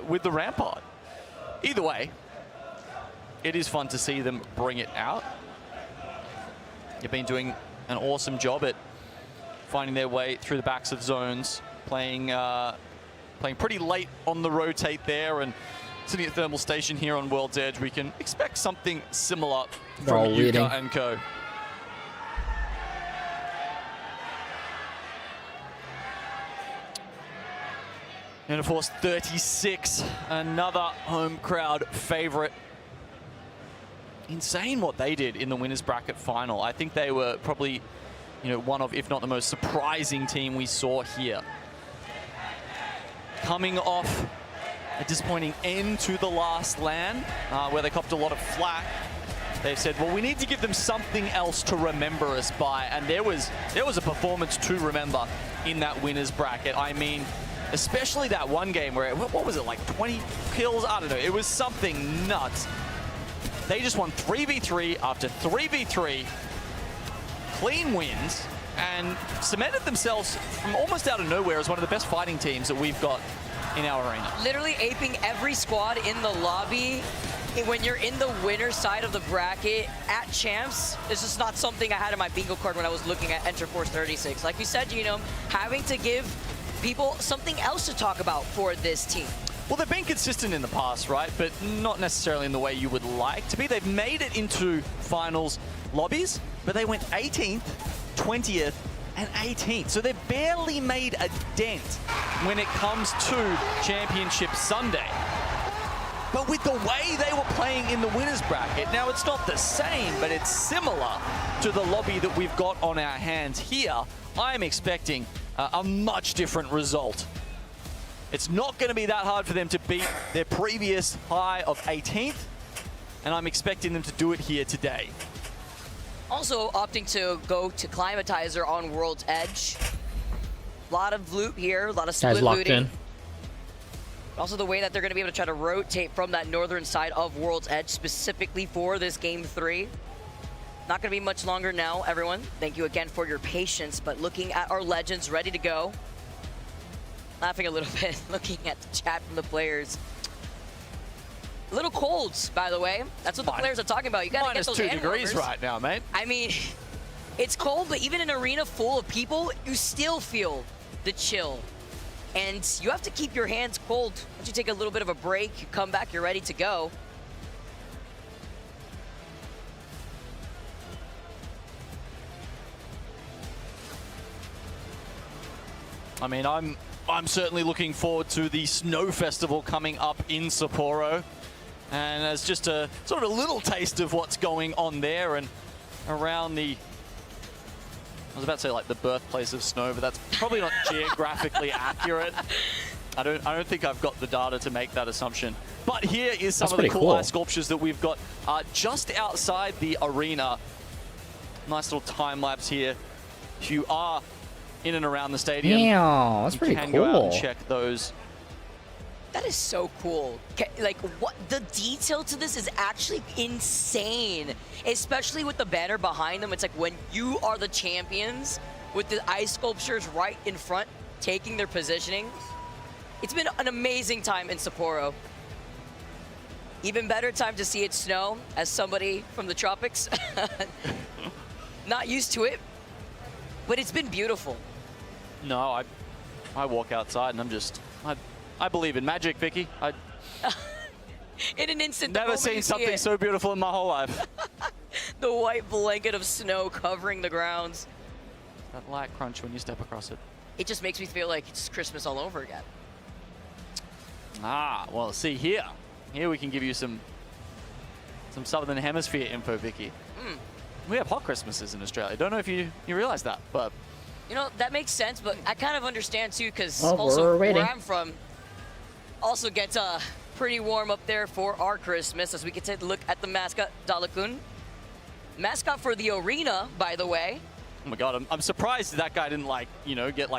with the Rampart. Either way, it is fun to see them bring it out. You've been doing an awesome job at finding their way through the backs of zones, playing pretty late on the rotate there, and sitting at thermal station here on World's Edge. We can expect something similar from Yuka and co. And of course, 36, another home crowd favorite. Insane what they did in the winners bracket final. I think they were probably, one of, if not the most surprising team we saw here. Coming off a disappointing end to the last LAN, where they copped a lot of flack. They said, well, we need to give them something else to remember us by, and there was a performance to remember in that winners bracket. I mean, especially that one game where, what was it, like 20 kills? I don't know. It was something nuts. They just won 3v3 after 3v3, clean wins, and cemented themselves from almost out of nowhere as one of the best fighting teams that we've got in our arena. Literally aping every squad in the lobby. When you're in the winner side of the bracket at Champs, this is not something I had in my bingo card when I was looking at Enter Force 36. Like you said, having to give people something else to talk about for this team. Well, they've been consistent in the past, right? But not necessarily in the way you would like to be. They've made it into finals lobbies, but they went 18th, 20th, and 18th. So they've barely made a dent when it comes to Championship Sunday. But with the way they were playing in the winners bracket, now it's not the same, but it's similar to the lobby that we've got on our hands here. I'm expecting a much different result. It's not going to be that hard for them to beat their previous high of 18th, and I'm expecting them to do it here today. Also opting to go to Climatizer on World's Edge. A lot of loot here, a lot of split looting. Also the way that they're going to be able to try to rotate from that northern side of World's Edge specifically for this Game 3. Not going to be much longer now, everyone. Thank you again for your patience, but looking at our legends ready to go. Laughing a little bit, looking at the chat from the players. A little cold, by the way. That's what the players are talking about. You got to get those -2 degrees right now, mate. I mean, it's cold, but even in an arena full of people, you still feel the chill. And you have to keep your hands cold. Once you take a little bit of a break, you come back, you're ready to go. I mean, I'm certainly looking forward to the Snow Festival coming up in Sapporo. And as just a sort of a little taste of what's going on there and around the, I was about to say like the birthplace of snow, but that's probably not geographically accurate. I don't think I've got the data to make that assumption. But here is some of the cool ice sculptures that we've got just outside the arena. Nice little time lapse here. If you are in and around the stadium, yeah, that's pretty cool. You can go out and check those. That is so cool. Like, what the detail to this is actually insane, especially with the banner behind them. It's like when you are the champions with the ice sculptures right in front, taking their positioning. It's been an amazing time in Sapporo. Even better time to see it snow as somebody from the tropics. Not used to it, but it's been beautiful. No, I walk outside and I'm just, I believe in magic, Vicky. In an instant, never seen something so beautiful in my whole life. The white blanket of snow covering the grounds. That light crunch when you step across it. It just makes me feel like it's Christmas all over again. Ah, well, see here. Here we can give you some Southern Hemisphere info, Vicky. We have hot Christmases in Australia. Don't know if you realize that, but... You know, that makes sense, but I kind of understand too, because Oh, also we're where I'm from also gets pretty warm up there for our Christmas, as we can take a look at the mascot, Dalakun. Mascot for the arena, by the way. Oh my God, I'm surprised that guy didn't get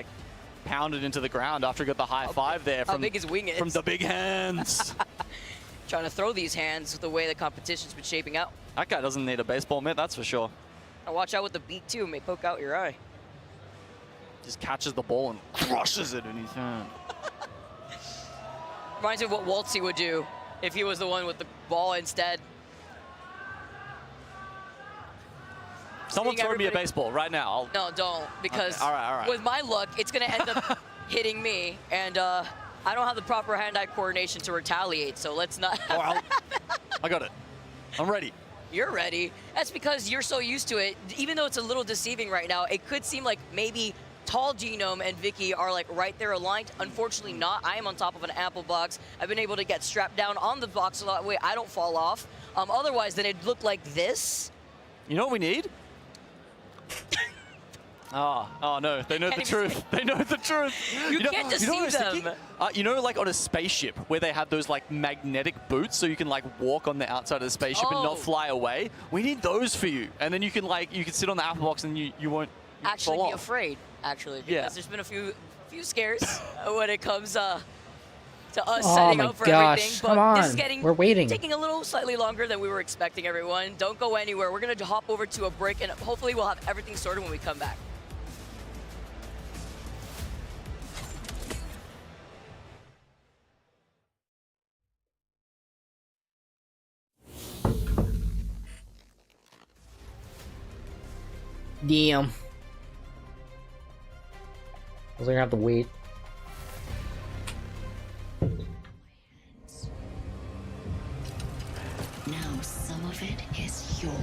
pounded into the ground after he got the high five there from, how big his wing is. From the big hands. Trying to throw these hands with the way the competition's been shaping out. That guy doesn't need a baseball mitt, that's for sure. And watch out with the beat too, it may poke out your eye. Just catches the ball and crushes it in his hand. Reminds me of what Waltzy would do if he was the one with the ball instead. Someone throw me a baseball right now. No, don't, because Okay, all right. with my luck, it's going to end up hitting me, and I don't have the proper hand-eye coordination to retaliate, so let's not. I got it. I'm ready. You're ready. That's because you're so used to it. Even though it's a little deceiving right now, it could seem like maybe Tall Genome and Vicky are like right there aligned. Unfortunately not. I am on top of an ample box. I've been able to get strapped down on the box so that way I don't fall off. Otherwise, then it'd look like this. You know what we need? Oh no, they know the truth. They know the truth. You can't deceive them. You know, like on a spaceship where they have those like magnetic boots so you can like walk on the outside of the spaceship and not fly away? We need those for you. And then you can sit on the apple box and you won't Actually fall be off. afraid, actually, because Yeah. there's been a few scares when it comes to us Oh setting my up for gosh, everything. come But this is on. getting We're waiting. taking a little slightly longer than we were expecting, everyone. Don't go anywhere. We're gonna hop over to a break and hopefully we'll have everything sorted when we come back. Damn. I was gonna have to wait. Now some of it is yours.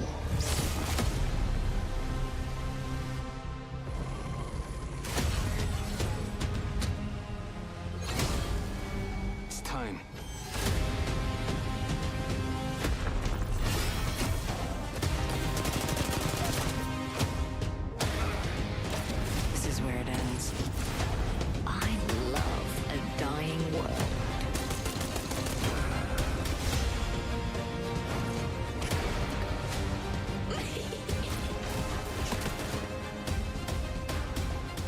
It's time. This is where it ends. I love a dying world.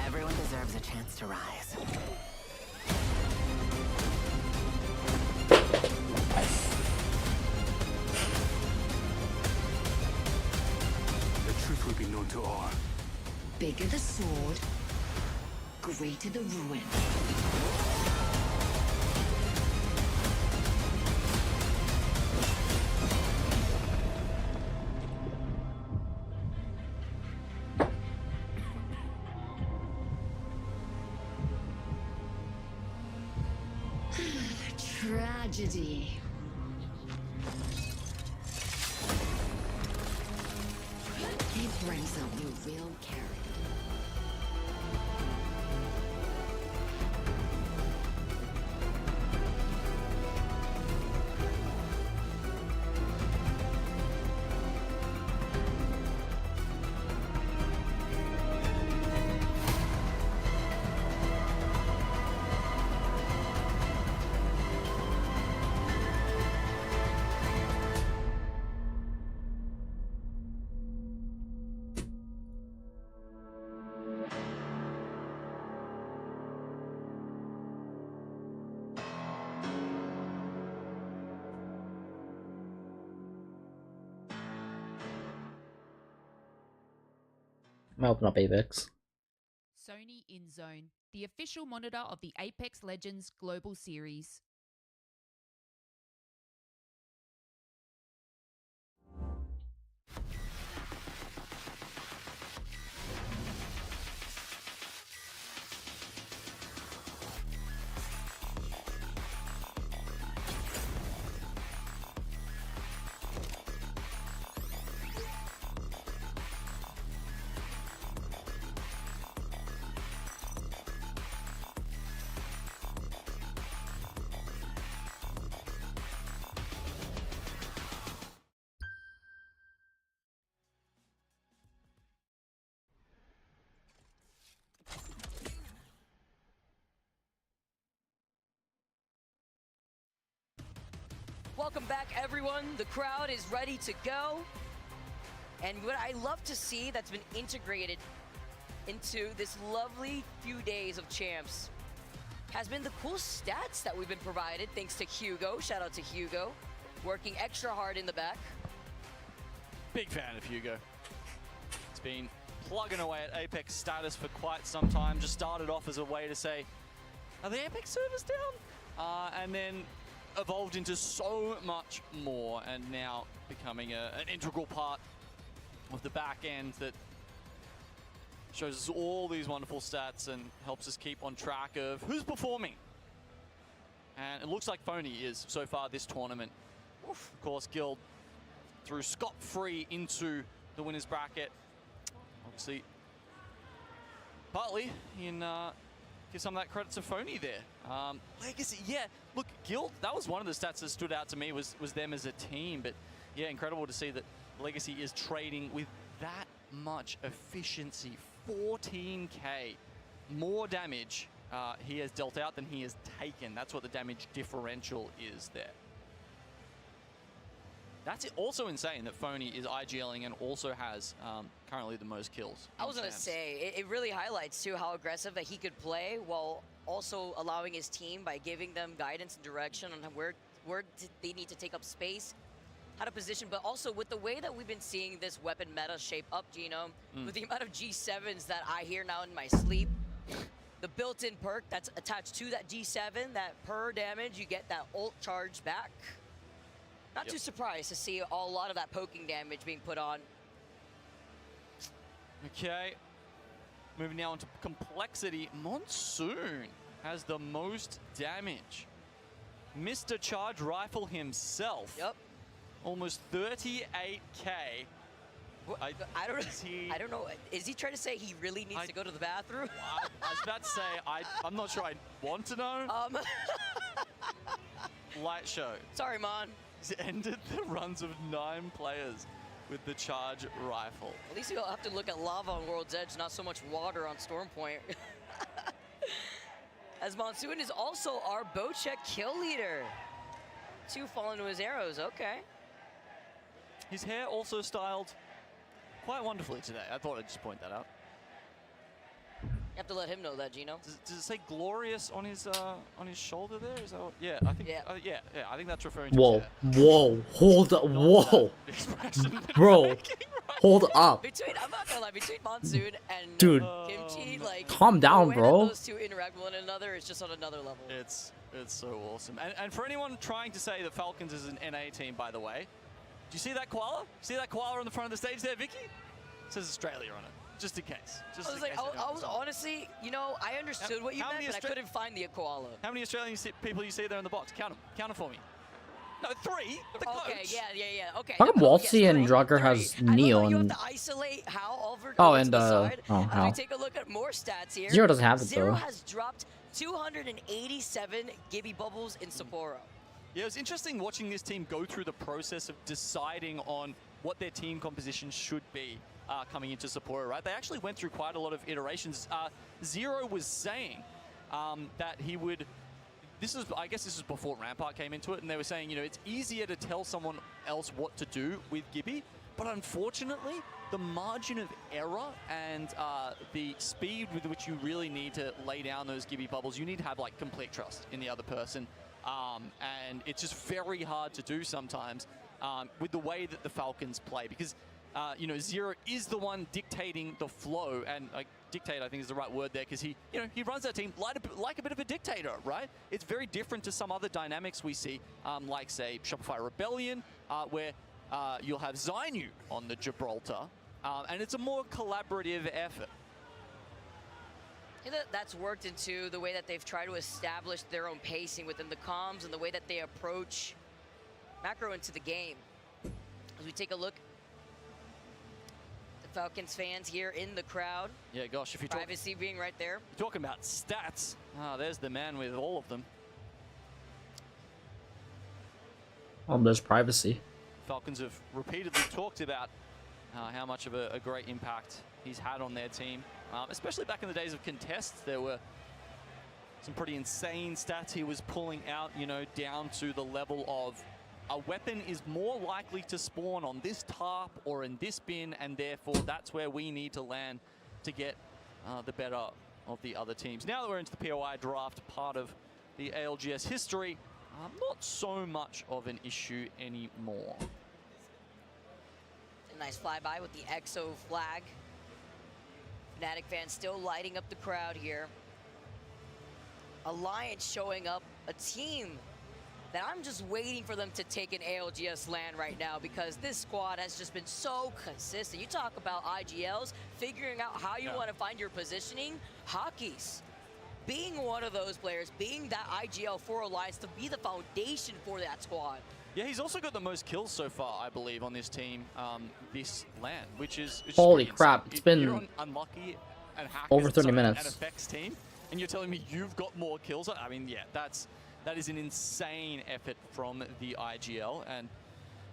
Everyone deserves a chance to rise. The truth will be known to all. Bigger the sword, greater the ruin. Tragedy. It brings out the real character. I'm gonna open up Apex. Sony InZone, the official monitor of the Apex Legends Global Series. Welcome back, everyone. The crowd is ready to go. And what I love to see that's been integrated into this lovely few days of champs has been the cool stats that we've been provided, thanks to Hugo. Shout out to Hugo, working extra hard in the back. Big fan of Hugo. It's been plugging away at Apex status for quite some time. Just started off as a way to say, are the Apex servers down? And then evolved into so much more, and now becoming an integral part of the back end that shows us all these wonderful stats and helps us keep on track of who's performing. And it looks like Phony is so far this tournament. Of course, Guild threw scot-free into the winner's bracket. Obviously, partly in give some of that credit to Phony there. Legacy, yeah, look, Guild, that was one of the stats that stood out to me was them as a team. But yeah, incredible to see that Legacy is trading with that much efficiency. 14k more damage he has dealt out than he has taken. That's what the damage differential is there. That's also insane that Phony is IGLing and also has currently the most kills. I was going to say, it really highlights too how aggressive that he could play while also allowing his team by giving them guidance and direction on where they need to take up space, how to position, but also with the way that we've been seeing this weapon meta shape up, Gino, with the amount of G7s that I hear now in my sleep, the built-in perk that's attached to that G7, that per damage, you get that ult charge back. Not too surprised to see a lot of that poking damage being put on. Okay, moving now into complexity. Monsoon has the most damage. Mr. Charge Rifle himself. Yep. Almost 38k. I don't know. Is he trying to say he really needs to go to the bathroom? I was about to say, I'm not sure I want to know. Light show. Sorry, Mon. He's ended the runs of 9 players with the charge rifle. At least you'll have to look at lava on World's Edge, not so much water on Stormpoint. As Monsoon is also our Bocheck kill leader. 2 fall into his arrows, okay. His hair also styled quite wonderfully today. I thought I'd just point that out. You have to let him know that, Gino. Does it say glorious on his shoulder there? Is that what, yeah, I think yeah, I think that's referring to Whoa, hold up, whoa. Bro, hold up. I'm not gonna lie, between Monsoon and Dude, Kimchi, like, calm down, the way bro. that those two interact with one another is just on another level. It's so awesome. And for anyone trying to say that Falcons is an NA team, by the way, do you see that koala? See that koala on the front of the stage there, Vicky? It says Australia on it. Just in case. I was honestly, you know, I understood what you meant, but I couldn't find the koala. How many Australian people you see there in the box? Count them. Count them for me. No, 3. The coach. Okay, yeah. Okay. How come Waltzy and Drucker has Neo You have and... to isolate how over Oh, to and the side. oh, As how? we take a look at more stats here. Zero doesn't have it, Zero though. has dropped 287 Gibby bubbles in Sapporo. Yeah, it was interesting watching this team go through the process of deciding on what their team composition should be coming into Sapporo, right? They actually went through quite a lot of iterations. Zero was saying that he would... I guess this was before Rampart came into it, and they were saying, you know, it's easier to tell someone else what to do with Gibby, but unfortunately, the margin of error and the speed with which you really need to lay down those Gibby bubbles, you need to have like complete trust in the other person. And it's just very hard to do sometimes with the way that the Falcons play, because you know, Zero is the one dictating the flow, and dictate I think is the right word there, because he runs that team like a bit of a dictator, right? It's very different to some other dynamics we see, like say Shopify Rebellion, where you'll have Zainu on the Gibraltar, and it's a more collaborative effort. I think that's worked into the way that they've tried to establish their own pacing within the comms and the way that they approach macro into the game. As we take a look, the Falcons fans here in the crowd. Yeah, gosh, if you're privacy being right there. Talking about stats, there's the man with all of them. There's privacy. Falcons have repeatedly talked about how much of a great impact he's had on their team. Especially back in the days of contests, there were some pretty insane stats he was pulling out, you know, down to the level of a weapon is more likely to spawn on this tarp or in this bin, and therefore that's where we need to land to get the better of the other teams. Now that we're into the POI draft, part of the ALGS history, not so much of an issue anymore. A nice flyby with the EXO flag. Fnatic fans still lighting up the crowd here. Alliance showing up, a team that I'm just waiting for them to take an ALGS land right now because this squad has just been so consistent. You talk about IGLs, figuring out how you want to find your positioning, Hockeys being one of those players, being that IGL for Alliance to be the foundation for that squad. Yeah, he's also got the most kills so far, I believe, on this team this LAN, which is Holy crap, it's been you're unlucky and over 30 an minutes. effects team, and you're telling me you've got more kills. I mean, yeah, that is an insane effort from the IGL, and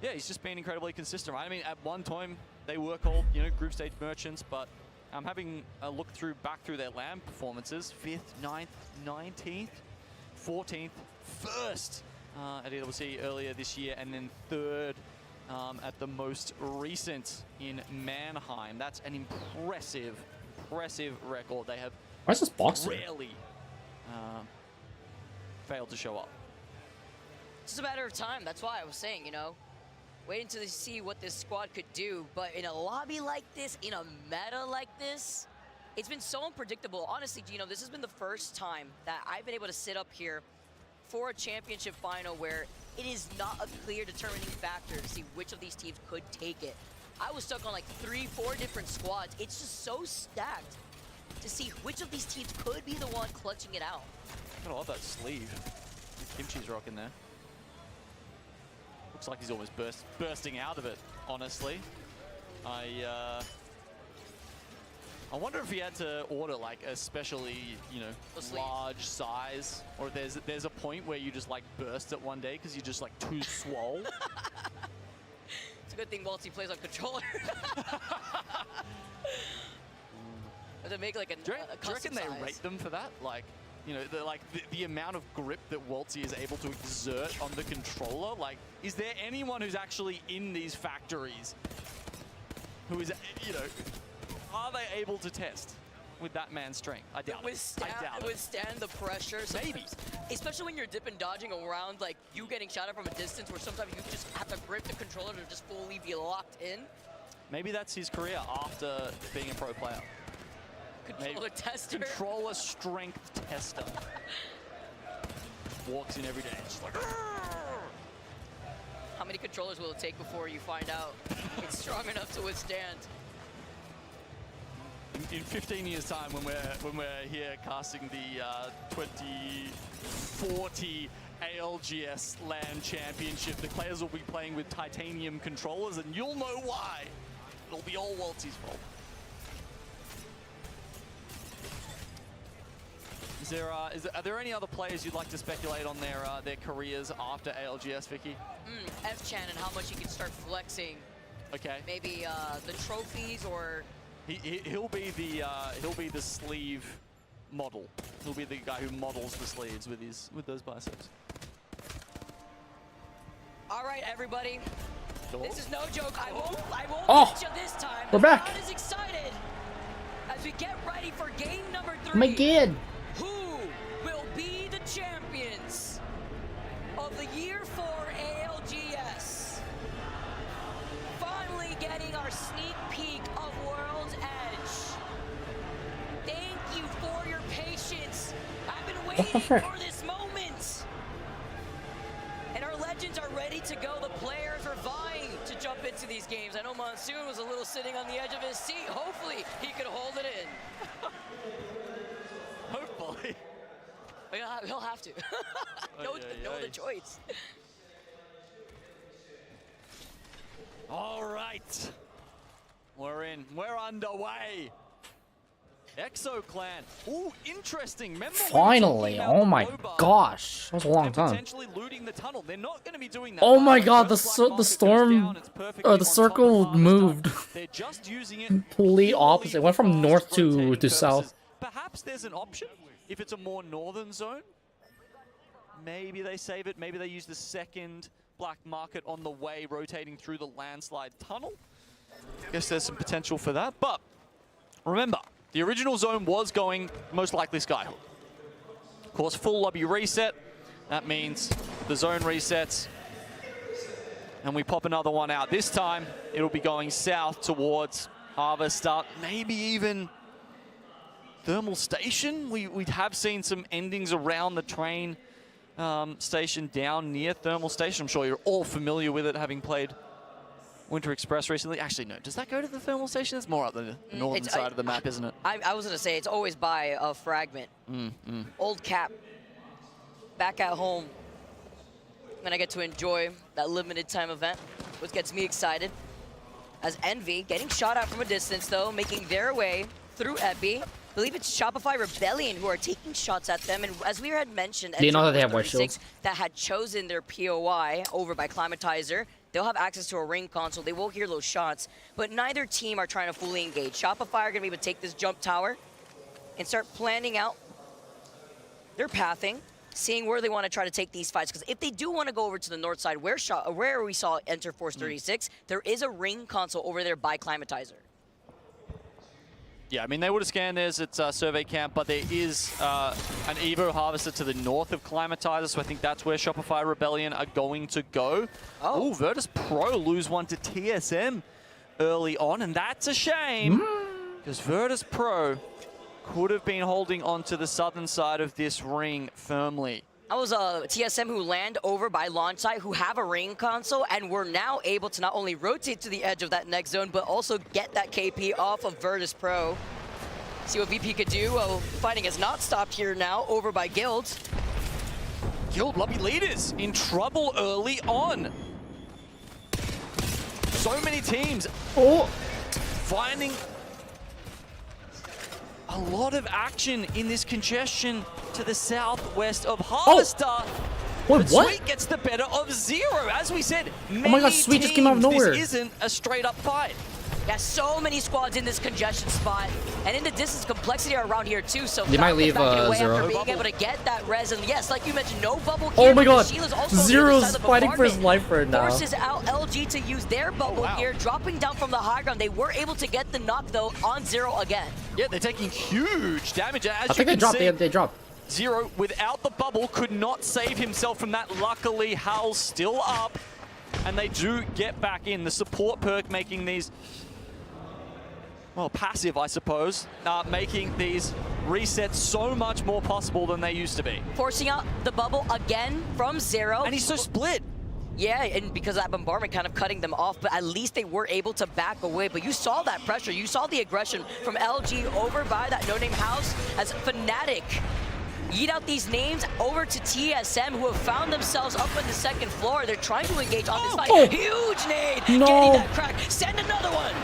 yeah, he's just been incredibly consistent, right? I mean, at one time they were called, you know, group stage merchants, but I'm having a look back through their LAN performances: 5th, 9th, 19th, 14th, 1st at AWC earlier this year, and then 3rd at the most recent in Mannheim. That's an impressive record. They have Why is this box here? rarely failed to show up. It's just a matter of time. That's why I was saying, you know, waiting to see what this squad could do. But in a lobby like this, in a meta like this, it's been so unpredictable. Honestly, Gino, this has been the first time that I've been able to sit up here for a championship final where it is not a clear determining factor to see which of these teams could take it. I was stuck on like 3-4 different squads. It's just so stacked to see which of these teams could be the one clutching it out. I love that sleeve. Kimchi's rocking there. Looks like he's almost bursting out of it, honestly. I wonder if he had to order like a specially, you know, large size, or there's a point where you just like burst it one day because you're just like too swole. It's a good thing Waltzy plays on controller. To make like a do you reckon they rate them for that? Like, you know, the amount of grip that Waltzy is able to exert on the controller. Like, is there anyone who's actually in these factories who is, you know, are they able to test with that man's strength? I doubt it. I doubt it. Withstand the pressure. Maybe. Especially when you're dipping dodging around, like you getting shot at from a distance where sometimes you just have to grip the controller to just fully be locked in. Maybe that's his career after being a pro player. Controller tester. Controller strength tester. Walks in every day. Just like, how many controllers will it take before you find out it's strong enough to withstand? In 15 years' time, when we're here casting the 2040 ALGS LAN Championship, the players will be playing with titanium controllers, and you'll know why. It'll be all Waltzy's fault. Are there any other players you'd like to speculate on their careers after ALGS, Vicky? F-Chan and how much he can start flexing. Okay. Maybe the trophies, or he'll be the sleeve model. He'll be the guy who models the sleeves with those biceps. All right, everybody. This is no joke. I won't beat you this time. We're back. The crowd is excited as we get ready for game number 3. Oh my god. Who will be the champions of the year 4 ALGS? Finally getting our sneak peek of World's Edge. Thank you for your patience. I've been waiting for this moment. And our legends are ready to go. The players are vying to jump into these games. I know Monsoon was a little sitting on the edge of his seat. Hopefully he could hold it in. Hopefully. He'll have to. No other choice. All right. We're in. We're underway. Exo Clan. Ooh, interesting. Remember Finally. Oh my gosh. That was a long time. Potentially looting the tunnel. They're not going to be doing that. Oh my god, the storm, the circle moved. They're just using it Complete opposite. It went from north to south. Perhaps there's an option if it's a more northern zone. Maybe they save it. Maybe they use the second black market on the way, rotating through the landslide tunnel. Guess there's some potential for that. But remember, the original zone was going most likely Skyhook. Of course, full lobby reset. That means the zone resets. And we pop another one out. This time, it'll be going south towards Harvester, maybe even Thermal Station. We have seen some endings around the train station down near Thermal Station. I'm sure you're all familiar with it, having played Winter Express recently. Actually, no. Does that go to the Thermal Station? It's more up the northern side of the map, isn't it? I was going to say, it's always by a fragment. Old Cap. Back at home. When I get to enjoy that limited time event, which gets me excited. As Envy getting shot out from a distance, though, making their way through Epi. I believe it's Shopify Rebellion who are taking shots at them. And as we had mentioned, do you know that they have white shields? That had chosen their POI over by Climatizer. They'll have access to a ring console. They will hear those shots, but neither team are trying to fully engage. Shopify are going to be able to take this jump tower and start planning out their pathing, seeing where they want to try to take these fights. Because if they do want to go over to the north side, where we saw Enter Force 36, there is a ring console over there by Climatizer. Yeah, I mean, they would have scanned this at Survey Camp, but there is an Evo Harvester to the north of Climatizer, so I think that's where Shopify Rebellion are going to go. Oh, Virtus Pro lose one to TSM early on, and that's a shame, because Virtus Pro could have been holding on to the southern side of this ring firmly. That was a TSM who land over by launch site, who have a ring console, and we're now able to not only rotate to the edge of that next zone, but also get that KP off of Virtus Pro. See what VP could do. Fighting has not stopped here now, over by Guild. Guild lobby leaders in trouble early on. So many teams finding a lot of action in this congestion to the southwest of Harvester. Wait, but what? Sweet gets the better of Zero. As we said, Oh my god, Sweet just came out of nowhere. This isn't a straight up fight. Yeah, so many squads in this congestion spot. And in the distance, complexity around here too, so they might leave Zero. After being able to get that res, and yes, like you mentioned, no bubble Oh gear. my god, Sheila's also Zero's fighting for his life right now. Forces out LG to use their bubble gear, dropping down from the high ground. They were able to get the knock though on Zero again. Yeah, they're taking huge damage. As I think they dropped. Zero, without the bubble, could not save himself from that. Luckily, Hal's still up, and they do get back in. The support perk making these, well, passive, I suppose, making these resets so much more possible than they used to be. Forcing out the bubble again from Zero. And he's so split. Yeah, and because of that bombardment kind of cutting them off, but at least they were able to back away. But you saw that pressure, you saw the aggression from LG over by that no-name house as Fnatic eat out these names over to TSM, who have found themselves up on the second floor. They're trying to engage on this fight. Huge nade, getting that crack. Send another one.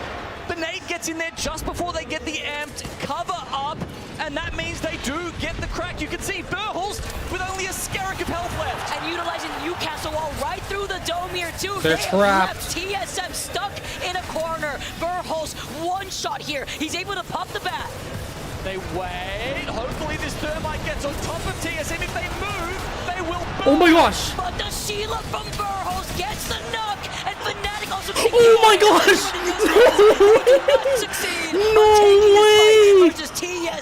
The nade gets in there just before they get the amped cover up, and that means they do get the crack. You can see Burhals with only a skerrick of health left. And utilizing the Newcastle wall right through the dome here too. They're trapped. TSM stuck in a corner. Burhals one shot here. He's able to pop the bat. They wait. Hopefully this thermite gets on top of TSM. If they move, they will boom. Oh my gosh. But the Sheila from Burhals gets the knock, and Fnatic also Oh my gosh. No way.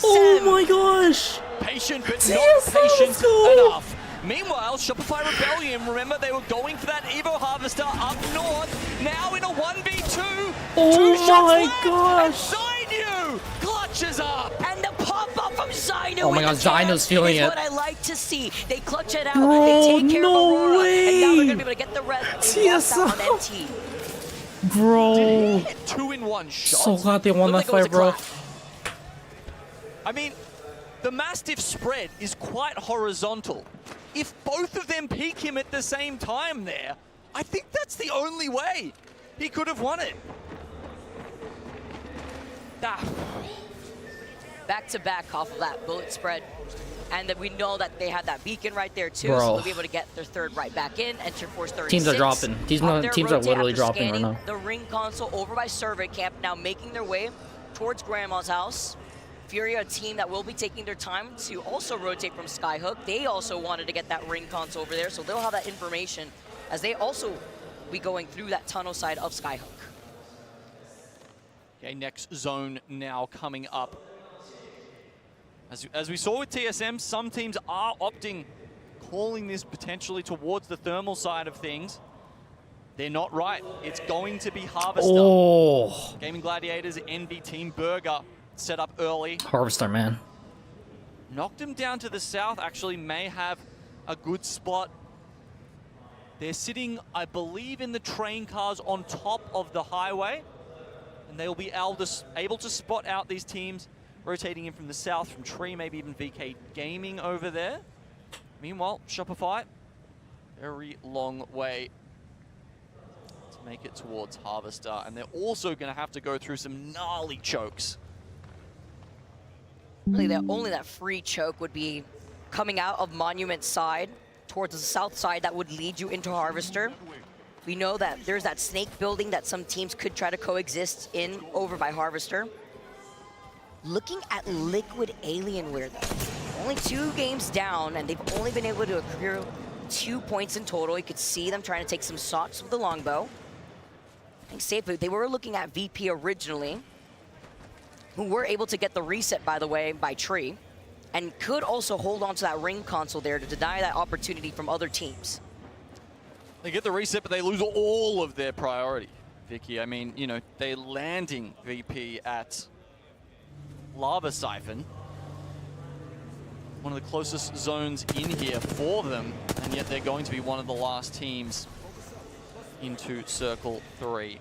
Oh my gosh. Patient, but not patient enough. Meanwhile, Shopify Rebellion, remember they were going for that Evo Harvester up north. Now in a 1v2. Oh my gosh. Zainu clutches up. And the pop-up from Zainu. Oh my god, Zainu's feeling it. What I like to see. They clutch it out. Bro, they take care no of Aurora. way. And now they're going to be able to get the rest. TSM. On MT. Bro. Did he hit 2-in-1 shots? So glad they won that fight, bro. I mean, the Mastiff spread is quite horizontal. If both of them peek him at the same time there, I think that's the only way he could have won it. Back to back off of that bullet spread. And then we know that they had that beacon right there too, Bro. so they'll be able to get their third right back in. Enter Force 36. Teams are dropping. Teams are literally dropping right now. The ring console over by Survey Camp, now making their way towards Grandma's house. Fury, a team that will be taking their time to also rotate from Skyhook. They also wanted to get that ring console over there, so they'll have that information as they also be going through that tunnel side of Skyhook. Okay, next zone now coming up. As we saw with TSM, some teams are opting, calling this potentially towards the thermal side of things. They're not right. It's going to be Harvester. Oh. Gaming Gladiators, Envy Team Burger set up early. Harvester, man. Knocked him down to the south, actually may have a good spot. They're sitting, I believe, in the train cars on top of the highway, and they will be able to spot out these teams rotating in from the south, from Tree, maybe even VK Gaming over there. Meanwhile, Shopify, very long way to make it towards Harvester, and they're also going to have to go through some gnarly chokes. Really, only that free choke would be coming out of Monument side towards the south side that would lead you into Harvester. We know that there's that snake building that some teams could try to coexist in over by Harvester. Looking at Liquid Alienware though, only 2 games down, and they've only been able to accrue 2 points in total. You could see them trying to take some shots with the longbow. I think safely, they were looking at VP originally, who were able to get the reset, by the way, by Tree, and could also hold on to that ring console there to deny that opportunity from other teams. They get the reset, but they lose all of their priority, Vicky. I mean, you know, they're landing VP at Lava Siphon, one of the closest zones in here for them, and yet they're going to be one of the last teams into Circle 3.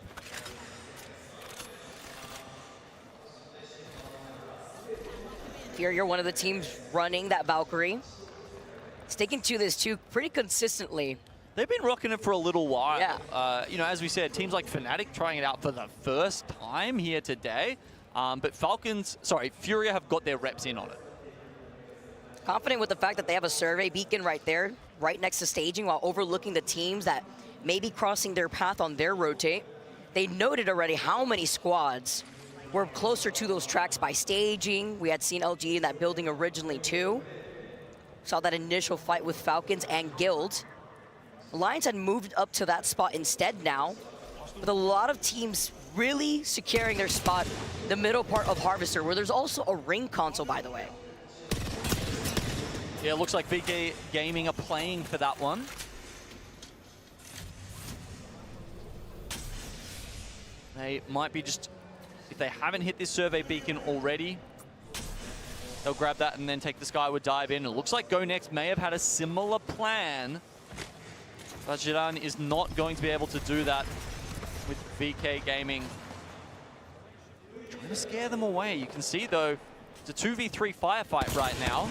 Here you're one of the teams running that Valkyrie. Sticking to this too pretty consistently. They've been rocking it for a little while. Yeah. You know, as we said, teams like Fnatic trying it out for the first time here today. But Furia have got their reps in on it. Confident with the fact that they have a survey beacon right there, right next to staging, while overlooking the teams that may be crossing their path on their rotate. They noted already how many squads were closer to those tracks by staging. We had seen LG in that building originally too. Saw that initial fight with Falcons and Guild. Alliance had moved up to that spot instead now, with a lot of teams really securing their spot the middle part of Harvester, where there's also a ring console, by the way. Yeah, it looks like VK Gaming are playing for that one. They might be just, if they haven't hit this survey beacon already, they'll grab that and then take the Skyward Dive in. It looks like Go Next may have had a similar plan, but Jiran is not going to be able to do that with VK Gaming. Trying to scare them away. You can see, though, it's a 2v3 firefight right now.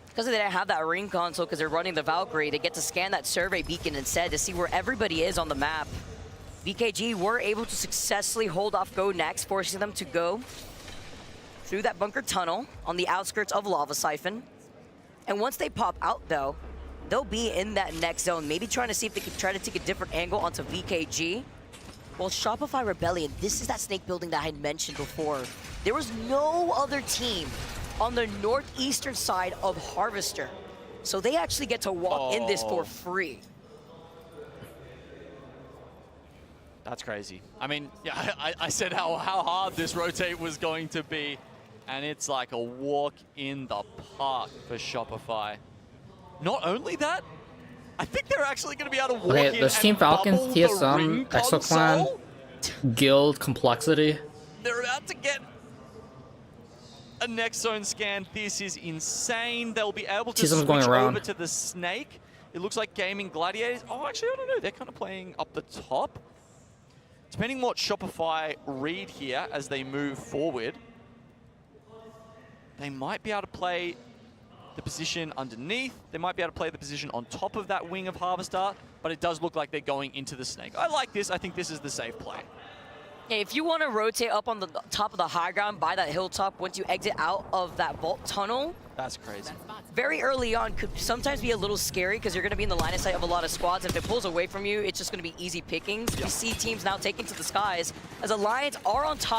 Because they didn't have that ring console, because they're running the Valkyrie, they get to scan that survey beacon instead to see where everybody is on the map. VKG were able to successfully hold off Go Next, forcing them to go through that bunker tunnel on the outskirts of Lava Siphon. And once they pop out, though, they'll be in that next zone, maybe trying to see if they can try to take a different angle onto VKG. Well, Shopify Rebellion, this is that snake building that I had mentioned before. There was no other team on the northeastern side of Harvester, so they actually get to walk in this for free. That's crazy. I mean, yeah, I said how hard this rotate was going to be, and it's like a walk in the park for Shopify. Not only that, I think they're actually going to be able to walk in there's Team and Falcons, bubble the TSM, ring Exoclan, console. Guild, Complexity. They're about to get a next zone scan. This is insane. They'll be able to TSM's switch going around. over to the Snake. It looks like Gaming Gladiators. Oh, actually, I don't know. They're kind of playing up the top. Depending what Shopify read here as they move forward, they might be able to play the position underneath. They might be able to play the position on top of that wing of Harvester, but it does look like they're going into the Snake. I like this. I think this is the safe play. Yeah, if you want to rotate up on the top of the high ground by that hilltop once you exit out of that vault tunnel, that's crazy. Very early on could sometimes be a little scary because you're going to be in the line of sight of a lot of squads. If it pulls away from you, it's just going to be easy pickings. You see teams now taking to the skies as Alliance are on top.